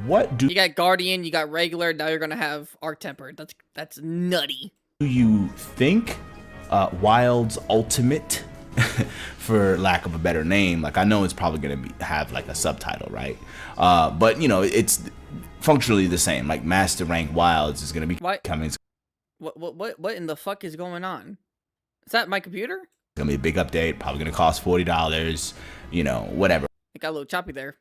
what do You got Guardian, you got regular, now you're gonna have Arch-Tempered. That's nutty. you think Wilds Ultimate, for lack of a better name, like I know it's probably gonna have like a subtitle, right? But you know, it's functionally the same. Like Master Rank Wilds is gonna be coming. It's What in the fuck is going on? Is that my computer? gonna be a big update. Probably gonna cost $40. You know, whatever. It got a little choppy there.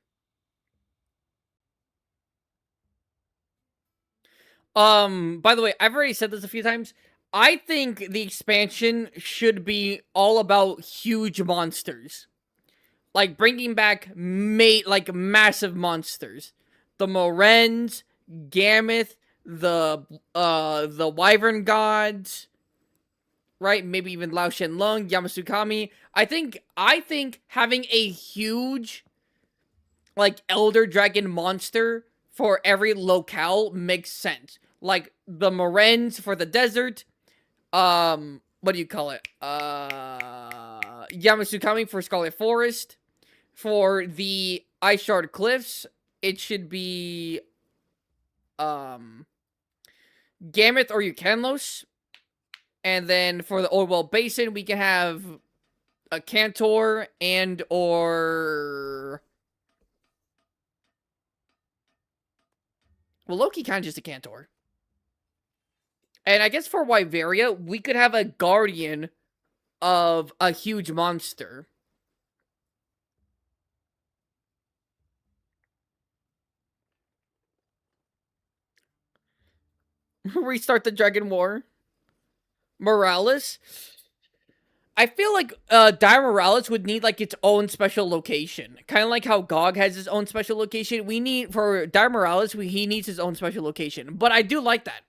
By the way, I've already said this a few times. I think the expansion should be all about huge monsters. Like bringing back massive monsters. The Morens, Gammoth, the Wyvern Gods, right? Maybe even Lao Shenlong, Yamasukami. I think having a huge like Elder Dragon monster for every locale makes sense. Like the Morens for the desert. What do you call it? Yamasukami for Scarlet Forest. For the Ice Shard Cliffs, it should be Gammoth or Eukanlos. And then for the Oldwell Basin, we can have a Cantor and or well, Loki kind of just a Cantor. And I guess for Wyveria, we could have a Guardian of a huge monster. Restart the Dragon War. Morales. I feel like Dire Morales would need like its own special location. Kind of like how GOG has his own special location. We need, for Dire Morales, he needs his own special location. But I do like that.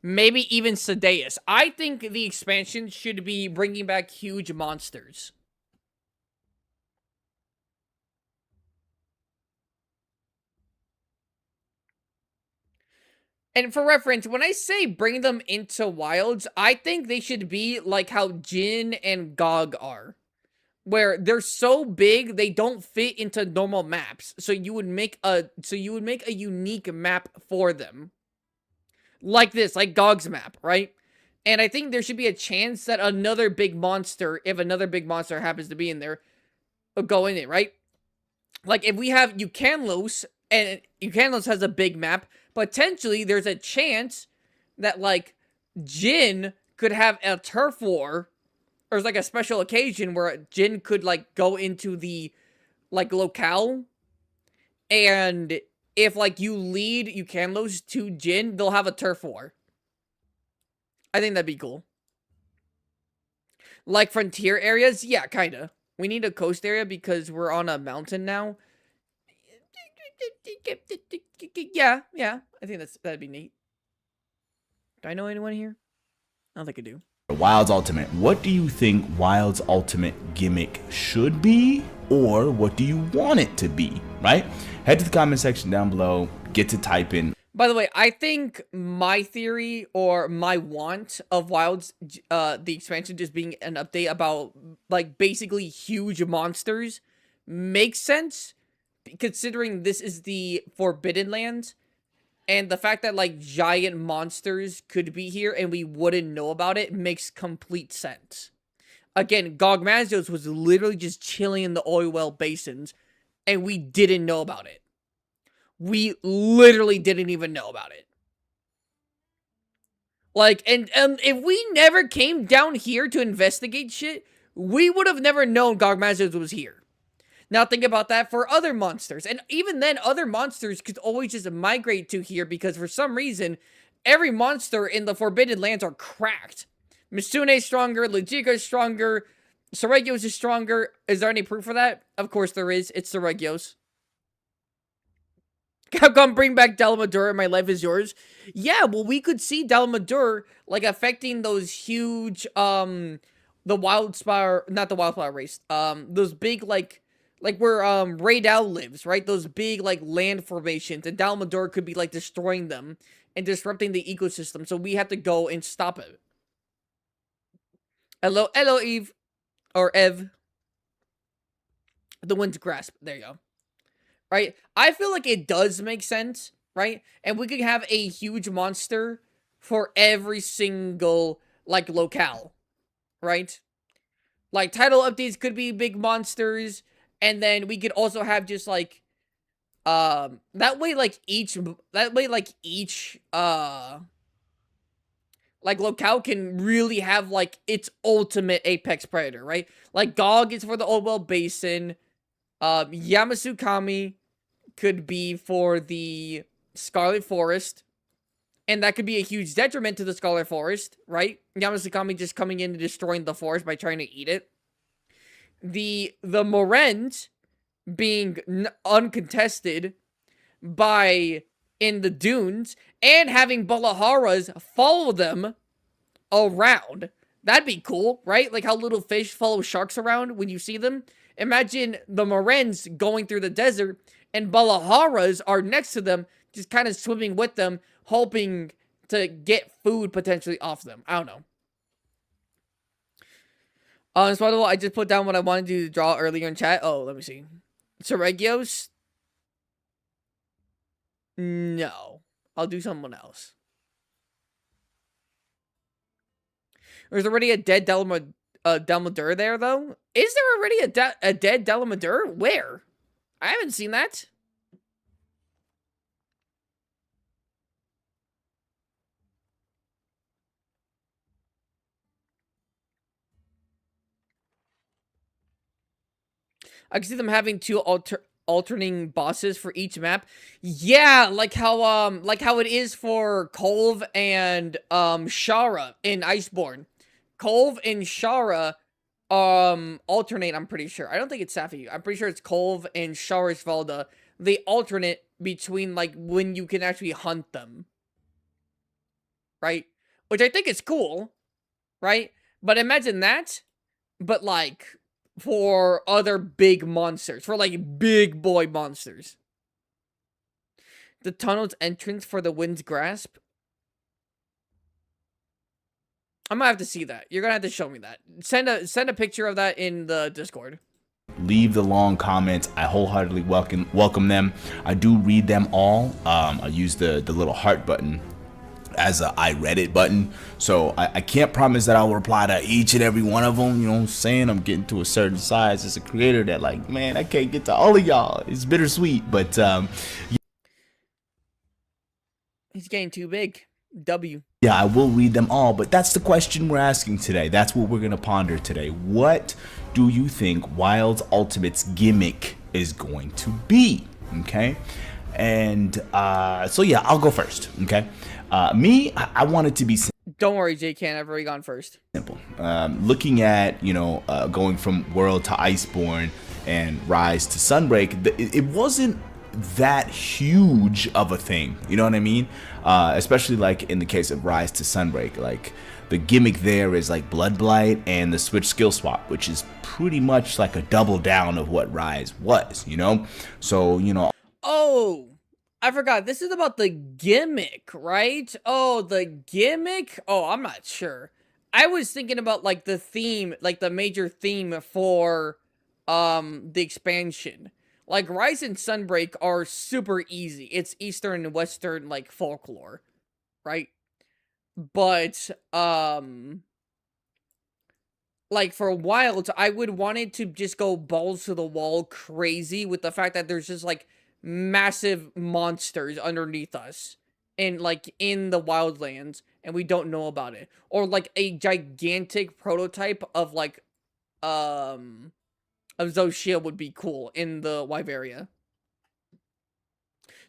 Maybe even Sadeas. I think the expansion should be bringing back huge monsters. And for reference, when I say bring them into Wilds, I think they should be like how Jin and GOG are. Where they're so big, they don't fit into normal maps. So you would make a unique map for them. Like this, like GOG's map, right? And I think there should be a chance that another big monster, if another big monster happens to be in there, will go in it, right? Like if we have Eukanlos, and Eukanlos has a big map, potentially there's a chance that like Jin could have a turf war, or like a special occasion where Jin could like go into the like locale, and if like you lead, you can lose to Jin, they'll have a turf war. I think that'd be cool. Like frontier areas, yeah, kinda. We need a coast area because we're on a mountain now. Yeah, I think that'd be neat. Do I know anyone here? I don't think I do. Wild's Ultimate. What do you think Wild's Ultimate gimmick should be, or what do you want it to be, right? Head to the comment section down below, get to typing. By the way, I think my theory or my want of Wild's, the expansion just being an update about, like, basically huge monsters makes sense, considering this is the Forbidden Land, and the fact that, like, giant monsters could be here and we wouldn't know about it makes complete sense. Again, Gogmazios was literally just chilling in the oil well basins, and we didn't know about it. We literally didn't even know about it. Like, and if we never came down here to investigate shit, we would have never known Gogmazios was here. Now think about that for other monsters. And even then, other monsters could always just migrate to here because for some reason, every monster in the Forbidden Lands are cracked. Mitsune is stronger, Legiga is stronger, Seregios is stronger. Is there any proof for that? Of course there is. It's Seregios. Capcom, bring back Dalamadur and my life is yours. Yeah, well, we could see Dalamadur, like, affecting those huge, the wildfire, not the wildfire race, those big, like where, Raidal lives, right? Those big, like, land formations, and Dalamadur could be, like, destroying them and disrupting the ecosystem, so we have to go and stop it. Hello, Eve, or Ev. The Wind's Grasp, there you go. Right? I feel like it does make sense, right? And we could have a huge monster for every single, like, locale, right? Like, title updates could be big monsters, and then we could also have just, like, that way, like, each, like, locale can really have, like, its ultimate apex predator, right? Like, Gog is for the Old Well Basin, Yamasukami could be for the Scarlet Forest, and that could be a huge detriment to the Scarlet Forest, right? Yamasukami just coming in and destroying the forest by trying to eat it. The Morens being uncontested by in the dunes, and having Balaharas follow them around. That'd be cool, right? Like how little fish follow sharks around when you see them. Imagine the Morens going through the desert, and Balaharas are next to them, just kind of swimming with them, hoping to get food potentially off them. I don't know. So by the way, I just put down what I wanted to draw earlier in chat. Oh, let me see. Seregios? No. I'll do someone else. There's already a dead Dalamadur there, though? Is there already a dead Dalamadur? Where? I haven't seen that. I can see them having two alternating bosses for each map. Yeah, like how it is for Kolv and Shara in Iceborne. Kolv and Shara alternate, I'm pretty sure. I don't think it's Safi. I'm pretty sure it's Kolv and Sharisvalda. They alternate between, like, when you can actually hunt them. Right? Which I think is cool. Right? But imagine that, but, like, for other big monsters. For, like, big boy monsters. The tunnel's entrance for the Wind's Grasp. I'm gonna have to see that. You're gonna have to show me that. Send a picture of that in the Discord. Leave the long comments. I wholeheartedly welcome them. I do read them all. I use the little heart button as a I read it button. So I can't promise that I'll reply to each and every one of them. You know what I'm saying? I'm getting to a certain size as a creator that, like, man, I can't get to all of y'all. It's bittersweet, but he's getting too big. W. Yeah, I will read them all, but that's the question we're asking today. That's what we're going to ponder today. What do you think Wild's Ultimate's gimmick is going to be? Okay. And so, yeah, I'll go first. Okay. I want it to be Don't worry, J-Can, I've already gone first. simple. Looking at, going from World to Iceborne and Rise to Sunbreak, it wasn't that huge of a thing, you know what I mean? Especially like in the case of Rise to Sunbreak, like the gimmick there is like Blood Blight and the switch skill swap, which is pretty much like a double down of what Rise was, so Oh, I forgot. This is about the gimmick, right? Oh, the gimmick? Oh, I'm not sure. I was thinking about like the theme, like the major theme for the expansion. Like Rise and Sunbreak are super easy. It's Eastern and Western like folklore, right? But like for Wilds, I would want it to just go balls to the wall crazy with the fact that there's just like massive monsters underneath us and like in the wildlands and we don't know about it, or like a gigantic prototype of like of Zoshia would be cool in the Wyveria.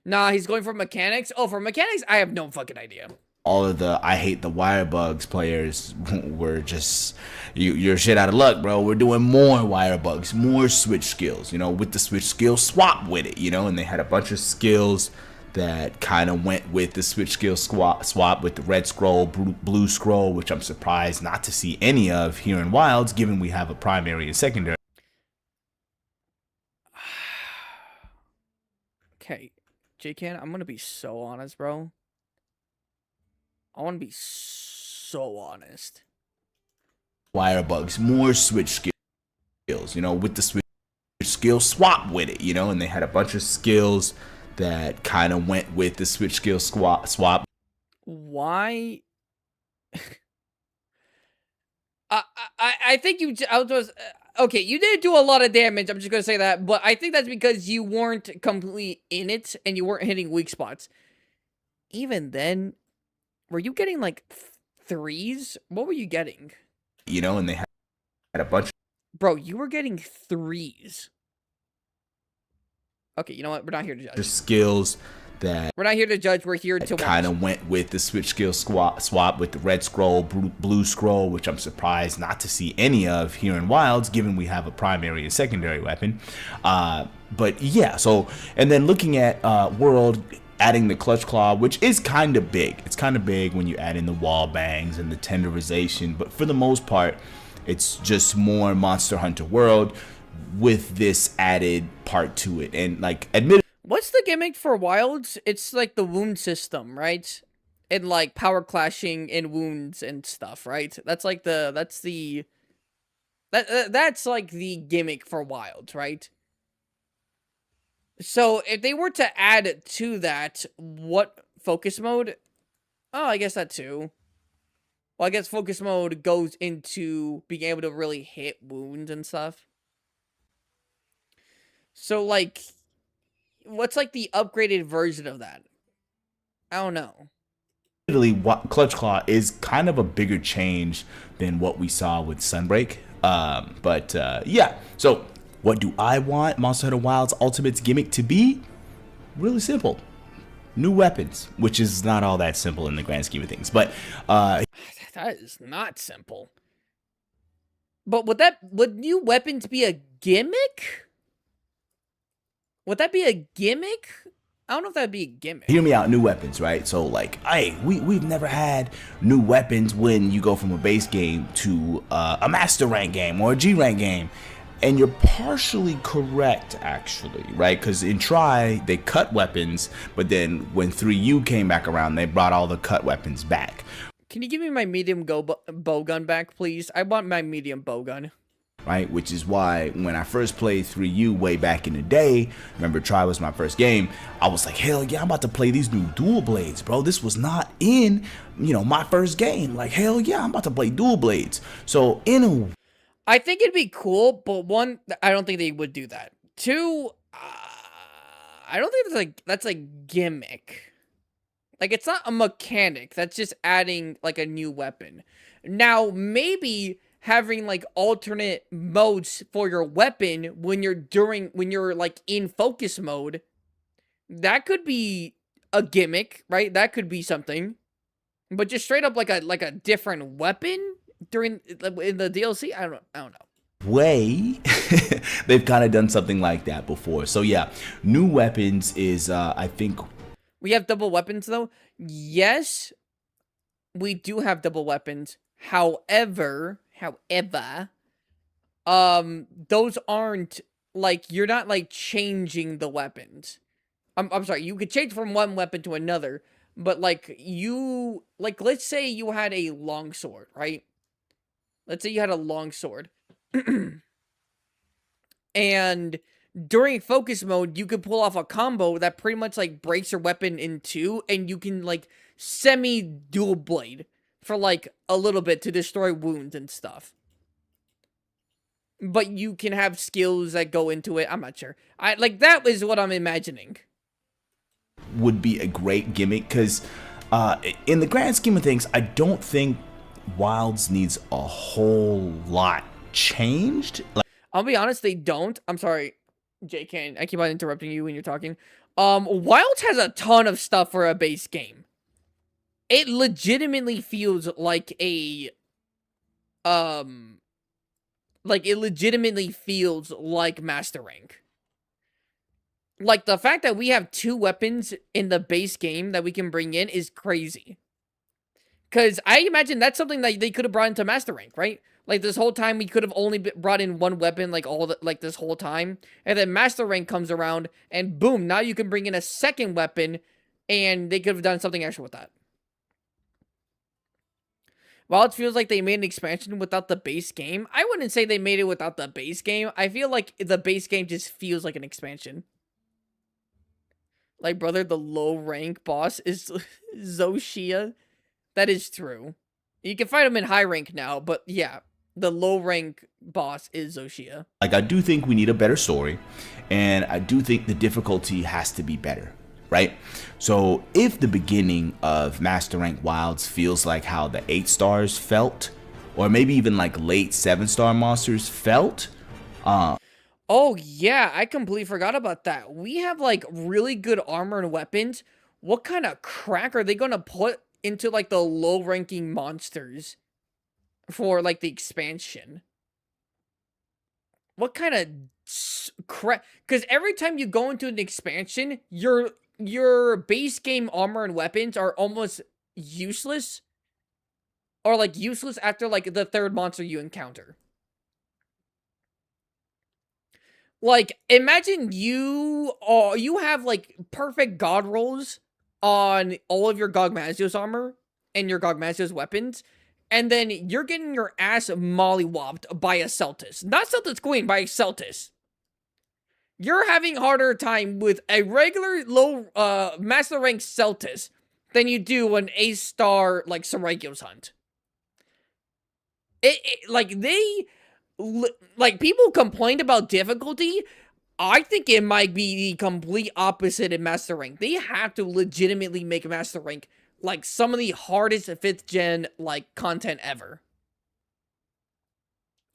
Nah, he's going for mechanics. Oh, for mechanics, I have no fucking idea. all of the I hate the wire bugs players were just you're shit out of luck, bro. We're doing more wire bugs, more switch skills, with the switch skill swap with it, and they had a bunch of skills that kind of went with the switch skill swap with the red scroll, blue scroll, which I'm surprised not to see any of here in Wilds, given we have a primary and secondary. Okay, J-Can, I'm gonna be so honest, bro. I want to be so honest. Wire bugs, more switch skills, with the switch skill swap with it, and they had a bunch of skills that kind of went with the switch skill swap. Why? I think you. Okay, you didn't do a lot of damage. I'm just gonna say that, but I think that's because you weren't completely in it and you weren't hitting weak spots. Even then, were you getting like threes? What were you getting? And they had a bunch. Bro, you were getting threes. Okay, you know what? We're not here to judge. Just skills that we're not here to judge. We're here to kind of went with the switch skill swap with the red scroll, blue scroll, which I'm surprised not to see any of here in Wilds, given we have a primary and secondary weapon. But yeah, so and then looking at World, adding the clutch claw, which is kind of big. It's kind of big when you add in the wall bangs and the tenderization, but for the most part, it's just more Monster Hunter World with this added part to it. And like, what's the gimmick for Wilds? It's like the wound system, right? And like power clashing in wounds and stuff, right? That's like that's like the gimmick for Wilds, right? So if they were to add to that, what focus mode? Oh, I guess that too. Well, I guess focus mode goes into being able to really hit wounds and stuff. So like, what's like the upgraded version of that? I don't know. Literally, Clutch Claw is kind of a bigger change than what we saw with Sunbreak. But yeah, so what do I want Monster Hunter Wilds Ultimate's gimmick to be? Really simple. New weapons, which is not all that simple in the grand scheme of things. But that is not simple. But would new weapons be a gimmick? Would that be a gimmick? I don't know if that'd be a gimmick. Hear me out, new weapons, right? So like, hey, we've never had new weapons when you go from a base game to a master rank game or a G rank game. And you're partially correct, actually, right? Because in Tri, they cut weapons, but then when 3U came back around, they brought all the cut weapons back. Can you give me my medium bow gun back, please? I want my medium bow gun. Right, which is why when I first played 3U way back in the day, remember Tri was my first game, I was like, hell yeah, I'm about to play these new dual blades, bro. This was not in, my first game. Like, hell yeah, I'm about to play dual blades. So I think it'd be cool, but one, I don't think they would do that. Two, I don't think that's a gimmick. Like, it's not a mechanic. That's just adding, like, a new weapon. Now, maybe having, like, alternate modes for your weapon when you're, like, in focus mode, that could be a gimmick, right? That could be something. But just straight up, like a different weapon in the DLC? I don't know. Way they've kind of done something like that before. So yeah, new weapons is I think We have double weapons, though? Yes, we do have double weapons. However, those aren't, like, you're not, like, changing the weapons. I'm sorry, you could change from one weapon to another, but, like, let's say you had a longsword, right? Let's say you had a longsword. And during focus mode, you could pull off a combo that pretty much, like, breaks your weapon in two, and you can, like, semi-dual blade for, like, a little bit to destroy wounds and stuff. But you can have skills that go into it. I'm not sure. That is what I'm imagining. would be a great gimmick because in the grand scheme of things, I don't think Wilds needs a whole lot changed. Like, I'll be honest, they don't. I'm sorry, JK. I keep on interrupting you when you're talking. Wilds has a ton of stuff for a base game. It legitimately feels like it legitimately feels like Master Rank. Like, the fact that we have 2 weapons in the base game that we can bring in is crazy. Because I imagine that's something that they could have brought into Master Rank, right? Like, this whole time, we could have only brought in 1 weapon, this whole time. And then Master Rank comes around, and boom, now you can bring in a second weapon, and they could have done something extra with that. While it feels like they made an expansion without the base game, I wouldn't say they made it without the base game. I feel like the base game just feels like an expansion. Like, brother, the low rank boss is Zoshia. That is true. You can fight him in high rank now, but yeah, the low rank boss is Zoshia. I do think we need a better story, and I do think the difficulty has to be better, right? So if the beginning of Master Rank Wilds feels like how the 8 stars felt, or maybe even like late 7-star monsters felt, oh yeah, I completely forgot about that. We have, like, really good armor and weapons. What kind of crack are they gonna put into, like, the low-ranking monsters for, like, the expansion? What kind of crap? Because every time you go into an expansion, your base game armor and weapons are almost useless. Or, like, useless after, like, the 3rd monster you encounter. Like, imagine you have, like, perfect god rolls on all of your Gogmazios armor and your Gogmazios weapons, and then you're getting your ass mollywopped by a Celtis. Not Celtis Queen, by a Celtis. You're having harder time with a regular low Master Rank Celtis than you do an A-star, like, Saragios hunt. Like, people complained about difficulty. I think it might be the complete opposite in Master Rank. They have to legitimately make Master Rank, like, some of the hardest 5th gen, like, content ever.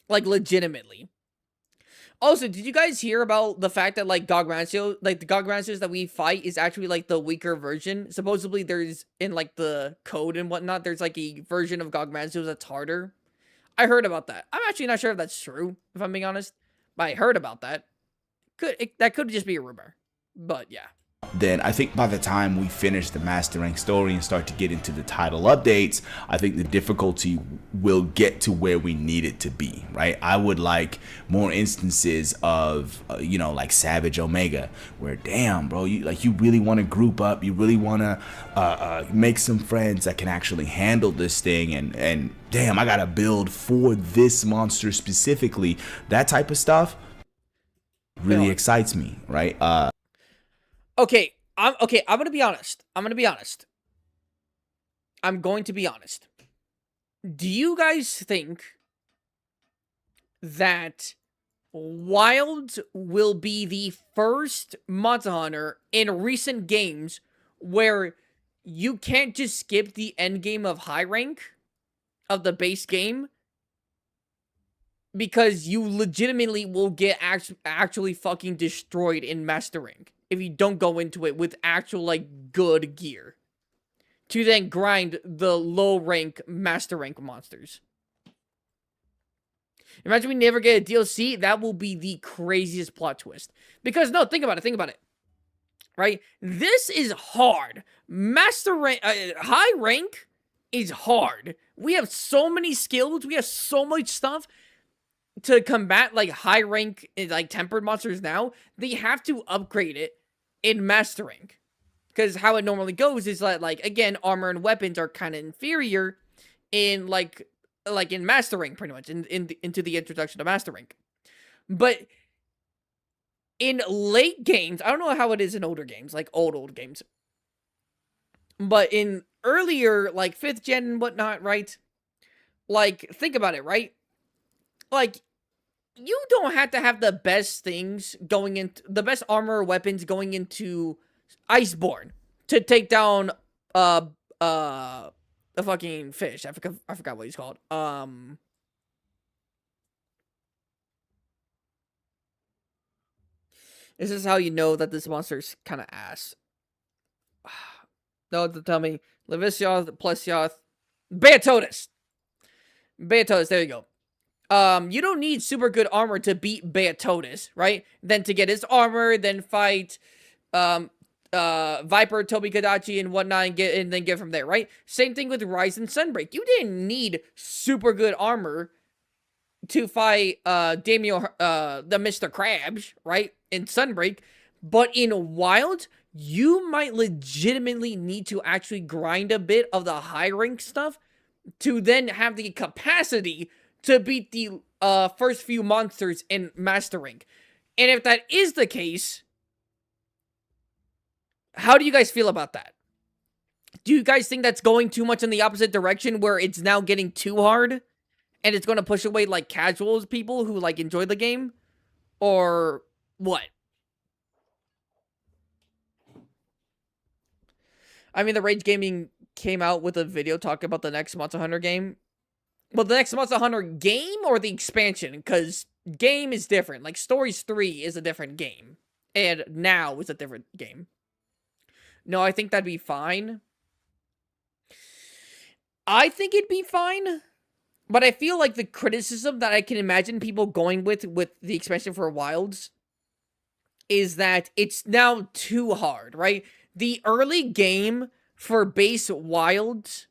Like, legitimately. Also, did you guys hear about the fact that, like, Gogmazios, like, the Gogmazios that we fight is actually, like, the weaker version? Supposedly, there's, in, like, the code and whatnot, there's, like, a version of Gogmazios that's harder. I heard about that. I'm actually not sure if that's true, if I'm being honest. But I heard about that. That could just be a rumor. But yeah. Then I think by the time we finish the Master Rank story and start to get into the title updates, I think the difficulty will get to where we need it to be, right? I would like more instances of, like Savage Omega, where damn, bro, you really want to group up, you really want to make some friends that can actually handle this thing, and damn, I gotta build for this monster specifically. That type of stuff really excites me, right? Okay, I'm gonna be honest. I'm going to be honest. Do you guys think that Wilds will be the first Monster Hunter in recent games where you can't just skip the end game of high rank of the base game because you legitimately will get actually fucking destroyed in Master Rank if you don't go into it with actual, like, good gear to then grind the low rank Master Rank monsters. Imagine we never get a DLC. That will be the craziest plot twist. Because, no, think about it. Right? This is hard. Master rank, high rank is hard. We have so many skills. We have so much stuff to combat, like, high rank, like, tempered monsters now. They have to upgrade it in Master Rank. Because how it normally goes is that, like, again, armor and weapons are kind of inferior in, like in Master Rank, pretty much, into the introduction of Master Rank. But in late games, I don't know how it is in older games, like old games. But in earlier, like 5th gen and whatnot, right? Like, think about it, right? Like, you don't have to have the best things going into, the best armor or weapons going into Iceborne to take down, the fucking fish. I forgot what he's called. This is how you know that this monster's kind of ass. No, tell me. Levisioth, Plesioth, Beatotus. Beatotus, there you go. You don't need super good armor to beat Beatotus, right? Then to get his armor, then fight, Viper, Tobi-Kadachi, and whatnot, and then get from there, right? Same thing with Rise and Sunbreak. You didn't need super good armor to fight, Daimyo, the Mr. Krabs, right? In Sunbreak. But in Wild, you might legitimately need to actually grind a bit of the high rank stuff to then have the capacity to beat the, first few monsters in Master Rank. And if that is the case, how do you guys feel about that? Do you guys think that's going too much in the opposite direction where it's now getting too hard and it's going to push away, like, casuals people who, like, enjoy the game? Or what? I mean, the Rage Gaming came out with a video talking about the next Monster Hunter game. Well, the next Monster Hunter game or the expansion? Because game is different. Like, Stories 3 is a different game. And Now is a different game. No, I think that'd be fine. I think it'd be fine. But I feel like the criticism that I can imagine people going with the expansion for Wilds is that it's now too hard, right? The early game for base Wilds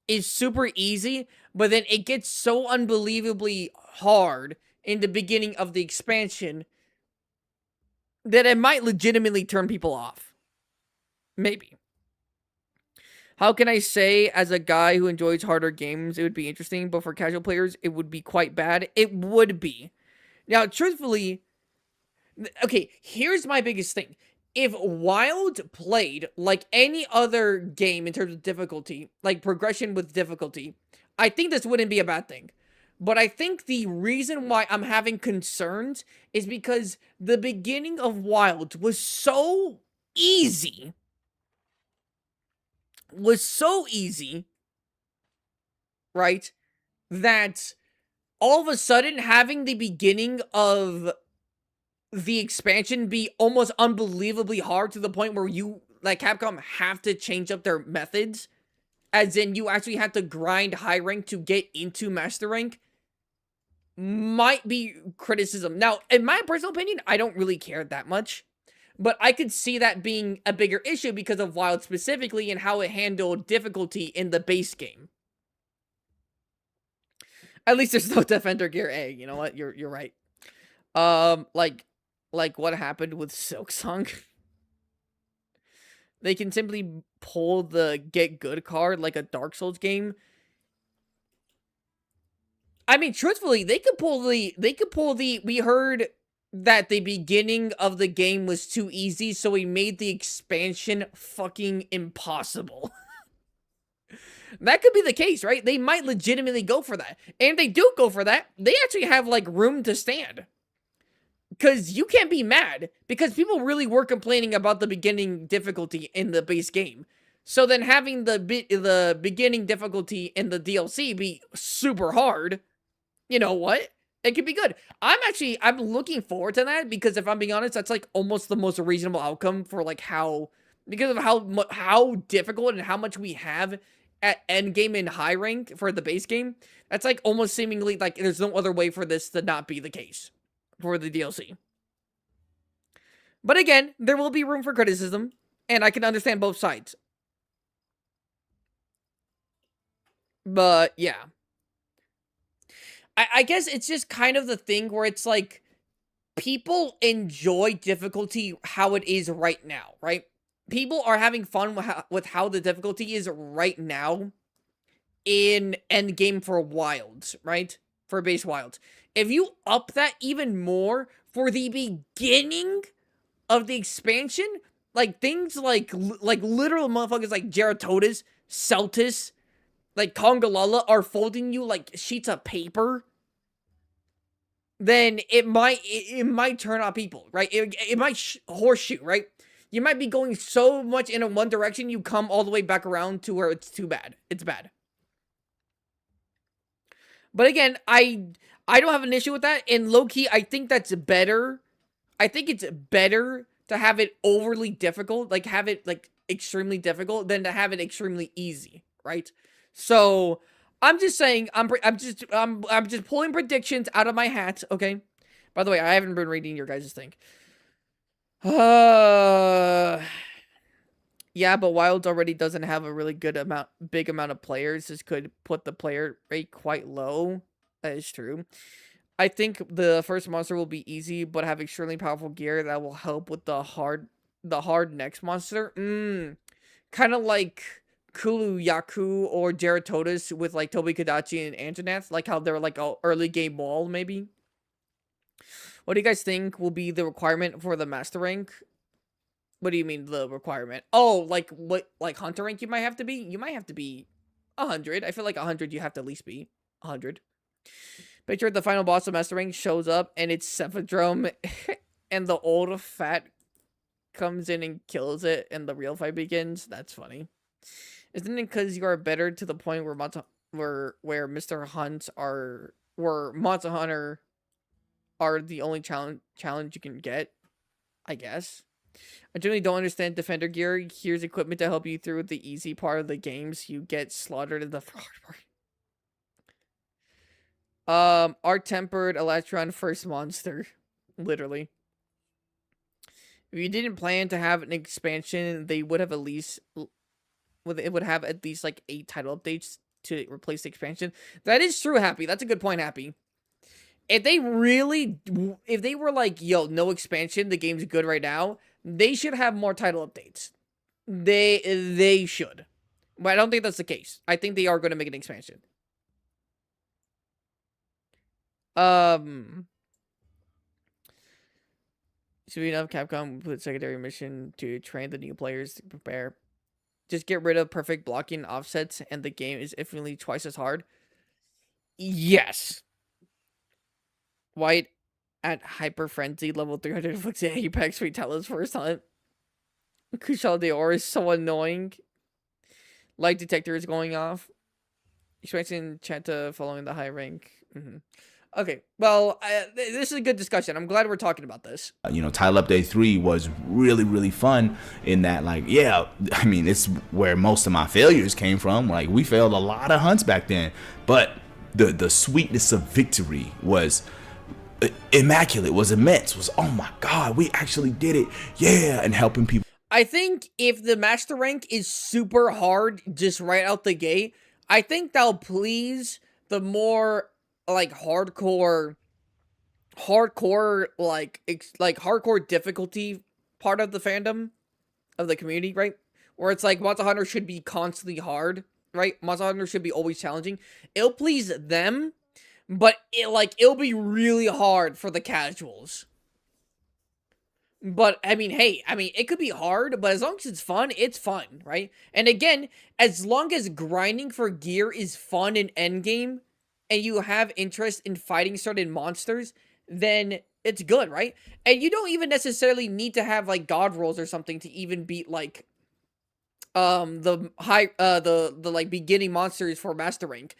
is super easy, but then it gets so unbelievably hard in the beginning of the expansion that it might legitimately turn people off. Maybe. How can I say, as a guy who enjoys harder games, it would be interesting, but for casual players, it would be quite bad? It would be. Now, truthfully, okay, here's my biggest thing. If Wild played like any other game in terms of difficulty, like progression with difficulty, I think this wouldn't be a bad thing. But I think the reason why I'm having concerns is because the beginning of Wild was so easy. Right? That all of a sudden having the beginning of the expansion be almost unbelievably hard to the point where you, like, Capcom have to change up their methods, as in you actually have to grind high rank to get into Master Rank, might be criticism. Now, in my personal opinion, I don't really care that much. But I could see that being a bigger issue because of Wild specifically and how it handled difficulty in the base game. At least there's no Defender Gear A. You know what? You're right. Like what happened with Silksong. They can simply pull the Get Good card like a Dark Souls game. I mean, truthfully, they could pull the. We heard that the beginning of the game was too easy, so we made the expansion fucking impossible. That could be the case, right? They might legitimately go for that. And if they do go for that, they actually have, like, room to stand. Because you can't be mad, because people really were complaining about the beginning difficulty in the base game. So then having the beginning difficulty in the DLC be super hard, you know what? It could be good. I'm looking forward to that because if I'm being honest, that's like almost the most reasonable outcome for like because of how difficult and how much we have at end game and high rank for the base game. That's like almost seemingly like there's no other way for this to not be the case for the DLC. But again, there will be room for criticism, and I can understand both sides. But yeah. I guess it's just kind of the thing where it's like people enjoy difficulty how it is right now, right? People are having fun with how the difficulty is right now in endgame for Wilds, right? For base Wilds. If you up that even more for the beginning of the expansion, like things like literal motherfuckers like Geratotus, Celtis, like Congalala are folding you like sheets of paper, then it might turn on people, right? It might horseshoe, right? You might be going so much in one direction, you come all the way back around to where it's too bad. It's bad. But again, I don't have an issue with that. And low-key, I think that's better. I think it's better to have it overly difficult, like have it like extremely difficult, than to have it extremely easy, right? So I'm just saying, I'm just pulling predictions out of my hat, okay? By the way, I haven't been reading your guys' thing. Yeah, but Wilds already doesn't have a really big amount of players. This could put the player rate quite low. That is true. I think the first monster will be easy, but have extremely powerful gear that will help with the hard next monster. Kind of like Kulu Yaku or Geratotus with like Tobi-Kadachi and Anjanath, like how they're like a early game wall, maybe. What do you guys think will be the requirement for the master rank? What do you mean the requirement? Oh, like what, like hunter rank you might have to be? You might have to be 100. I feel like 100 you have to at least be 100. Picture the final boss of master rank shows up and it's Cephadrome and the old fat comes in and kills it and the real fight begins. That's funny. Isn't it because you are better to the point where Mr. Hunts are, where Monster Hunter are the only challenge you can get? I guess. I generally don't understand defender gear. Here's equipment to help you through the easy part of the games. You get slaughtered in the hard part. Art-tempered Electron first monster. Literally. If you didn't plan to have an expansion, they would have at least... It would have at least like 8 title updates to replace the expansion. That is true, Happy. That's a good point, Happy. If they were like, yo, no expansion, the game's good right now, they should have more title updates. They should. But I don't think that's the case. I think they are going to make an expansion. Should we have Capcom put secondary mission to train the new players to prepare? Just get rid of perfect blocking offsets and the game is infinitely twice as hard. Yes. White at Hyper Frenzy level 300 inflicts Apex Free first time. Kushal de Or is so annoying. Light detector is going off. Expansion Chanta following the high rank. Okay, well, this is a good discussion. I'm glad we're talking about this. Title Update 3 was really, really fun in that, like, yeah, I mean, it's where most of my failures came from. Like, we failed a lot of hunts back then. But the sweetness of victory was immaculate, was immense, was, oh my God, we actually did it. Yeah, and helping people. I think if the master rank is super hard just right out the gate, I think that'll please the more... like hardcore like hardcore difficulty part of the fandom of the community, right? Where it's like Monster Hunter should be constantly hard, right? Monster Hunter should be always challenging. It'll please them, but it'll be really hard for the casuals. But I mean, hey, it could be hard, but as long as it's fun, right? And again, as long as grinding for gear is fun in endgame, and you have interest in fighting certain monsters, then it's good, right? And you don't even necessarily need to have, like, god rolls or something to even beat, like, the like beginning monsters for Master Rank,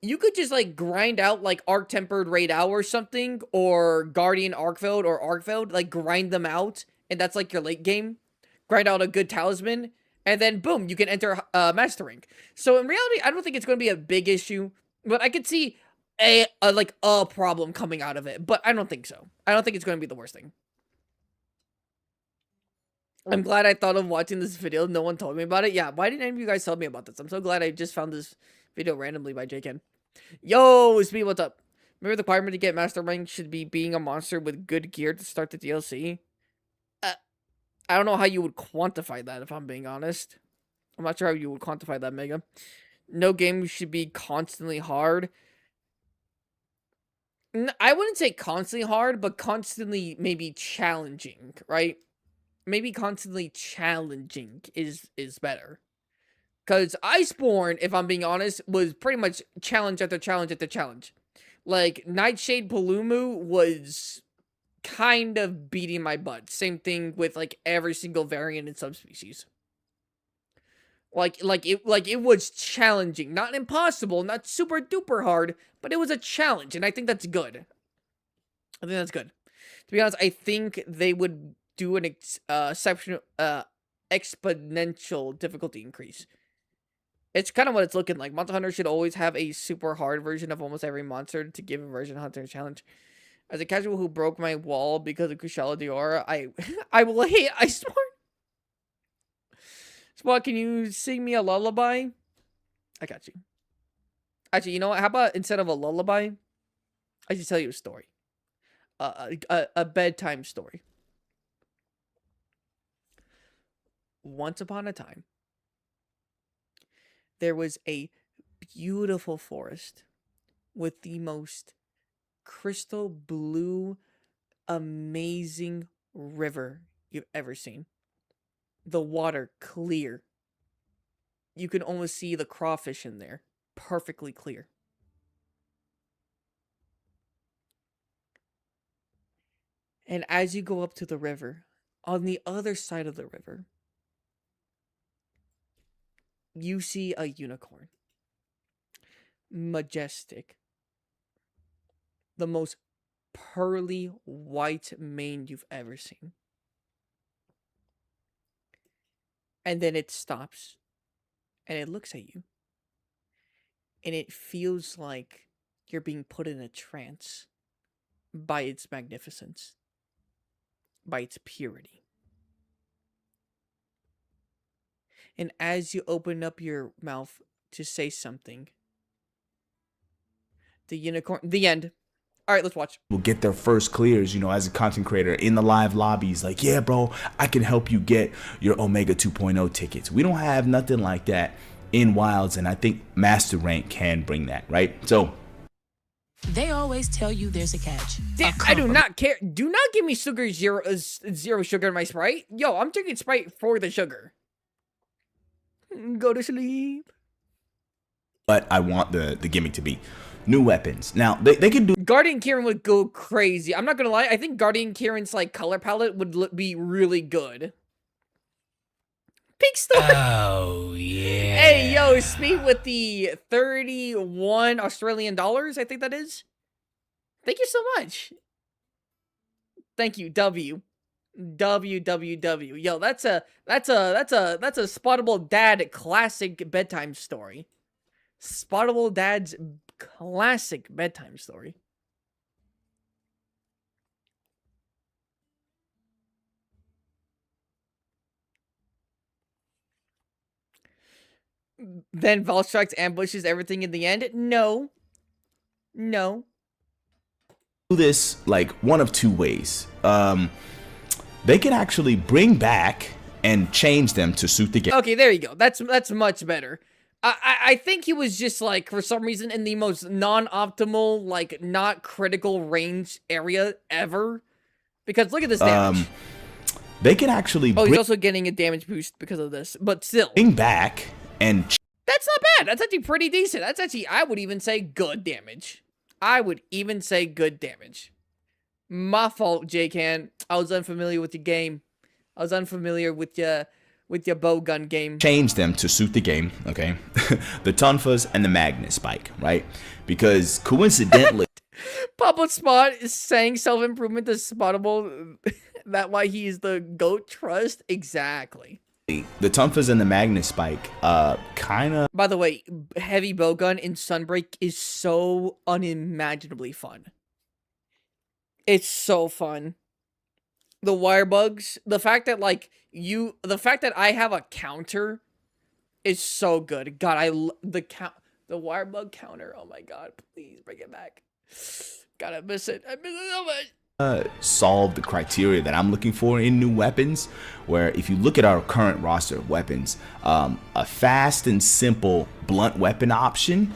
you could just like grind out like Arc Tempered Raid Owl or something, or Guardian Arcveld or Arcveld, like grind them out, and that's like your late game. Grind out a good talisman, and then boom, you can enter Master Rank. So in reality, I don't think it's going to be a big issue, but I could see a problem coming out of it, but I don't think so. I don't think it's going to be the worst thing. I'm glad I thought of watching this video. No one told me about it. Yeah, why didn't any of you guys tell me about this? I'm so glad I just found this video randomly by JKen. Yo, Speed, what's up? Remember the requirement to get Master Rank should be being a monster with good gear to start the DLC? I don't know how you would quantify that, if I'm being honest. I'm not sure how you would quantify that, Mega. No game should be constantly hard. I wouldn't say constantly hard, but constantly maybe challenging, right? Maybe constantly challenging is better. Because Iceborne, if I'm being honest, was pretty much challenge after challenge after challenge. Like, Nightshade Palumu was kind of beating my butt. Same thing with, like, every single variant and subspecies. It was challenging. Not impossible, not super duper hard, but it was a challenge, and I think that's good. I think that's good. To be honest, I think they would do an exponential difficulty increase. It's kind of what it's looking like. Monster Hunter should always have a super hard version of almost every monster to give a version hunter a challenge. As a casual who broke my wall because of Kushala Diora, I will hate Iceborne. Spot, can you sing me a lullaby? I got you. Actually, you know what? How about instead of a lullaby, I just tell you a story. A bedtime story. Once upon a time, there was a beautiful forest with the most crystal blue, amazing river you've ever seen. The water clear. You can almost see the crawfish in there. Perfectly clear. And as you go up to the river, on the other side of the river, you see a unicorn. Majestic. The most pearly white mane you've ever seen. And then it stops. And it looks at you. And it feels like you're being put in a trance by its magnificence. By its purity. And as you open up your mouth to say something, the unicorn... The end. Alright, let's watch. Will get their first clears, you know, as a content creator in the live lobbies. Like, yeah, bro, I can help you get your Omega 2.0 tickets. We don't have nothing like that in Wilds, and I think Master Rank can bring that, right? So... They always tell you there's a catch. Damn, I do not care. Do not give me zero sugar in my Sprite. Yo, I'm drinking Sprite for the sugar. Go to sleep. But I want the gimmick to be new weapons. Now, they can do... Guardian Kieran would go crazy. I'm not gonna lie. I think Guardian Kieran's, like, color palette would be really good. Pink Store. Oh, yeah. Hey, yo, Speed with the 31 Australian dollars, I think that is. Thank you so much. Thank you, W. WWW. Yo, that's a Spottable Dad classic bedtime story. Spottable Dad's classic bedtime story. Then Valstrax ambushes everything in the end? No. No. Do this like one of two ways. They can actually bring back and change them to suit the game. Okay, there you go. That's much better. I think he was just like, for some reason, in the most non-optimal, like, not critical range area ever. Because look at this damage. They can actually he's also getting a damage boost because of this. But still. Bring back and... That's not bad. That's actually pretty decent. That's actually, I would even say, good damage. I would even say good damage. My fault, JKen. I was unfamiliar with the game. I was unfamiliar with with your bow gun game. Change them to suit the game, okay? The Tonfas and the Magnet Spike, right? Because coincidentally, Papa Spot is saying self-improvement is spottable. That why he is the GOAT trust? Exactly. the Tonfas and the Magnet Spike kind of... By the way, heavy bowgun in Sunbreak is so unimaginably fun. It's so fun. The wire bugs, the fact that I have a counter is so good. God, the wire bug counter. Oh my god, please bring it back. God, I miss it. I miss it so much. Solve the criteria that I'm looking for in new weapons, where if you look at our current roster of weapons, a fast and simple blunt weapon option,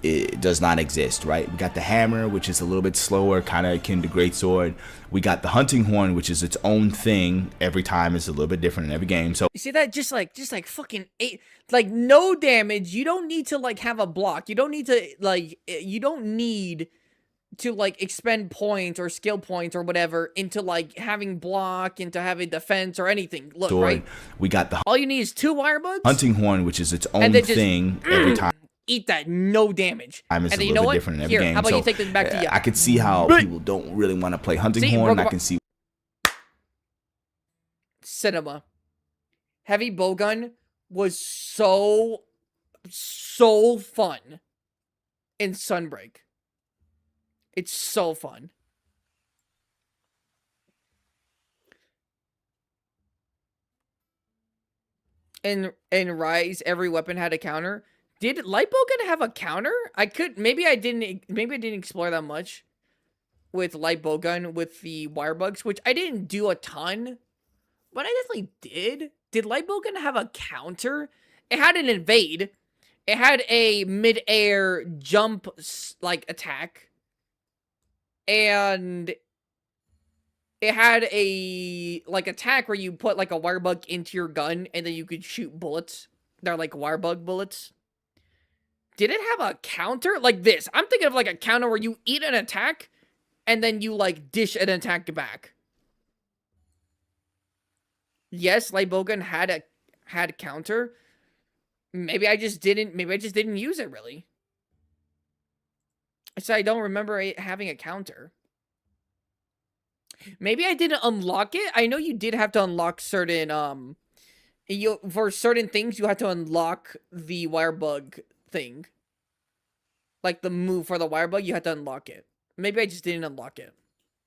it does not exist, right? We got the hammer, which is a little bit slower, kind of akin to greatsword. We got the hunting horn, which is its own thing. Every time it's a little bit different in every game. So you see that? Just like fucking 8, like no damage. You don't need to like have a block. You don't need to like expend points or skill points or whatever into like having block, into having defense or anything. Look, sword. right? We got the All you need is 2 wire bugs. hunting horn, which is its own And then just, thing every time. Eat that, no damage. It's And a then you little know bit what? different in every Here, game. how about So, you take this back to you? I could see how people don't really want to play hunting See, horn. Rogue I can see Cinema. Heavy bowgun was so fun in Sunbreak. It's so fun. In Rise, every weapon had a counter. Did Lightbowgun have a counter? Maybe I didn't explore that much with Lightbowgun with the wire bugs, which I didn't do a ton, but I definitely did. Did Lightbowgun have a counter? It had an invade. It had a mid-air jump like attack. And it had a like attack where you put like a wire bug into your gun and then you could shoot bullets. They're like wire bug bullets. Did it have a counter like this? I'm thinking of like a counter where you eat an attack and then you like dish an attack back. Yes, Lightbowgun had a counter. Maybe I just didn't use it really. So I don't remember it having a counter. Maybe I didn't unlock it. I know you did have to unlock certain for certain things you had to unlock the wire bug thing. Like the move for the wire bug, you had to unlock it. Maybe I just didn't unlock it.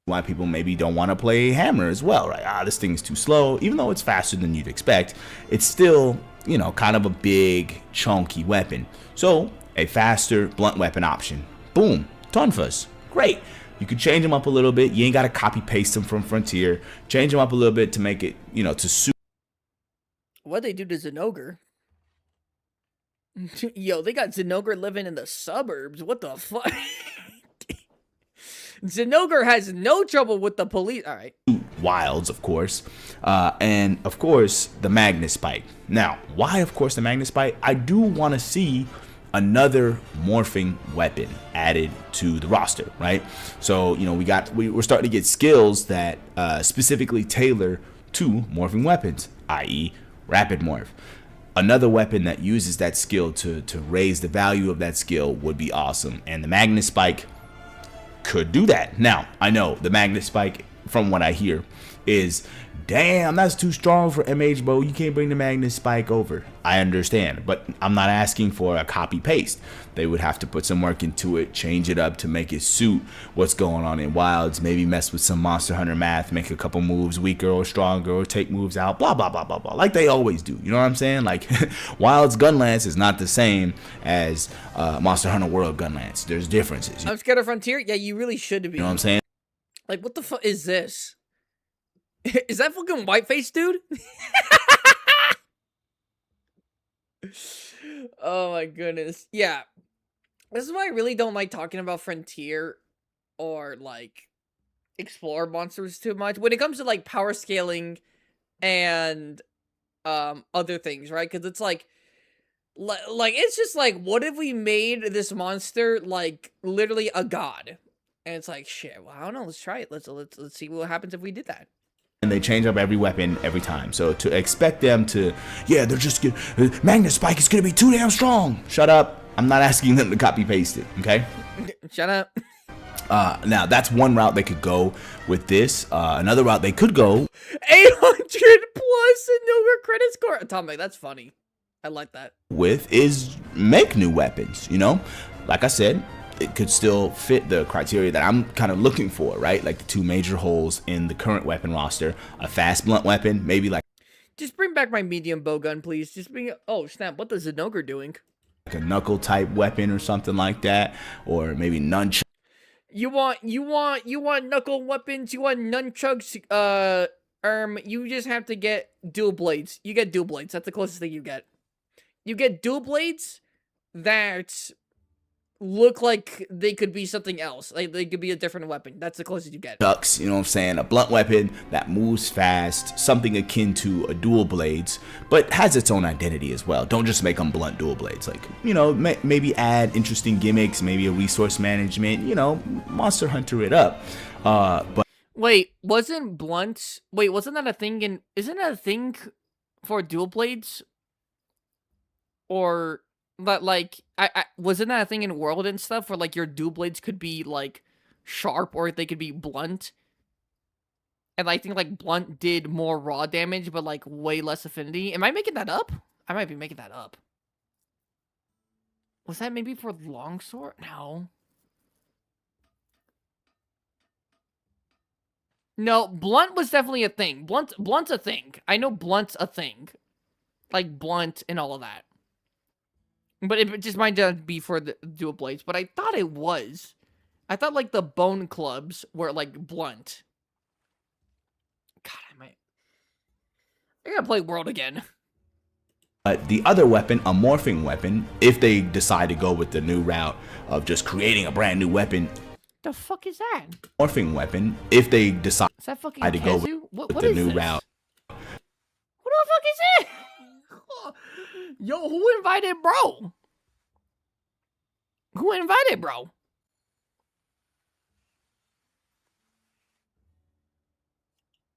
why people maybe don't want to play hammer as well, right? This thing is too slow. Even though it's faster than you'd expect, it's still, you know, kind of a big, chunky weapon. So, a faster blunt weapon option. Boom. Tonfas. Great. You could change them up a little bit. You ain't got to copy paste them from Frontier. Change them up a little bit to make it, you know, to suit. What'd they do to Zinogre? Yo, they got Zinogre living in the suburbs. What the fuck? Zinogre has no trouble with the police. All right. Wilds, of course. And, of course, the Magnet Spike. Now, why, of course, the Magnet Spike? I do want to see another morphing weapon added to the roster, right? So, you know, we're starting to get skills that specifically tailor to morphing weapons, i.e. Rapid Morph. Another weapon that uses that skill to raise the value of that skill would be awesome. And the Magnet Spike could do that. Now, I know the Magnet Spike, from what I hear, is, damn, that's too strong for MH, bro. You can't bring the Magnet Spike over. I understand, but I'm not asking for a copy paste. They would have to put some work into it, change it up to make it suit what's going on in Wilds, maybe mess with some Monster Hunter math, make a couple moves weaker or stronger, or take moves out, blah, blah, blah, blah, blah, like they always do. You know what I'm saying? Like, Wilds Gunlance is not the same as Monster Hunter World Gunlance. There's differences. I'm scared of Frontier? Yeah, you really should be. You know what I'm saying? Like, what the fuck is this? Is that fucking Whiteface, dude? Oh my goodness. Yeah. This is why I really don't like talking about Frontier or, like, Explore monsters too much. When it comes to, like, power scaling and other things, right? Because it's like, it's just like, what if we made this monster, like, literally a god? And it's like, shit, well, I don't know, let's try it. Let's see what happens if we did that. and they change up every weapon every time. So to expect them to, yeah, they're just Magnet Spike is gonna be too damn strong. Shut up. I'm not asking them to copy paste it. Okay. Shut up. Now that's one route they could go with this. Another route they could go 800 plus in Nuga credit score. Atomic, that's funny. I like that. with is make new weapons. You know, like I said, it could still fit the criteria that I'm kind of looking for, right? Like the two major holes in the current weapon roster: a fast blunt weapon, maybe like Just bring back my medium bow gun, please. Just bring it. Oh, snap. What is Zinogre doing? a knuckle type weapon or something like that, or maybe nunchuck. You want knuckle weapons? You want nunchucks? You just have to get dual blades. You get dual blades. That's the closest thing you get. You get dual blades that look like they could be something else. Like they could be a different weapon. That's the closest you get. Ducks, you know what I'm saying? A blunt weapon that moves fast, something akin to a dual blades, but has its own identity as well. Don't just make them blunt dual blades. Like, you know, maybe add interesting gimmicks, maybe a resource management, you know, Monster Hunter it up. But Wait, wasn't that a thing in, isn't that a thing for dual blades? Or, but like, wasn't that a thing in World and stuff where like your dual blades could be like sharp or they could be blunt? And I think like blunt did more raw damage, but like way less affinity. Am I making that up? I might be making that up. Was that maybe for longsword? No. No, blunt was definitely a thing. Blunt's a thing. I know blunt's a thing. Like blunt and all of that. But it just might not be for the dual blades. But I thought it was. I thought like the bone clubs were like blunt. God, I gotta play World again. the other weapon, a morphing weapon, if they decide to go with the new route of just creating a brand new weapon, The fuck is that? morphing weapon, if they decide Is that fucking to go Kazu? What with the is new this? route. What the fuck is it? Yo, who invited bro? Who invited bro?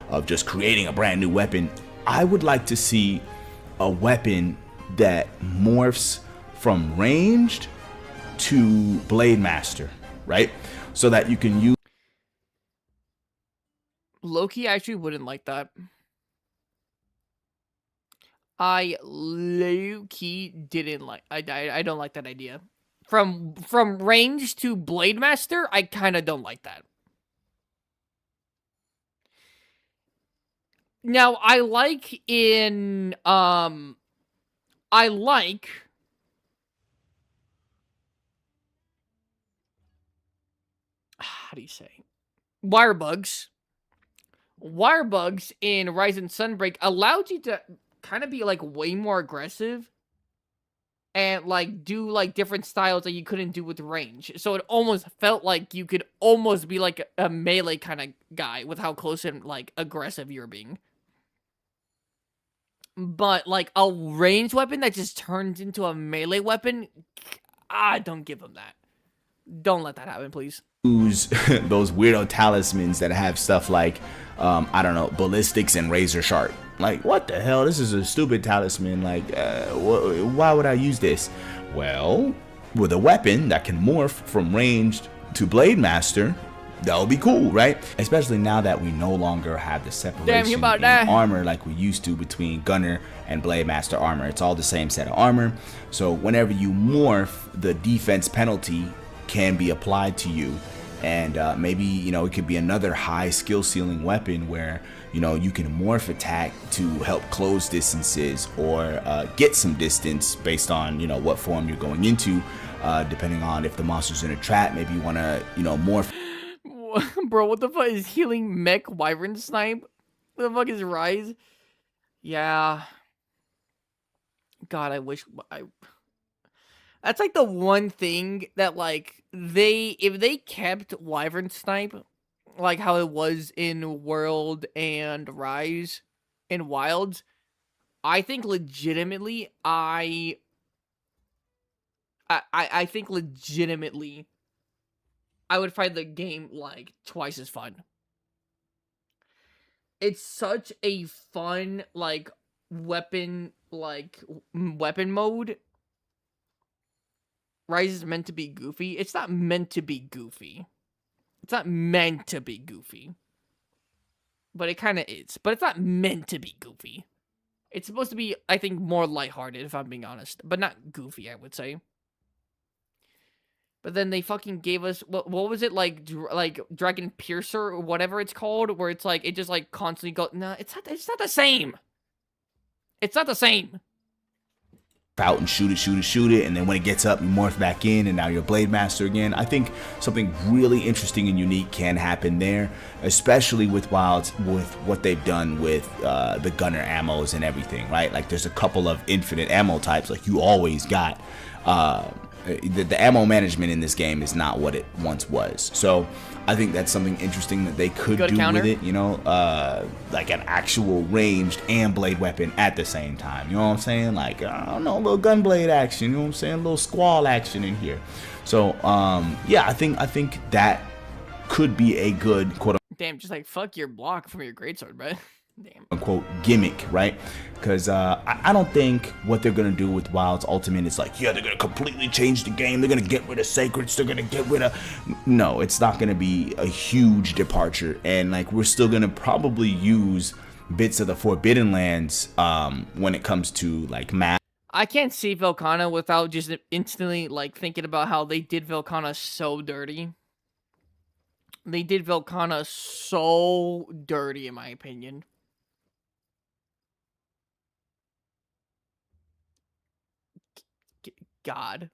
Of just creating a brand new weapon, I would like to see a weapon that morphs from ranged to Blade Master, right? So that you can use Loki actually wouldn't like that. I low-key didn't like. I don't like that idea. From range to Blade Master, I kind of don't like that. Now I like in I like how do you say wire bugs. Wire bugs in Rise and Sunbreak allowed you to kind of be like way more aggressive and like do like different styles that you couldn't do with range. So it almost felt like you could almost be like a melee kind of guy with how close and like aggressive you're being. But like a ranged weapon that just turns into a melee weapon, don't give them that. Don't let that happen, please. those weirdo talismans that have stuff like I don't know, ballistics and razor sharp. Like, what the hell? This is a stupid talisman. Like, why would I use this? Well, with a weapon that can morph from ranged to Blade Master, that would be cool, right? Especially now that we no longer have the separation in armor like we used to between Gunner and Blade Master armor. It's all the same set of armor. So whenever you morph, the defense penalty can be applied to you. And maybe, you know, it could be another high skill ceiling weapon where, you know, you can morph attack to help close distances or get some distance based on, you know, what form you're going into, depending on if the monster's in a trap. Maybe you want to, you know, morph. Bro, what the fuck is healing mech wyvern snipe? What the fuck is Rise? Yeah. God, I wish I... That's like the one thing that like if they kept wyvern snipe like how it was in World and Rise and Wilds, I think legitimately I think legitimately I would find the game like twice as fun. it's such a fun, like, weapon mode. Rise is meant to be goofy. It's not meant to be goofy. It's not meant to be goofy. But it kind of is. But it's not meant to be goofy. It's supposed to be, I think, more lighthearted, if I'm being honest. But not goofy, I would say. But then they fucking gave us, what was it, like Dragon Piercer or whatever it's called, where it's like, it just like constantly go, nah, it's not the same. It's not the same. Out and shoot it, and then when it gets up, you morph back in, and now you're Blade Master again. I think something really interesting and unique can happen there, especially with Wilds, with what they've done with the gunner ammos and everything, right? Like, there's a couple of infinite ammo types, like you always got. The ammo management in this game is not what it once was. So I think that's something interesting that they could do with it, you know, like an actual ranged and blade weapon at the same time. You know what I'm saying? Like, I don't know, a little gunblade action, you know what I'm saying? A little squall action in here. So, yeah, I think that could be a good quote. Damn, just like fuck your block from your greatsword, bro. Damn. Unquote gimmick, right? Because I don't think what they're gonna do with Wilds Ultimate is like, yeah, they're gonna completely change the game, they're gonna get rid of sacreds, they're gonna get rid of, no, it's not gonna be a huge departure, and like we're still gonna probably use bits of the Forbidden Lands when it comes to like map. I can't see Velkhana without just instantly like thinking about how they did Velkhana so dirty. They did Velkhana so dirty, in my opinion. God.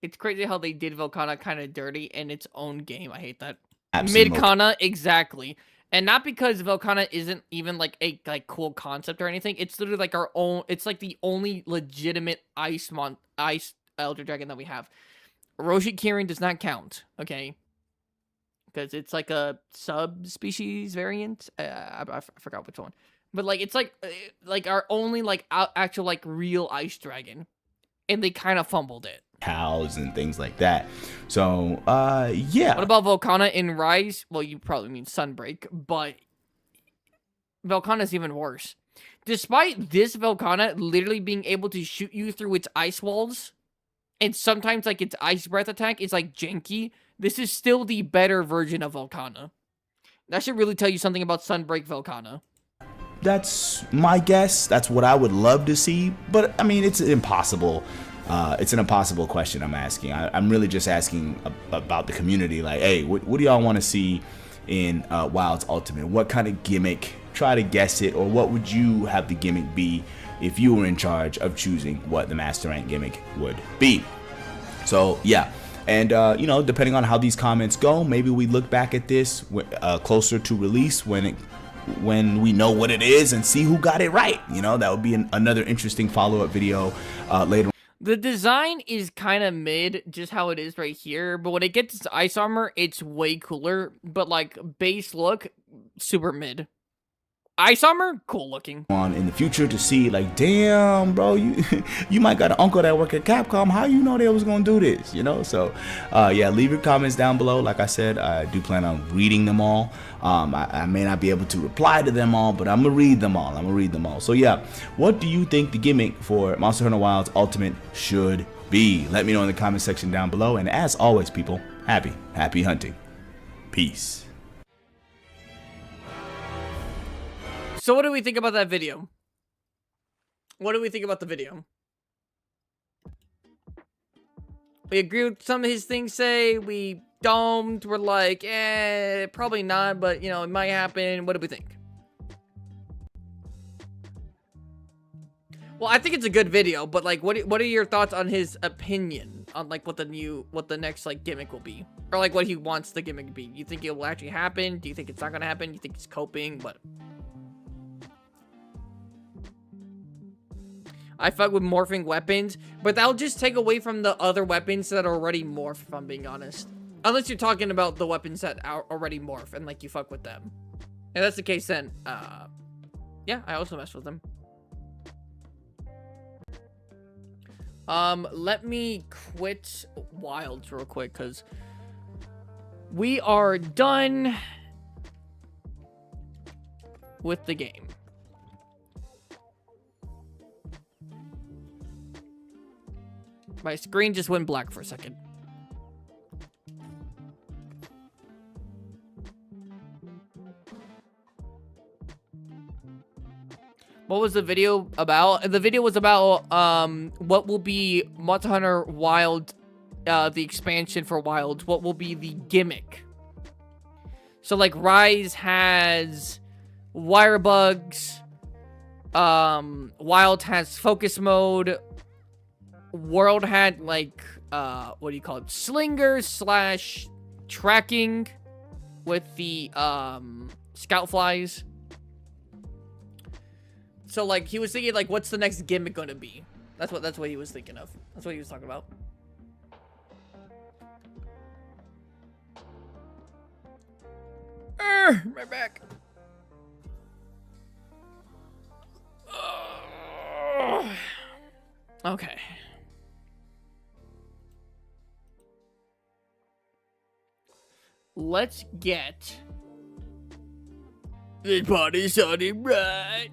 It's crazy how they did Velkhana kind of dirty in its own game. I hate that. Mid-Khana, exactly. And not because Velkhana isn't even like a cool concept or anything. It's literally like our own, it's like the only legitimate ice Elder Dragon that we have. Roshi Kirin does not count, okay? Because it's like a subspecies variant. I forgot which one. But like it's like our only like actual like real ice dragon. And they kind of fumbled it. Cows and things like that. So, yeah. What about Velkhana in Rise? Well, you probably mean Sunbreak, but Velkhana's even worse. Despite this Velkhana literally being able to shoot you through its ice walls, and sometimes like its ice breath attack is like janky, this is still the better version of Velkhana. That should really tell you something about Sunbreak Velkhana. That's my guess. That's what I would love to see. But, I mean, it's impossible. It's an impossible question I'm asking. I'm really just asking about the community. Like, hey, what do y'all want to see in Wilds Ultimate? What kind of gimmick? Try to guess it. Or what would you have the gimmick be if you were in charge of choosing what the Master Rank gimmick would be? So, yeah. And, you know, depending on how these comments go, maybe we look back at this closer to release when we know what it is and see who got it right. You know, that would be another interesting follow-up video later on. The design is kind of mid, just how it is right here, but when it gets to ice armor, it's way cooler, but like base look, super mid. Ice armor, cool looking. On in the future to see like, damn, bro, you might got an uncle that work at Capcom. How you know they was gonna do this? You know, so yeah, leave your comments down below. Like I said, I do plan on reading them all. I may not be able to reply to them all, but I'm gonna read them all. So yeah, what do you think the gimmick for Monster Hunter Wilds Ultimate should be? Let me know in the comment section down below. And as always, people, happy hunting. Peace. So what do we think about that video? What do we think about the video? We agree with some of his things, say. We don't. We're like, probably not, but, you know, it might happen. What do we think? Well, I think it's a good video, but, like, what are your thoughts on his opinion on, like, what the next, like, gimmick will be? Or, like, what he wants the gimmick to be? You think it will actually happen? Do you think it's not gonna happen? You think it's coping? What? I fuck with morphing weapons, but that'll just take away from the other weapons that are already morph, if I'm being honest. Unless you're talking about the weapons that are already morph and, like, you fuck with them. If that's the case, then, yeah, I also mess with them. Let me quit Wilds real quick, because we are done. with the game. My screen just went black for a second. What was the video about? The video was about what will be Monster Hunter Wild, the expansion for Wild. What will be the gimmick? So like Rise has wire bugs. Wild has focus mode. World had like what do you call it? Slingers slash tracking with the scout flies. So like he was thinking like what's the next gimmick gonna be? That's what he was thinking of. That's what he was talking about. My back. Okay. Let's get this party started right.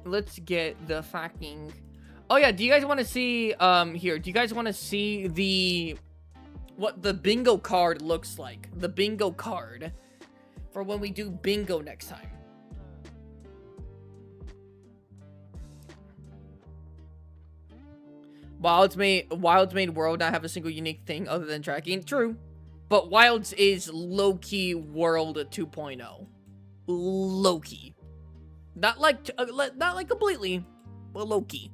Let's get the fucking... Oh yeah, do you guys want to see, here, do you guys want to see the... what the bingo card looks like? The bingo card for when we do bingo next time. Wild's made World not have a single unique thing other than tracking. True. But Wilds is low-key World 2.0. Low-key. Not like completely, but low-key.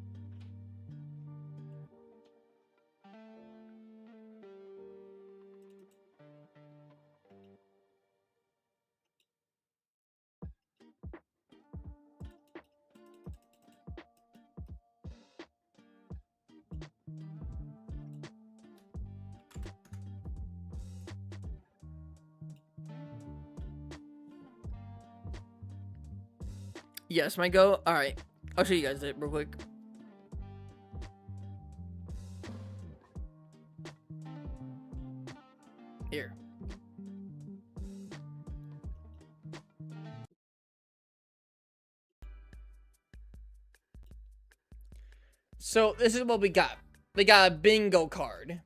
Yes, my go. All right, I'll show you guys it real quick. Here. So this is what we got. We got a bingo card.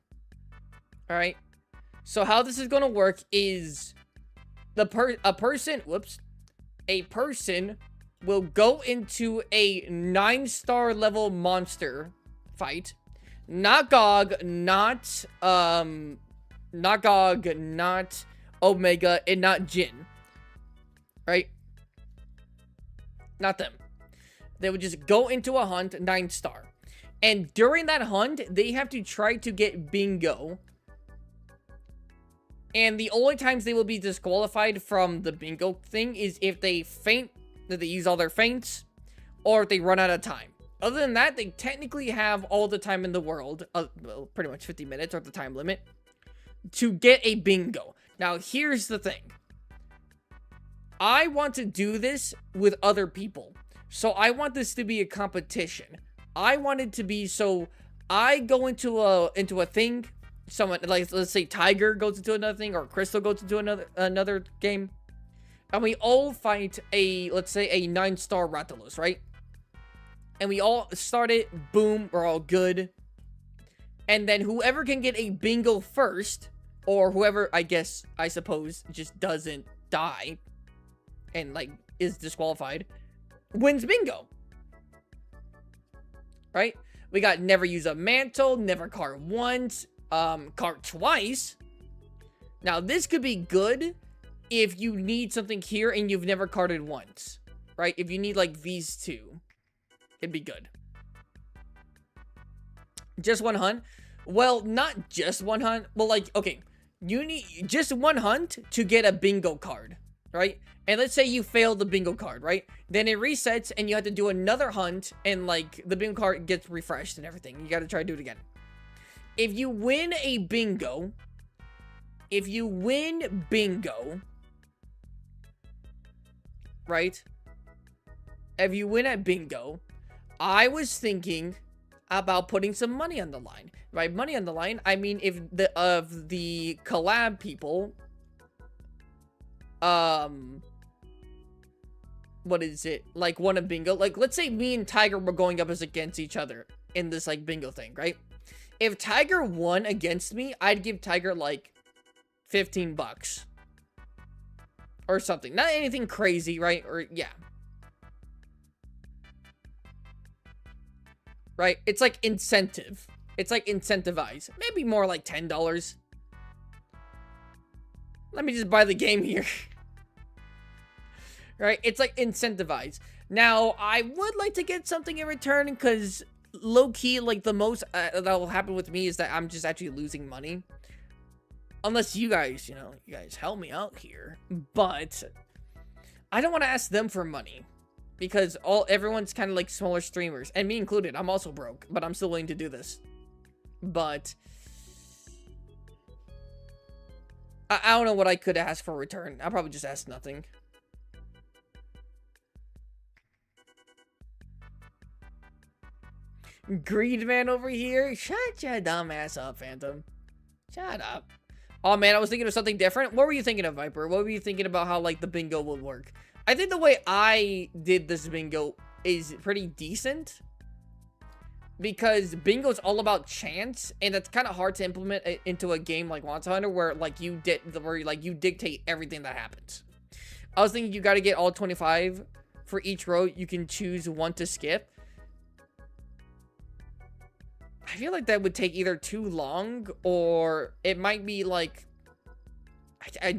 All right. So how this is gonna work is a person will go into a 9-star level monster fight. Not GOG, not GOG, not Omega, and not Jin. Right? Not them. They would just go into a hunt, 9-star. And during that hunt, they have to try to get bingo. And the only times they will be disqualified from the bingo thing is if they faint, that they use all their feints, or if they run out of time. Other than that, they technically have all the time in the world, well, pretty much 50 minutes or the time limit, to get a bingo. Now, here's the thing. I want to do this with other people. So I want this to be a competition. I want it to be so I go into a thing, someone, like, let's say Tiger goes into another thing, or Crystal goes into another game. And we all fight let's say a 9-star Rathalos, right? And we all start it, boom, we're all good. And then whoever can get a bingo first, or whoever, I suppose, just doesn't die, and, like, is disqualified, wins bingo. Right? We got never use a mantle, never cart once, cart twice. Now, this could be good if you need something here and you've never carted once, right? If you need like these two, it'd be good. Just one hunt? Well, not just one hunt. Well, like, okay, you need just one hunt to get a bingo card, right? And let's say you fail the bingo card, right? Then it resets and you have to do another hunt and like the bingo card gets refreshed and everything. You got to try to do it again. If you win a bingo, right? If you win at bingo, I was thinking about putting some money on the line. By money on the line, I mean if the collab people what is it? Like, won a bingo. Like, let's say me and Tiger were going up as against each other in this, like, bingo thing, right? If Tiger won against me, I'd give Tiger, like, 15 bucks. Or something. Not anything crazy, right? Or, yeah. Right? It's like incentive. It's like incentivize. Maybe more like $10. Let me just buy the game here. Right? It's like incentivize. Now, I would like to get something in return because low-key, like, the most that will happen with me is that I'm just actually losing money. Unless you guys, you know, you guys help me out here. But I don't want to ask them for money. Because everyone's kind of like smaller streamers. And me included. I'm also broke. But I'm still willing to do this. But I don't know what I could ask for return. I'll probably just ask nothing. Greed man over here. Shut your dumb ass up, Phantom. Shut up. Oh man, I was thinking of something different. What were you thinking of, Viper? What were you thinking about how like the bingo would work? I think the way I did this bingo is pretty decent. Because bingo is all about chance, and that's kind of hard to implement into a game like Monster Hunter, where like you dictate everything that happens. I was thinking you got to get all 25 for each row. You can choose one to skip. I feel like that would take either too long, or it might be like I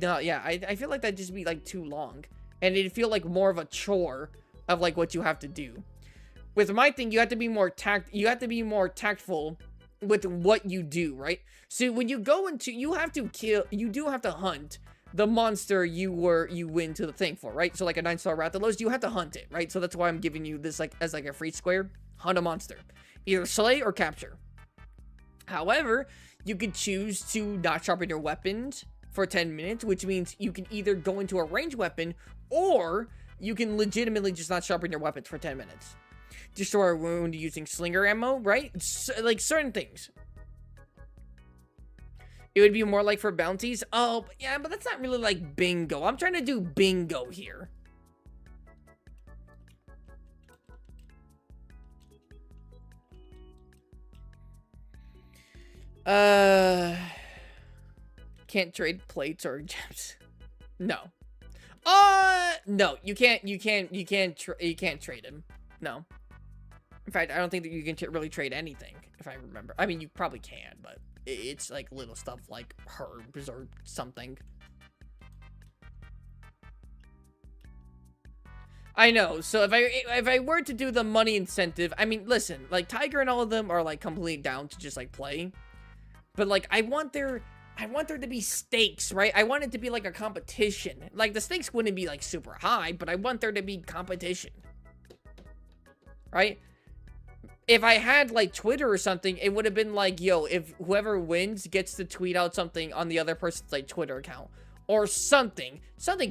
feel like that'd just be like too long, and it'd feel like more of a chore of like what you have to do. With my thing, you have to be more tactful with what you do, right? So when you go into, you do have to hunt the monster you win to the thing for, right? So like a 9-star Rathalos, you have to hunt it, right? So that's why I'm giving you this like as like a free square. Hunt a monster. Either slay or capture. However, you could choose to not sharpen your weapons for 10 minutes, which means you can either go into a ranged weapon, or you can legitimately just not sharpen your weapons for 10 minutes. Destroy a wound using slinger ammo, right? Like certain things. It would be more like for bounties. Oh, yeah, but that's not really like bingo. I'm trying to do bingo here. Can't trade plates or gems. No. No, you can't trade him. No. In fact, I don't think that you can really trade anything, if I remember. I mean, you probably can, but it's like little stuff like herbs or something. I know. So if I were to do the money incentive, I mean, listen, like Tiger and all of them are like completely down to just like play. But like I want there to be stakes, right? I want it to be like a competition. Like the stakes wouldn't be like super high, but I want there to be competition. Right? If I had like Twitter or something, it would have been like, yo, if whoever wins gets to tweet out something on the other person's like Twitter account or something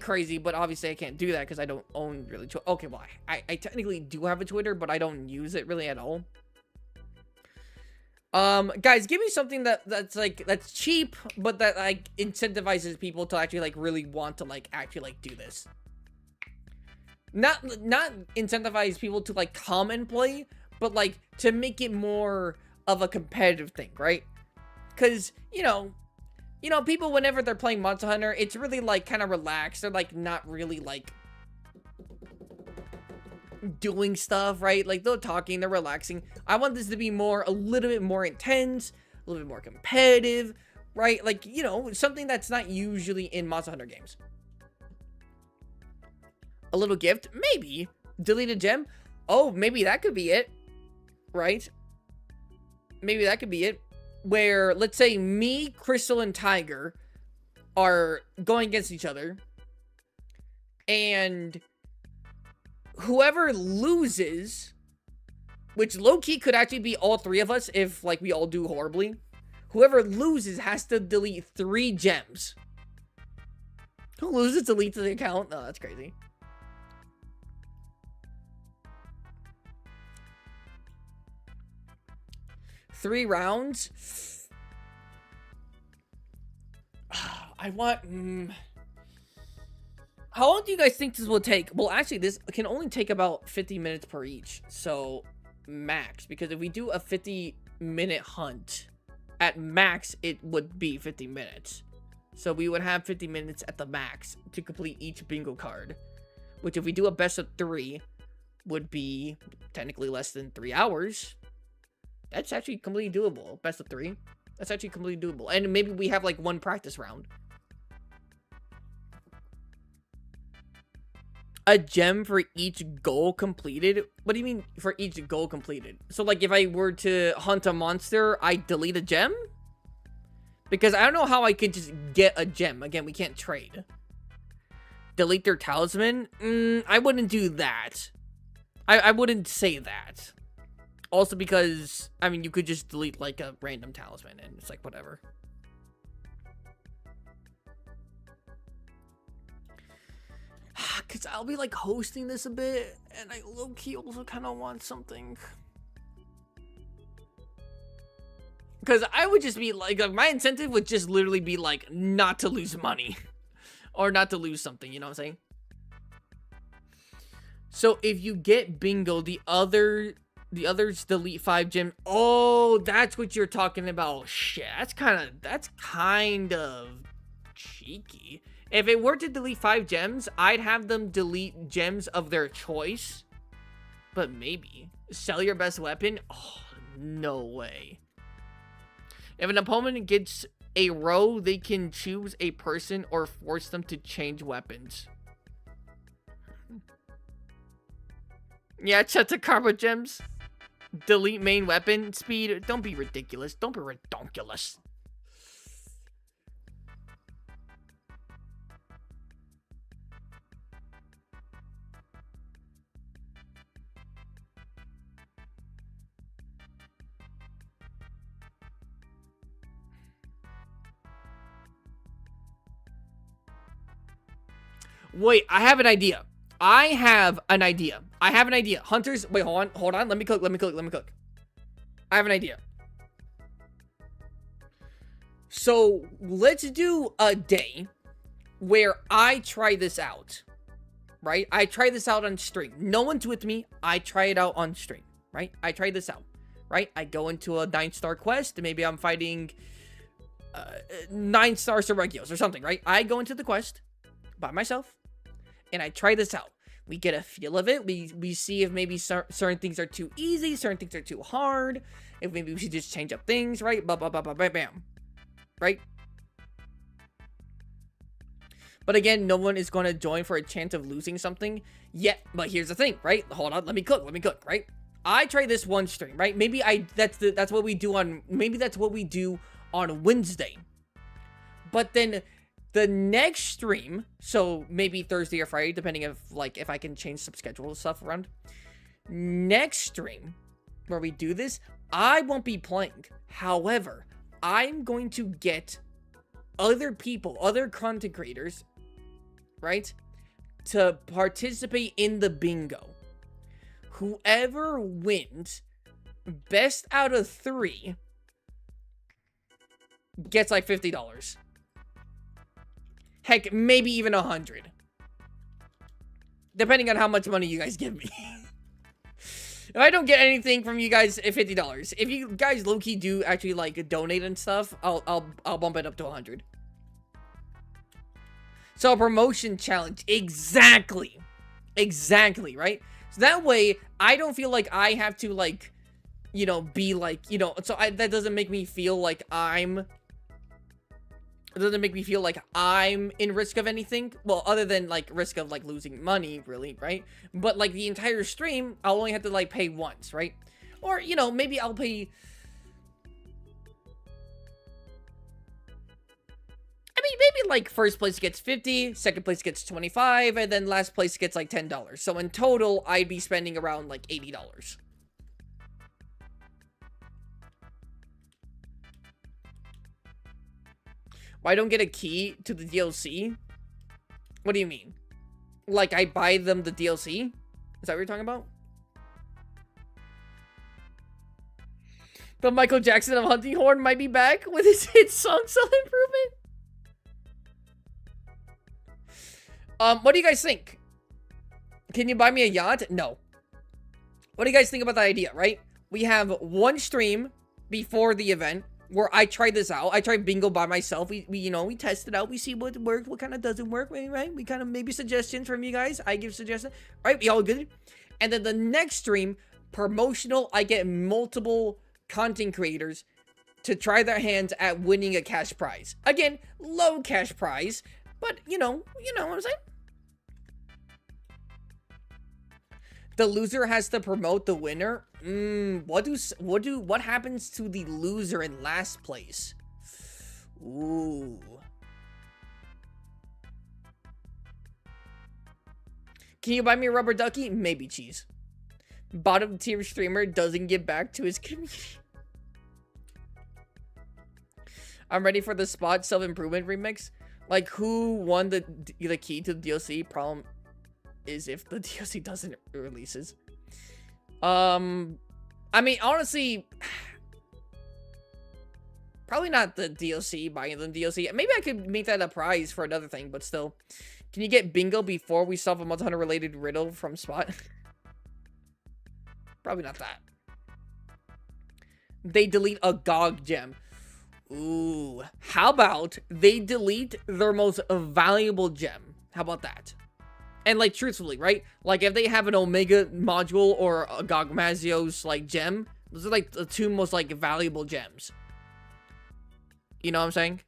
crazy. But obviously I can't do that because I don't own really Twitter. Okay, well, I technically do have a Twitter, but I don't use it really at all. Guys, give me something that's cheap, but that like incentivizes people to actually like really want to like actually like do this. Not incentivize people to like come and play, but like to make it more of a competitive thing, right? Because you know, people whenever they're playing Monster Hunter, it's really like kind of relaxed. They're like not really like doing stuff, right? Like they're talking, they're relaxing. I want this to be a little bit more intense, a little bit more competitive, right? Like, you know, something that's not usually in Monster Hunter games. A little gift, maybe. Delete a gem. Oh, maybe that could be it, right? Maybe that could be it. Where, let's say me, Crystal, and Tiger are going against each other, and whoever loses, which low-key could actually be all three of us if, like, we all do horribly. Whoever loses has to delete 3 gems. Who loses deletes the account? No, that's crazy. Three rounds? I How long do you guys think this will take? Well, actually, this can only take about 50 minutes per each. So, max. Because if we do a 50-minute hunt, at max, it would be 50 minutes. So, we would have 50 minutes at the max to complete each bingo card. Which, if we do a best of 3, would be technically less than 3 hours. That's actually completely doable. Best of 3. That's actually completely doable. And maybe we have, like, one practice round. A gem for each goal completed? What do you mean for each goal completed? So, like, if I were to hunt a monster, I delete a gem? Because I don't know how I could just get a gem. Again, we can't trade. Delete their talisman? I wouldn't do that. I wouldn't say that. Also because, I mean, you could just delete, like, a random talisman, and it's like, whatever. Because I'll be, like, hosting this a bit, and I low-key also kind of want something. Because I would just be, like, my incentive would just literally be, like, not to lose money. Or not to lose something, you know what I'm saying? So, if you get bingo, the others delete 5 gems. Oh, that's what you're talking about. Shit, that's kind of cheeky. If it were to delete 5 gems, I'd have them delete gems of their choice. But maybe. Sell your best weapon? Oh, no way. If an opponent gets a row, they can choose a person or force them to change weapons. Yeah, Chetakarma gems. Delete main weapon. Speed. Don't be ridiculous. Don't be redonkulous. Wait, I have an idea. Hunters, wait, hold on. Let me cook. I have an idea. So, let's do a day where I try this out, right? I try this out on stream. No one's with me. I try it out on stream, right? I try this out, right? I go into a 9-star quest. Maybe I'm fighting 9-star Seregios or something, right? I go into the quest by myself, and I try this out. We get a feel of it. We see if maybe certain things are too easy, certain things are too hard. If maybe we should just change up things, right? Bam. Right? But again, no one is going to join for a chance of losing something yet. But here's the thing, right? Hold on, let me cook, right? I try this one stream, right? Maybe that's what we do on Wednesday. But then the next stream, so maybe Thursday or Friday, depending if I can change some schedule stuff around. Next stream, where we do this, I won't be playing. However, I'm going to get other people, other content creators, right, to participate in the bingo. Whoever wins best out of 3 gets like $50. Heck, maybe even 100. Depending on how much money you guys give me. If I don't get anything from you guys at $50, if you guys low-key do actually like donate and stuff, I'll bump it up to 100. So a promotion challenge, exactly, right? So that way I don't feel like I have to like, you know, be like, you know, so that doesn't make me feel like I'm in risk of anything. Well, other than like risk of like losing money, really, right? But like the entire stream, I'll only have to like pay once, right? Or, you know, maybe I'll pay, I mean, maybe like first place gets 50, second place gets 25, and then last place gets like $10. So in total, I'd be spending around like $80. Why don't get a key to the DLC? What do you mean? Like, I buy them the DLC? Is that what you're talking about? The Michael Jackson of Hunting Horn might be back with his hit song Self Improvement? What do you guys think? Can you buy me a yacht? No. What do you guys think about that idea, right? We have one stream before the event where I tried this out. I tried bingo by myself. We you know, we test it out. We see what works, what kind of doesn't work, right? We kind of maybe suggestions from you guys. I give suggestions. Right? We all good. And then the next stream, promotional, I get multiple content creators to try their hands at winning a cash prize. Again, low cash prize, but you know what I'm saying? The loser has to promote the winner. What happens to the loser in last place? Ooh. Can you buy me a rubber ducky? Maybe, cheese. Bottom tier streamer doesn't give back to his community. I'm ready for the Spot self-improvement remix. Like, who won the key to the DLC? Problem is if the DLC doesn't releases. I mean, honestly, probably not the DLC, buying the DLC. Maybe I could make that a prize for another thing, but still. Can you get bingo before we solve a Monster Hunter related riddle from Spot? Probably not that. They delete a GOG gem. Ooh. How about they delete their most valuable gem? How about that? And, like, truthfully, right? Like, if they have an Omega module or a GOG Mazios, like, gem, those are, like, the two most, like, valuable gems. You know what I'm saying?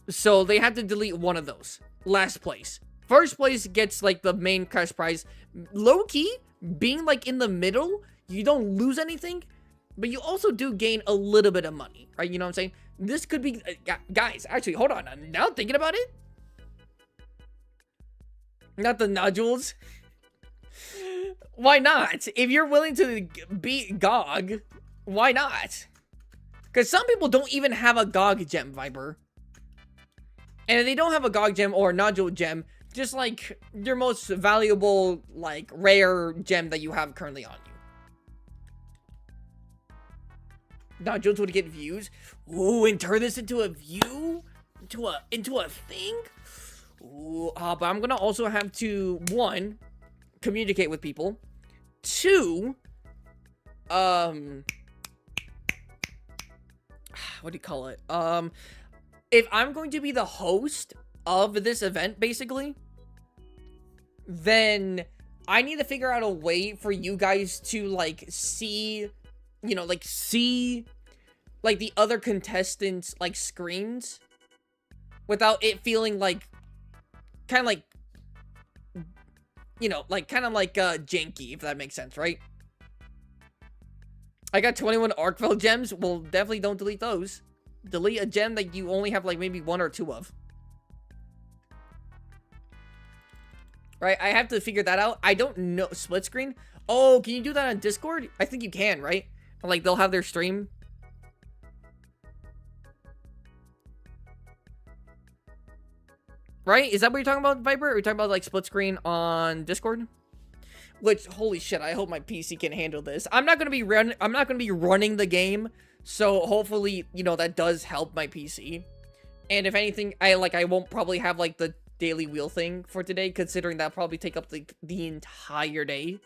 So, they have to delete one of those. Last place. First place gets, like, the main cash prize. Low-key, being, like, in the middle, you don't lose anything, but you also do gain a little bit of money, right? You know what I'm saying? This could be... guys, actually, hold on. Now thinking about it. Not the nodules. Why not? If you're willing to beat GOG, why not? Because some people don't even have a GOG gem, Viper. And if they don't have a GOG gem or a nodule gem, just like your most valuable, like, rare gem that you have currently on you. Nodules would get views. Ooh, and turn this into a view? Into a thing? Ooh, but I'm gonna also have to, 1, communicate with people. 2, what do you call it? If I'm going to be the host of this event, basically, then I need to figure out a way for you guys to, like, see, you know, like, see, like, the other contestants, like, screens without it feeling like, kind of like, you know, like, kind of like, janky, if that makes sense, right? I got 21 Arkveld gems. Well, definitely don't delete those. Delete a gem that you only have, like, maybe 1 or 2 of. Right? I have to figure that out. I don't know. Split screen? Oh, can you do that on Discord? I think you can, right? Like, they'll have their stream. Right? Is that what you're talking about, Viper? Or are you talking about, like, split screen on Discord? Which, holy shit, I hope my PC can handle this. I'm not gonna be running the game, so hopefully, you know, that does help my PC. And if anything, I won't probably have, like, the daily wheel thing for today, considering that'll probably take up the entire day.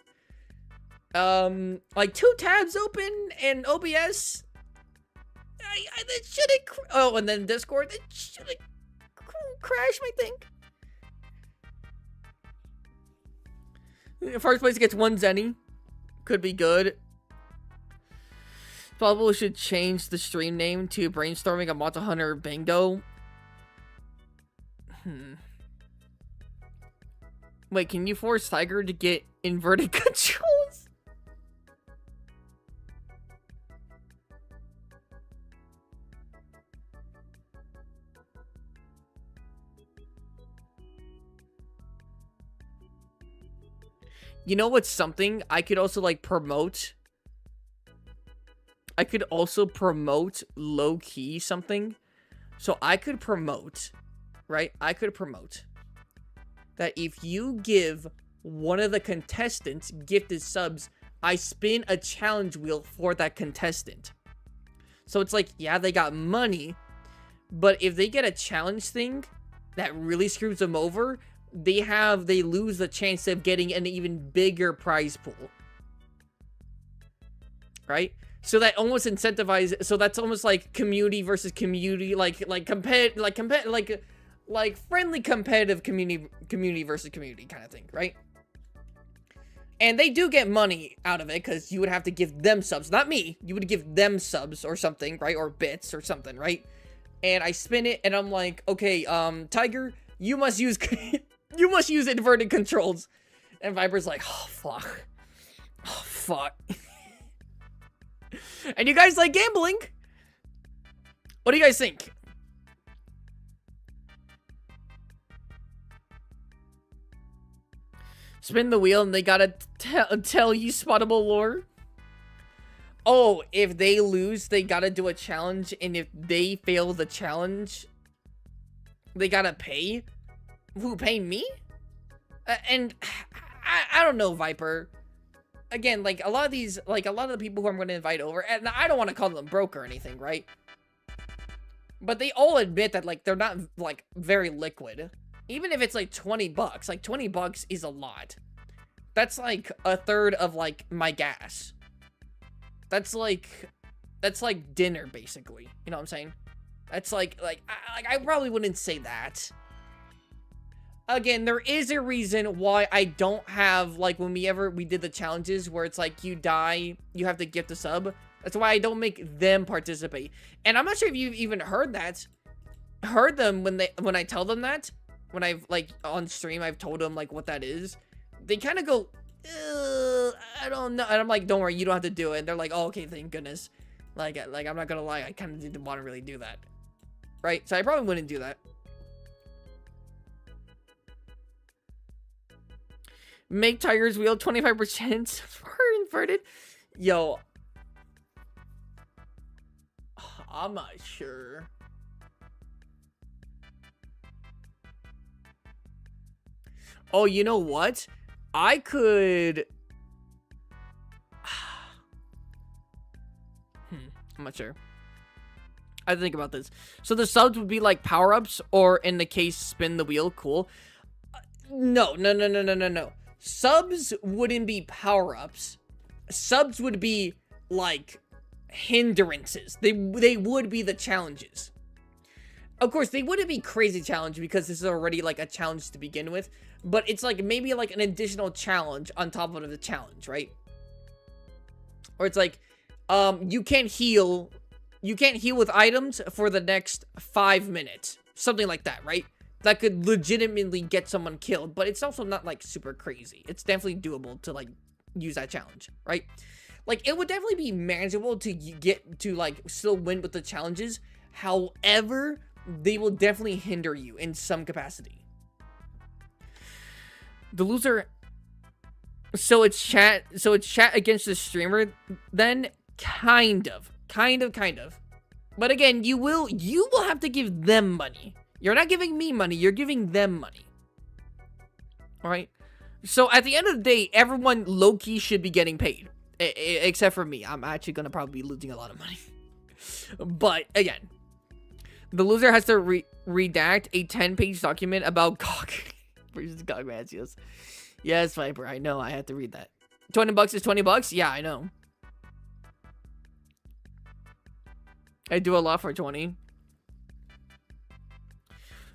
Like, 2 tabs open and OBS. That shouldn't. Oh, and then Discord. That shouldn't crash my thing. First place gets 1 Zenny. Could be good. Probably should change the stream name to Brainstorming a Monster Hunter Bingo. Wait, can you force Tiger to get inverted controls? You know what's something I could also, like, promote? I could also promote low-key something. So I could promote, right? I could promote that if you give one of the contestants gifted subs, I spin a challenge wheel for that contestant. So it's like, yeah, they got money, But if they get a challenge thing that really screws them over, they lose the chance of getting an even bigger prize pool. Right? So that almost incentivizes, so that's almost like community versus community, like friendly competitive community versus community kind of thing, right? And they do get money out of it because you would have to give them subs, not me. You would give them subs or something, right? Or bits or something, right? And I spin it and I'm like, okay, Tiger, you must use you must use inverted controls. And Viper's like, oh fuck. Oh fuck. And you guys like gambling? What do you guys think? Spin the wheel and they gotta tell you spottable lore. Oh, if they lose, they gotta do a challenge, and if they fail the challenge, they gotta pay? Who, pay me? And I don't know, Viper. Again, like, a lot of these, like, a lot of the people who I'm gonna invite over, and I don't want to call them broke or anything, right? But they all admit that, like, they're not, like, very liquid. Even if it's, like, 20 bucks. Like, 20 bucks is a lot. That's, like, a third of, like, my gas. That's like dinner, basically. You know what I'm saying? That's like I probably wouldn't say that. Again, there is a reason why I don't have, like, when we did the challenges where it's like you die, you have to gift a sub. That's why I don't make them participate. And I'm not sure if you've even heard that. Heard them when I tell them that. When I've, like, on stream, I've told them, like, what that is. They kind of go, I don't know. And I'm like, don't worry, you don't have to do it. And they're like, oh, okay, thank goodness. Like I'm not gonna lie, I kind of didn't want to really do that. Right? So I probably wouldn't do that. Make Tiger's wheel 25% for inverted. Yo. I'm not sure. Oh, you know what? I could... I'm not sure. I have to think about this. So the subs would be like power-ups, or in the case, spin the wheel. Cool. No. Subs wouldn't be power-ups. Subs would be, like, hindrances. They would be the challenges. Of course, they wouldn't be crazy challenge because this is already, like, a challenge to begin with. But it's, like, maybe, like, an additional challenge on top of the challenge, right? Or it's like, you can't heal with items for the next 5 minutes. Something like that, right? That could legitimately get someone killed, but it's also not, like, super crazy. It's definitely doable to, like, use that challenge, right? Like, it would definitely be manageable to get to, like, still win with the challenges. However, they will definitely hinder you in some capacity. The loser... So it's chat against the streamer, then? Kind of. But again, you will have to give them money. You're not giving me money, you're giving them money. Alright? So at the end of the day, everyone low-key should be getting paid. Except for me. I'm actually gonna probably be losing a lot of money. But, again. The loser has to redact a 10-page document about GOG versus GOG Mancios. Yes, Viper, I know, I have to read that. 20 bucks is 20 bucks? Yeah, I know. I do a lot for 20.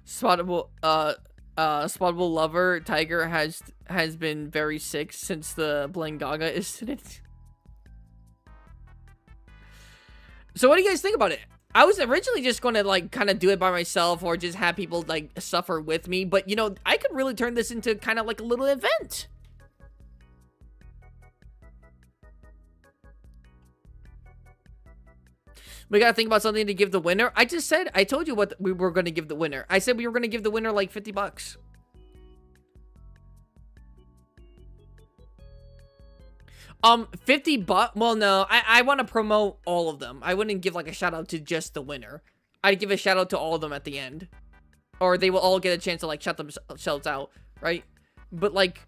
Spottable lover Tiger has been very sick since the Blangaga incident. So what do you guys think about it? I was originally just going to, like, kind of do it by myself or just have people, like, suffer with me. But, you know, I could really turn this into kind of like a little event. We got to think about something to give the winner. I told you what we were going to give the winner. I said we were going to give the winner, like, 50 bucks. $50. Well, no, I want to promote all of them. I wouldn't give, like, a shout out to just the winner. I'd give a shout out to all of them at the end, or they will all get a chance to, like, shout themselves out, right? But, like,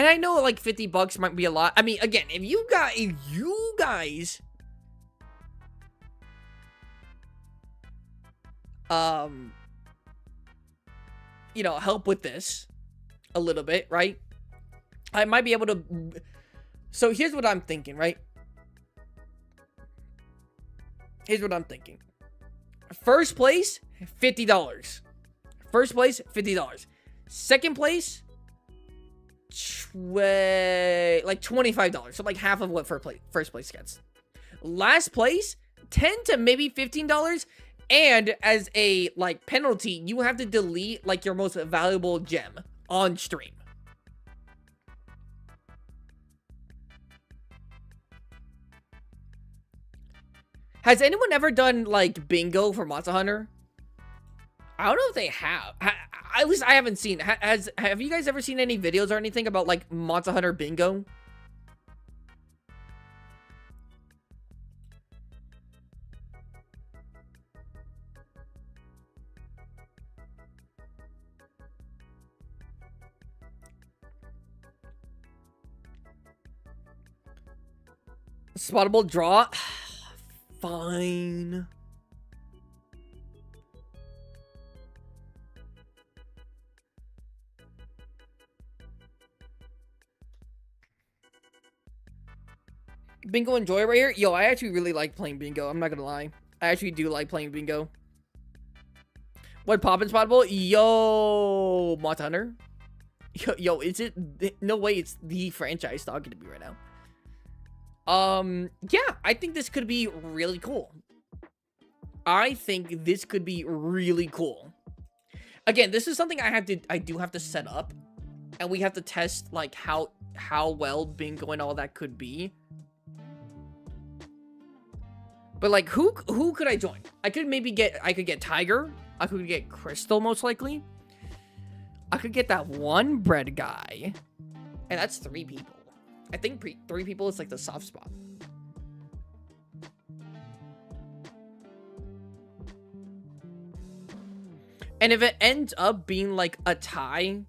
And I know like 50 bucks might be a lot. I mean, again, if you guys you know, help with this a little bit, right? I might be able to. So here's what I'm thinking, right? Here's what I'm thinking. First place, $50. First place, $50. Second place, like $25. So like half of what first place gets. Last place, $10 to maybe $15. And as a like penalty, you have to delete like your most valuable gem on stream. Has anyone ever done like bingo for Monster Hunter? I don't know if they have. At least I haven't seen. Have you guys ever seen any videos or anything about like Monster Hunter bingo? Spottable draw. Fine. Bingo enjoy right here? Yo, I actually really like playing bingo. I'm not gonna lie. I actually do like playing bingo. What poppin' Spottable? Yo, Monster Hunter. Yo, is it? No way, it's the franchise talking to me right now. Yeah, I think this could be really cool. I think this could be really cool. Again, this is something I do have to set up, and we have to test like how well bingo and all that could be. But like, who could I join? I could get Tiger. I could get Crystal, most likely. I could get that one bread guy, and that's 3 people. I think 3 people is like the soft spot. And if it ends up being like a tie,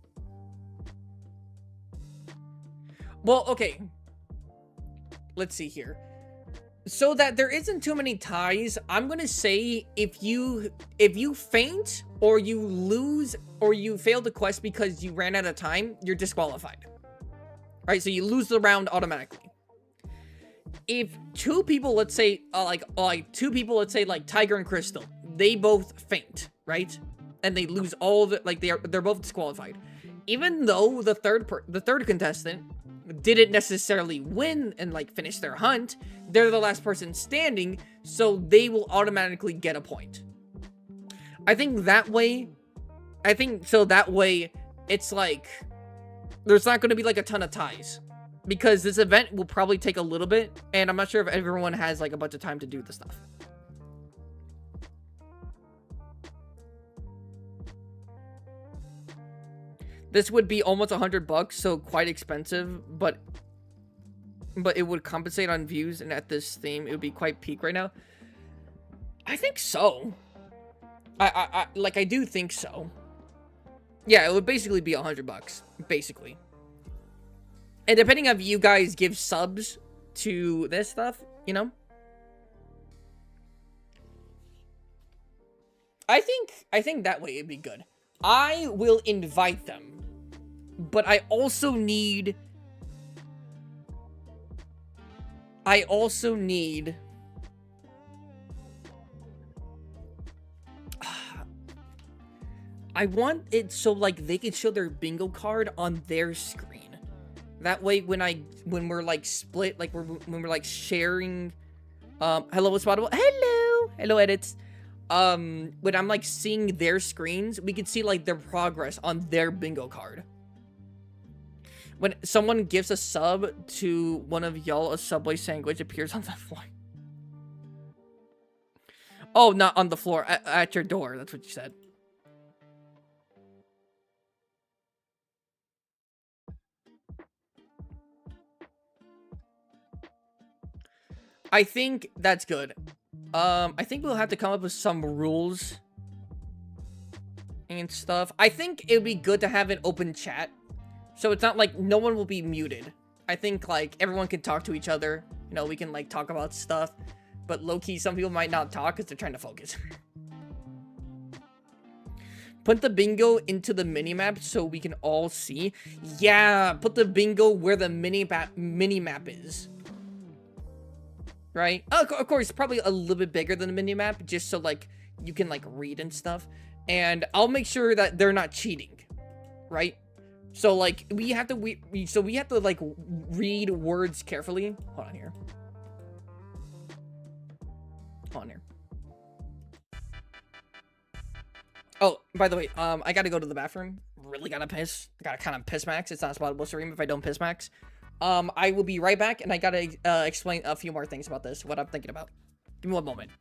well, okay. Let's see here. So that there isn't too many ties, I'm gonna say if you faint or you lose or you fail the quest because you ran out of time, you're disqualified. Right, so you lose the round automatically. If 2 people, let's say, like 2 people, let's say like Tiger and Crystal, they both faint, right? And they lose all of it, like they're both disqualified. Even though the third contestant didn't necessarily win and like finish their hunt, they're the last person standing, so they will automatically get a point. I think that way, it's like there's not going to be like a ton of ties, because this event will probably take a little bit, and I'm not sure if everyone has like a bunch of time to do the stuff. This would be almost $100, so quite expensive, but it would compensate on views, and at this theme, it would be quite peak right now. I think so. I do think so. Yeah, it would basically be $100, basically. And depending on if you guys give subs to this stuff, you know? I think that way it'd be good. I will invite them. But I also need... I want it so like they can show their bingo card on their screen. That way when we're like split, like when we're like sharing, hello Spottable, hello edits. When I'm like seeing their screens, we can see like their progress on their bingo card. When someone gives a sub to one of y'all, a Subway sandwich appears on the floor. Oh, not on the floor, at your door. That's what you said. I think that's good. I think we'll have to come up with some rules and stuff. I think it would be good to have an open chat So it's not like no one will be muted. I think like everyone can talk to each other. You know, we can like talk about stuff. But low-key, some people might not talk because they're trying to focus. Put the bingo into the mini-map so we can all see. Yeah, put the bingo where the mini-map is. Right? Of course, probably a little bit bigger than the mini-map, just so, like, you can, like, read and stuff. And I'll make sure that they're not cheating. Right? So, like, we have to, like, read words carefully. Hold on here. Hold on here. Oh, by the way, I gotta go to the bathroom. Really gotta piss. Gotta kind of piss max. It's not spottable stream if I don't piss max. I will be right back, and I gotta explain a few more things about this, what I'm thinking about. Give me one moment.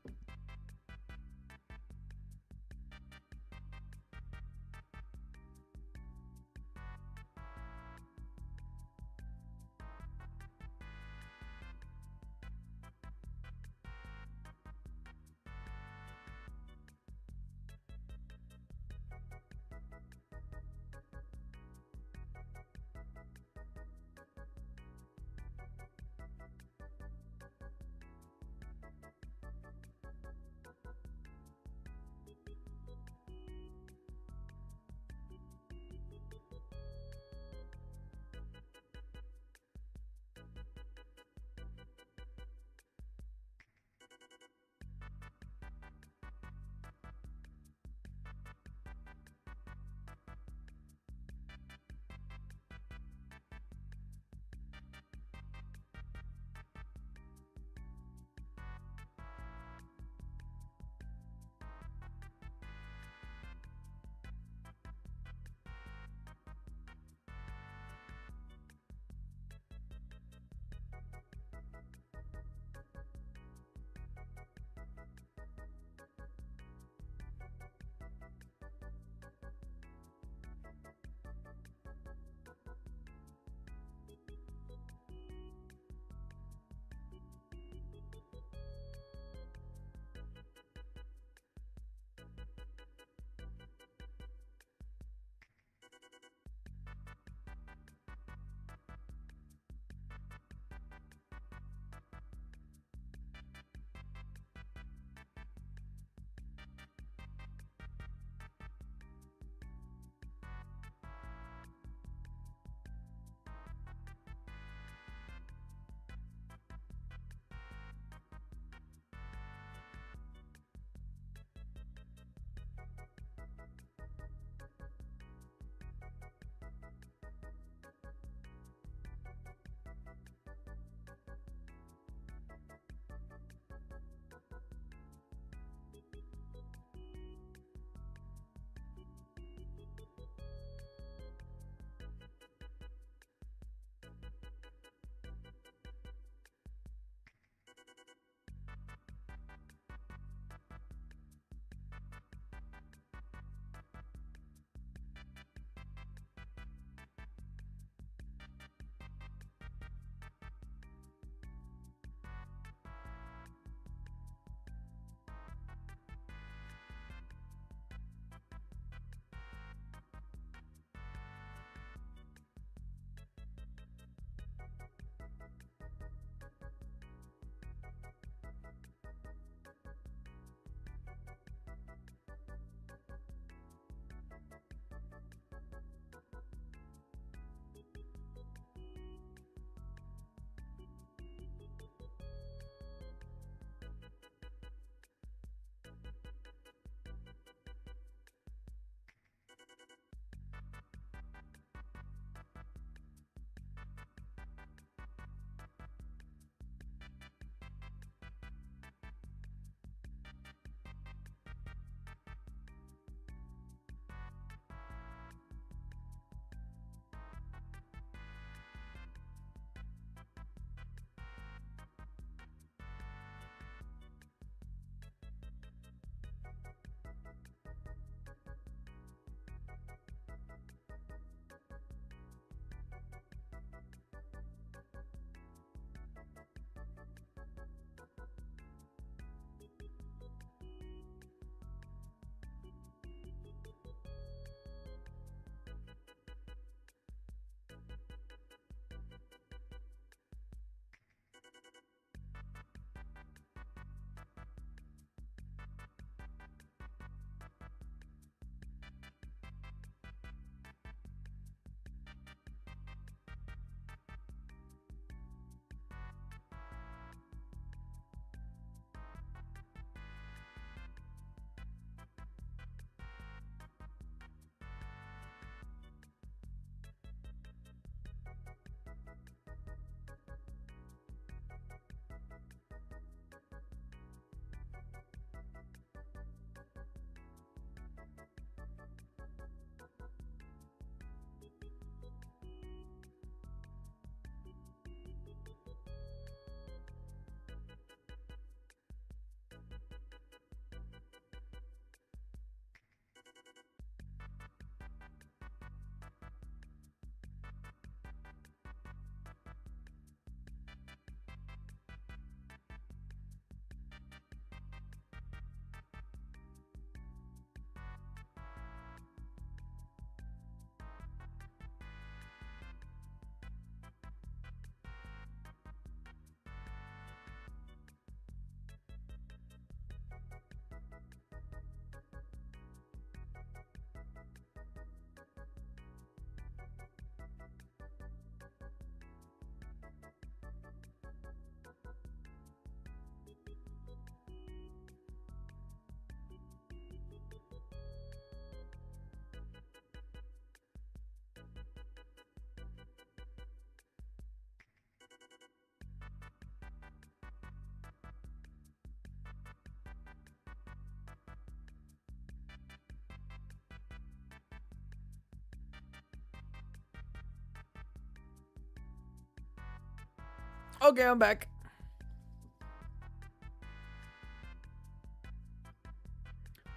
Okay, I'm back.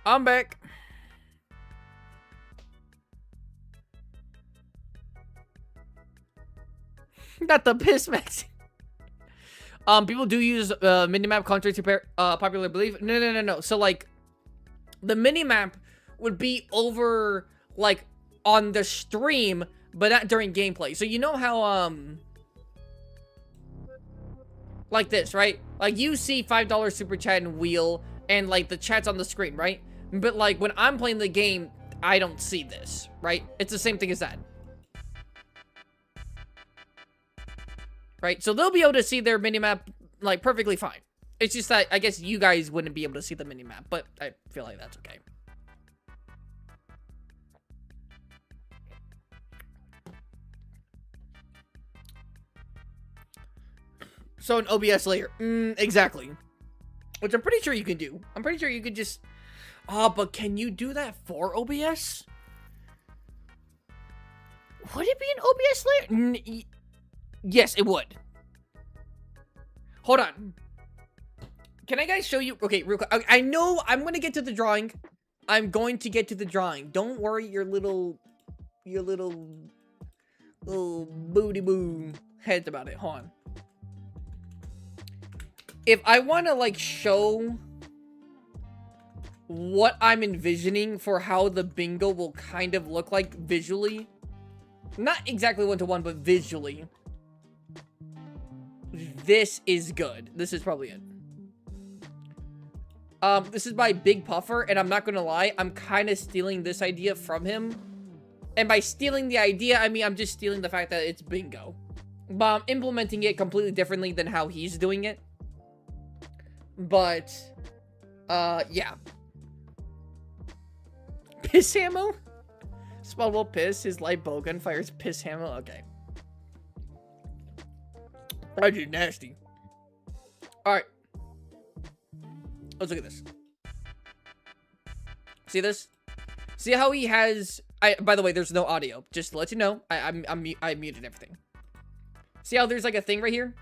I'm back. Not the piss max. People do use minimap contrary to popular belief. No. So like, the minimap would be over like on the stream, but not during gameplay. So you know how like this, right? Like you see $5 super chat and wheel, and like the chat's on the screen, right? But like when I'm playing the game, I don't see this, right? It's the same thing as that. Right? So they'll be able to see their minimap, like, perfectly fine. It's just that, I guess you guys wouldn't be able to see the minimap, but I feel like that's okay. So an OBS layer. Exactly. Which I'm pretty sure you can do. I'm pretty sure you could just... Oh, but can you do that for OBS? Would it be an OBS layer? Yes, it would. Hold on. Can I guys show you? Okay, real quick. I know I'm going to get to the drawing. I'm going to get to the drawing. Don't worry your little booty boo heads about it. Hold on. If I want to like show what I'm envisioning for how the bingo will kind of look like visually, not exactly one-to-one, but visually, this is good. This is probably it. This is by Big Puffer, and I'm not gonna lie, I'm kind of stealing this idea from him. And by stealing the idea, I mean I'm just stealing the fact that it's bingo. But I'm implementing it completely differently than how he's doing it. But, yeah. Piss ammo? Spell will piss, his light bowgun fires piss ammo. Okay. That's just nasty. Alright. Let's look at this. See this? See how he has... by the way, there's no audio. Just to let you know, I muted everything. See how there's like a thing right here?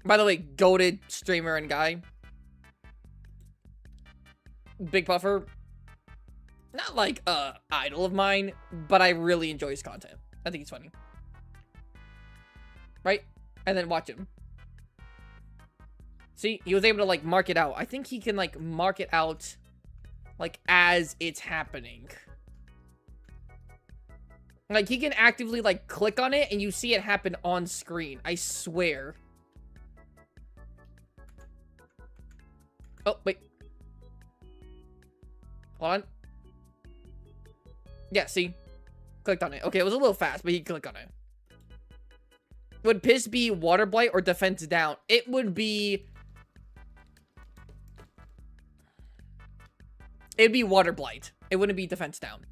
By the way, goated streamer and guy. Big Puffer. Not like idol of mine, but I really enjoy his content. I think he's funny. Right? And then watch him. See, he was able to like mark it out. I think he can like mark it out like as it's happening. Like he can actively like click on it and you see it happen on screen. I swear. Oh, wait. Hold on. Yeah, see? Clicked on it. Okay, it was a little fast, but he clicked on it. Would piss be water blight or defense down? It would be... It'd be water blight. It wouldn't be defense down.